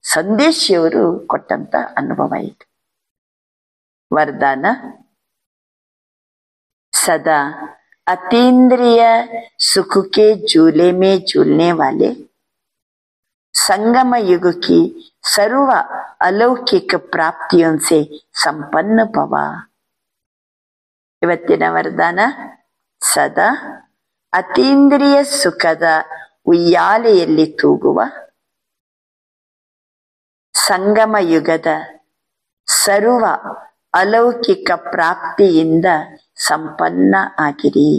ಸಂದೇಶಿಯವರು ಕೊಟ್ಟಂತ ಅನುಭವ ಇದು. ವರದಾನ: सदा अतीन्द्रिय सुख के झूले में झूलने वाले संगम युग की सर्व अलौकिक प्राप्तियों से संपन्न भव. ಇವತ್ತಿನ ವರದಾನ: ಸದಾ ಅತೀಂದ್ರಿಯ ಸುಖದ ಉಯ್ಯಾಲೆಯಲ್ಲಿ ತೂಗುವ ಸಂಗಮ ಯುಗದ ಸರ್ವ ಅಲೌಕಿಕ ಪ್ರಾಪ್ತಿಯಿಂದ ಸಂಪನ್ನ ಆಗಿರಿ.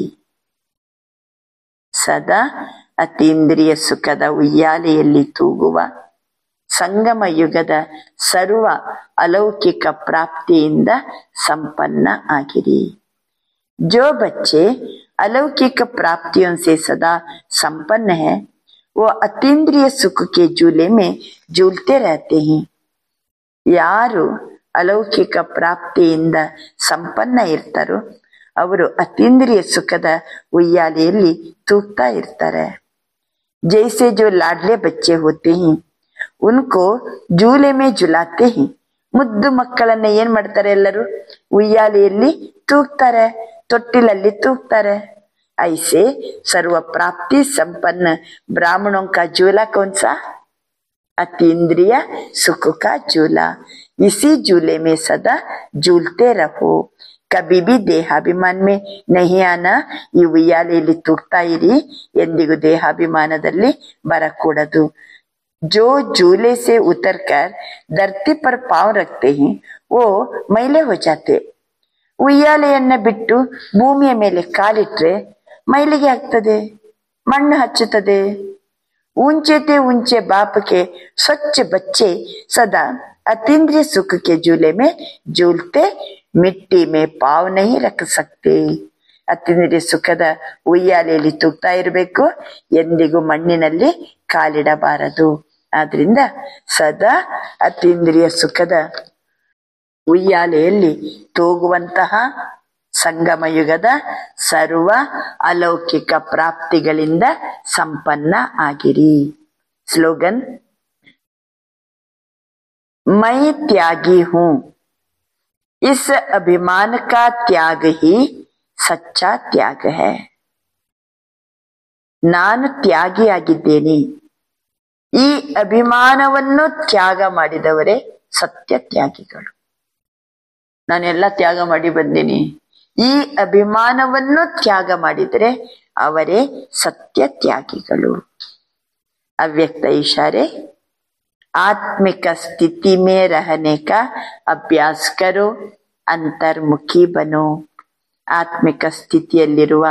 ಸದಾ ಅತೀಂದ್ರಿಯ ಸುಖದ ಉಯ್ಯಾಲೆಯಲ್ಲಿ ತೂಗುವ ಸಂಗಮ ಯುಗದ ಸರ್ವ अलौकिक प्राप्तिಯಿಂದ संपन्न ಆಗಿರಿ. जो बच्चे अलौकिक प्राप्तियों से सदा संपन्न है वो अतीन्द्रिय सुख के झूले में झूलते रहते हैं. ಯಾರು ಅಲೌಕಿಕ ಪ್ರಾಪ್ತಿಯಿಂದ ಸಂಪನ್ನ ಇರ್ತಾರೋ ಅವರು ಅತೀಂದ್ರಿಯ ಸುಖದ ಉಯ್ಯಾಲೆಯಲ್ಲಿ ತೂಗ್ತಾ ಇರ್ತಾರೆ. जैसे जो लाडले बच्चे होते हैं उनको झूले में झुलाते हैं. ಮುದ್ದು ಮಕ್ಕಳನ್ನ ಏನ್ ಮಾಡ್ತಾರೆ? ಎಲ್ಲರೂ ಉಯ್ಯಾಲೆಯಲ್ಲಿ ತೂಗ್ತಾರೆ, ತೊಟ್ಟಿಲಲ್ಲಿ ತೂಗ್ತಾರೆ. ऐसे सर्व प्राप्ति संपन्न ब्राह्मणों का झूला कौन सा? अतीन्द्रिय सुख का झूला. इसी झूले में सदा झूलते रहो. कभी भी ದೇಹಾಭಿಮಾನ में नहीं आना. ಈ ಉಯ್ಯಾಲೆಯಲ್ಲಿ ತೂಗ್ತಾ ಇರಿ, ಎಂದಿಗೂ ದೇಹಾಭಿಮಾನದಲ್ಲಿ ಬರಕೂಡದು. जो झूले से उतरकर धरती पर पांव रखते हैं वो मैले हो जाते. ಉಯ್ಯಾಲೆಯನ್ನ ಬಿಟ್ಟು ಭೂಮಿಯ ಮೇಲೆ ಕಾಲಿಟ್ರೆ ಮೈಲಿಗೆ ಆಗ್ತದೆ, ಮಣ್ಣು ಹಚ್ಚುತ್ತದೆ. ऊंचे थे ऊंचे बाप के स्वच्छ बच्चे सदा अतीन्द्रिय सुख के झूले में झूलते मिट्टी में पाव नहीं रख सकते. ಅತೀಂದ್ರಿಯ ಸುಖದ ಉಯ್ಯಾಲೆಯಲ್ಲಿ ತೂಗ್ತಾ ಇರಬೇಕು, ಎಂದಿಗೂ ಮಣ್ಣಿನಲ್ಲಿ ಕಾಲಿಡಬಾರದು. ಆದ್ರಿಂದ ಸದಾ ಅತೀಂದ್ರಿಯ ಸುಖದ ಉಯ್ಯಾಲೆಯಲ್ಲಿ ತೂಗುವಂತಹ ಸಂಗಮ ಯುಗದ ಸರ್ವ ಅಲೌಕಿಕ ಪ್ರಾಪ್ತಿಗಳಿಂದ ಸಂಪನ್ನ ಆಗಿರಿ. ಸ್ಲೋಗನ್: मैं त्यागी हूं, इस अभिमान का त्याग ही सच्चा त्याग है. ನಾನು ತ್ಯಾಗಿಯಾಗಿದ್ದೇನೆ, ಈ ಅಭಿಮಾನವನ್ನು ತ್ಯಾಗ ಮಾಡಿದವರೇ ಸತ್ಯ ತ್ಯಾಗಿಗಳು. ನಾನೆಲ್ಲ ತ್ಯಾಗ ಮಾಡಿ ಬಂದೀನಿ, ಈ ಅಭಿಮಾನವನ್ನು ತ್ಯಾಗ ಮಾಡಿದರೆ ಅವರೇ ಸತ್ಯ ತ್ಯಾಗಿಗಳು. ಅವ್ಯಕ್ತ ಇಶಾರೆ: आत्मिक स्थिति में रहने का अभ्यास करो, अंतर्मुखी बनो. ಆತ್ಮಿಕ ಸ್ಥಿತಿಯಲ್ಲಿರುವ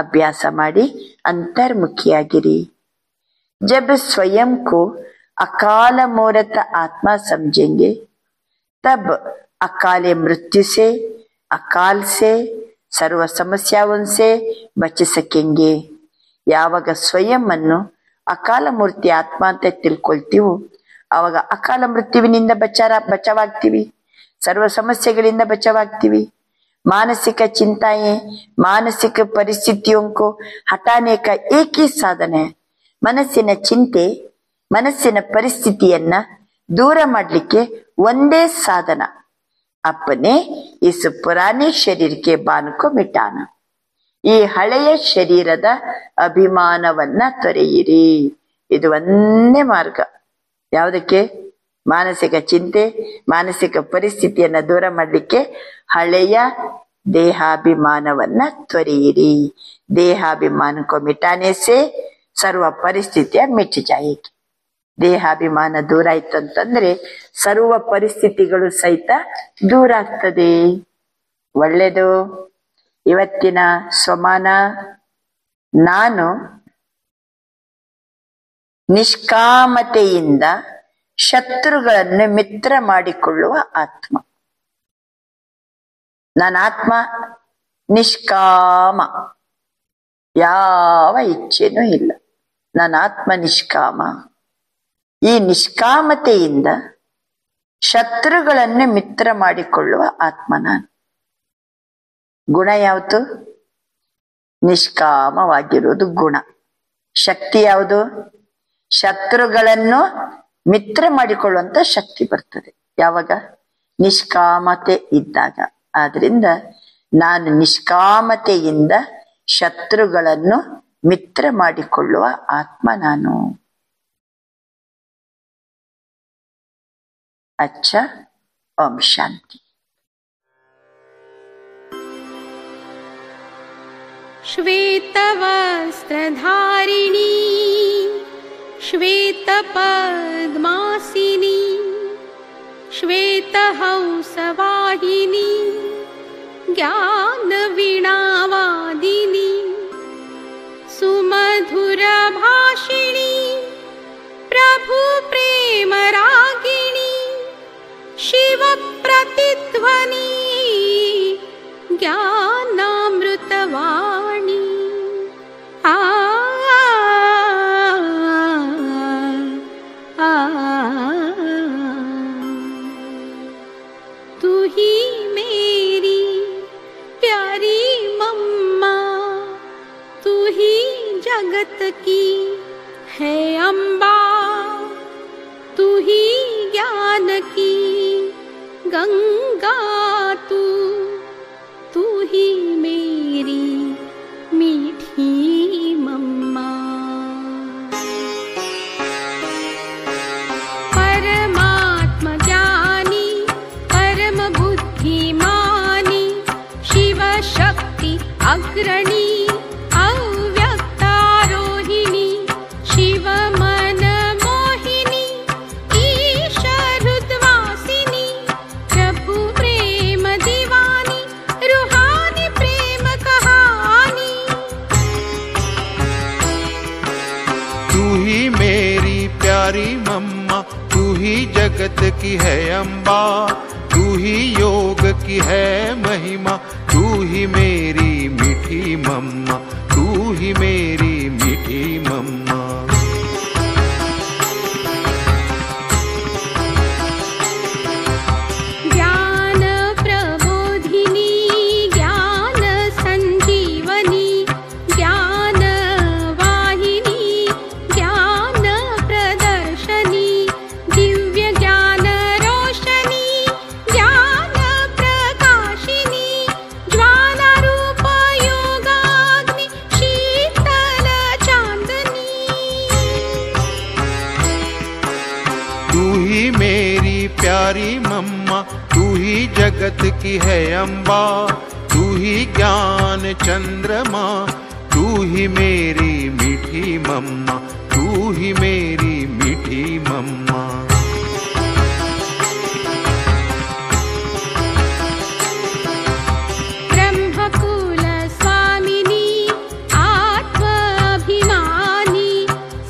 ಅಭ್ಯಾಸ ಮಾಡಿ ಅಂತರ್ಮುಖಿಯಾಗಿರಿ. जब स्वयं को अकाल मूर्त आत्मा समझेंगे तब अकाल मृत्यु से, अकाल से, सर्व समस्याओं से बच सकेंगे. ಯಾವಾಗ ಸ್ವಯಂ ಅನ್ನು ಅಕಾಲ ಮೂರ್ತಿ ಆತ್ಮ ಅಂತ ತಿಳ್ಕೊಳ್ತೀವೋ ಆವಾಗ ಅಕಾಲ ಮೃತ್ಯುವಿನಿಂದ ಬಚಾವಾಗ್ತೀವಿ, ಸರ್ವ ಸಮಸ್ಯೆಗಳಿಂದ ಬಚಾವಾಗ್ತೀವಿ. मानसिक चिंताएं, मानसिक परिस्थितियों को हटाने का एक ही साधन है. ಮನಸ್ಸಿನ ಚಿಂತೆ, ಮನಸ್ಸಿನ ಪರಿಸ್ಥಿತಿಯನ್ನ ದೂರ ಮಾಡಲಿಕ್ಕೆ ಒಂದೇ ಸಾಧನ, अपने इस पुराने शरीर के बांध को मिटाना. ಈ ಹಳೆಯ ಶರೀರದ ಅಭಿಮಾನವನ್ನ ತೊರೆಯಿರಿ. ಇದು ಒಂದೇ ಮಾರ್ಗ. ಯಾವುದಕ್ಕೆ? ಮಾನಸಿಕ ಚಿಂತೆ, ಮಾನಸಿಕ ಪರಿಸ್ಥಿತಿಯನ್ನ ದೂರ ಮಾಡಲಿಕ್ಕೆ ಹಳೆಯ ದೇಹಾಭಿಮಾನವನ್ನ ತೊರೆಯಿರಿ. ದೇಹಾಭಿಮಾನ ಕೋ ಮಿಟಾನೆ ಸೆ ಸರ್ವ ಪರಿಸ್ಥಿತಿಯ ಮಿಟ್ ಜಾಯೇಗಿ. ದೇಹಾಭಿಮಾನ ದೂರ ಆಯ್ತು ಅಂತಂದ್ರೆ ಸರ್ವ ಪರಿಸ್ಥಿತಿಗಳು ಸಹಿತ ದೂರ ಆಗ್ತದೆ. ಒಳ್ಳೆಯದು. ಇವತ್ತಿನ ಸ್ವಮಾನ: ನಾನು ನಿಷ್ಕಾಮತೆಯಿಂದ ಶತ್ರುಗಳನ್ನು ಮಿತ್ರ ಮಾಡಿಕೊಳ್ಳುವ ಆತ್ಮ. ನನ್ನ ಆತ್ಮ ನಿಷ್ಕಾಮ, ಯಾವ ಇಚ್ಛೆನೂ ಇಲ್ಲ. ನನ್ನ ಆತ್ಮ ನಿಷ್ಕಾಮ. ಈ ನಿಷ್ಕಾಮತೆಯಿಂದ ಶತ್ರುಗಳನ್ನು ಮಿತ್ರ ಮಾಡಿಕೊಳ್ಳುವ ಆತ್ಮ ನಾನು. ಗುಣ ಯಾವುದು? ನಿಷ್ಕಾಮವಾಗಿರುವುದು ಗುಣ. ಶಕ್ತಿ ಯಾವುದು? ಶತ್ರುಗಳನ್ನು ಮಿತ್ರ ಮಾಡಿಕೊಳ್ಳುವಂತ ಶಕ್ತಿ ಬರ್ತದೆ ಯಾವಾಗ? ನಿಷ್ಕಾಮತೆ ಇದ್ದಾಗ. ಆದ್ರಿಂದ ನಾನು ನಿಷ್ಕಾಮತೆಯಿಂದ ಶತ್ರುಗಳನ್ನು ಮಿತ್ರ ಮಾಡಿಕೊಳ್ಳುವ ಆತ್ಮ ನಾನು. ಅಚ್ಚ. ಓಂ ಶಾಂತಿ. श्वेतवस्त्रधारिणी श्वेतपद्मासिनी श्वेतहंसवाहिनी ज्ञानवीणावादिनी सुमधुरभाषिणी प्रभुप्रेमरागिणी शिवप्रतिध्वनि ज्ञानामृतवाणी तू ही मेरी प्यारी मम्मा, तू ही जगत की है अम्बा, तू ही ज्ञान की गंगा, तू ही मेरी मीठी मम्मा। परमात्म ज्ञानी परम बुद्धिमानी शिव शक्ति अग्रणी अव्यक्तारोहिणी शिव मन मोहिनी ईशरुद्वासिनी प्रभु प्रेम दीवानी रूहानी प्रेम कहानी। तू ही मेरी प्यारी मम्मा, तू ही जगत की है अम्बा, तू ही योग की है महिमा, तू ही मेरी मीठी मम्मा, तू ही मेरी मीठी मम्मा। ज्ञान प्रबोधिनी ज्ञान संजीवनी ज्ञान वाहिनी ज्ञान प्रदर्शनी दिव्य ज्ञान रोशनी ज्ञान प्रकाशिनी ज्वाला रूप योगाग्नि शीतल चांदनी। तू ही मेरी प्यारी मम्मा, तू ही जगत की है अम्बा, तू ही ज्ञान चंद्रमा, तू ही मेरी मीठी मम्मा, तू ही मेरी मीठी मम्मा। ब्रह्मकुल स्वामिनी आत्माभिमानी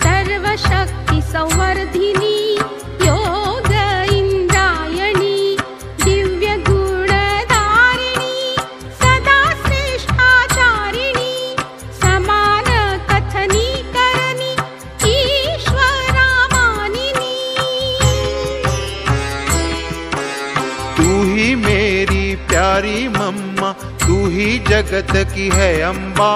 सर्वशक्ति संवर्धिनी योग इंद्रायणी दिव्य गुणधारिणी सदा श्रेष्ठाचारिणी समान कथनी करनी ईश्वरामानिनी। तू ही मेरी प्यारी मम्मा, तू ही जगत की है अम्बा,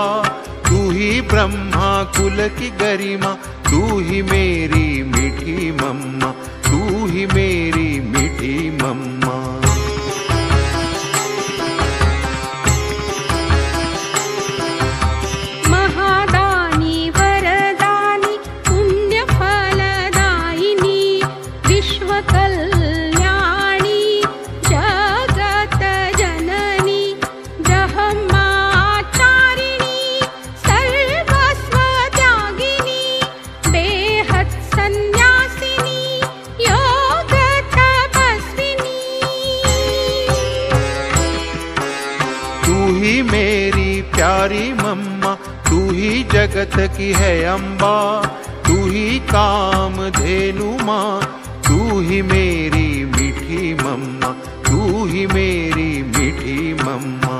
तू ही ब्रह्मा कुल की गरिमा, तू ही मेरी मीठी मम्मा, तू ही मेरी मीठी मम्मा। महादानी वरदानी पुण्य फलदायिनी विश्व कल्याणी जगत जननी ब्रह्मचारिणी सर्वस्व त्यागिनी बेहद सन्यासिनी योग तपस्विनी। तू ही मेरी प्यारी मम्मा, तू ही जगत की है अम्बा, तू ही काम धेनु माँ, तू ही मेरी मीठी मम्मा, तू ही मेरी मीठी मम्मा।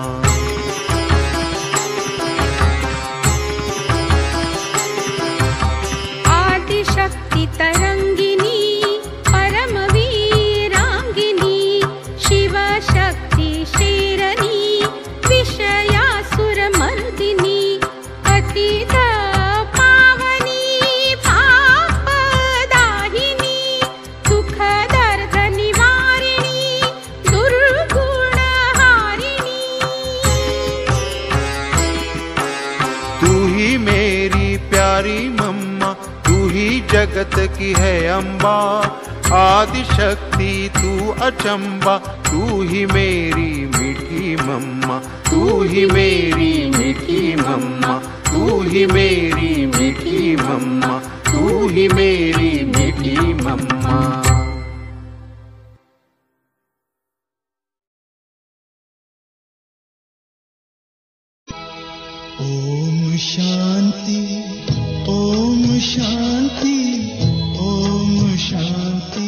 आदिशक्ति तरंगिनी परमवीरांगिनी शिवशक्ति शेरनी विषयासुरमर्दिनी अतीत पावनी पापदाहिनी सुखदर्द निवारिणी दुर्गुणहारिणी। तू ही मेरी प्यारी मम्मा, तू ही जगत की है अम्बा। आदि शक्ति तू अचंबा, तू ही मेरी मीठी मम्मा, तू ही मेरी मीठी मम्मा, तू ही मेरी मीठी मम्मा, तू ही मेरी मीठी मम्मा। ओम शांति, ओम शांति, ओम शांति।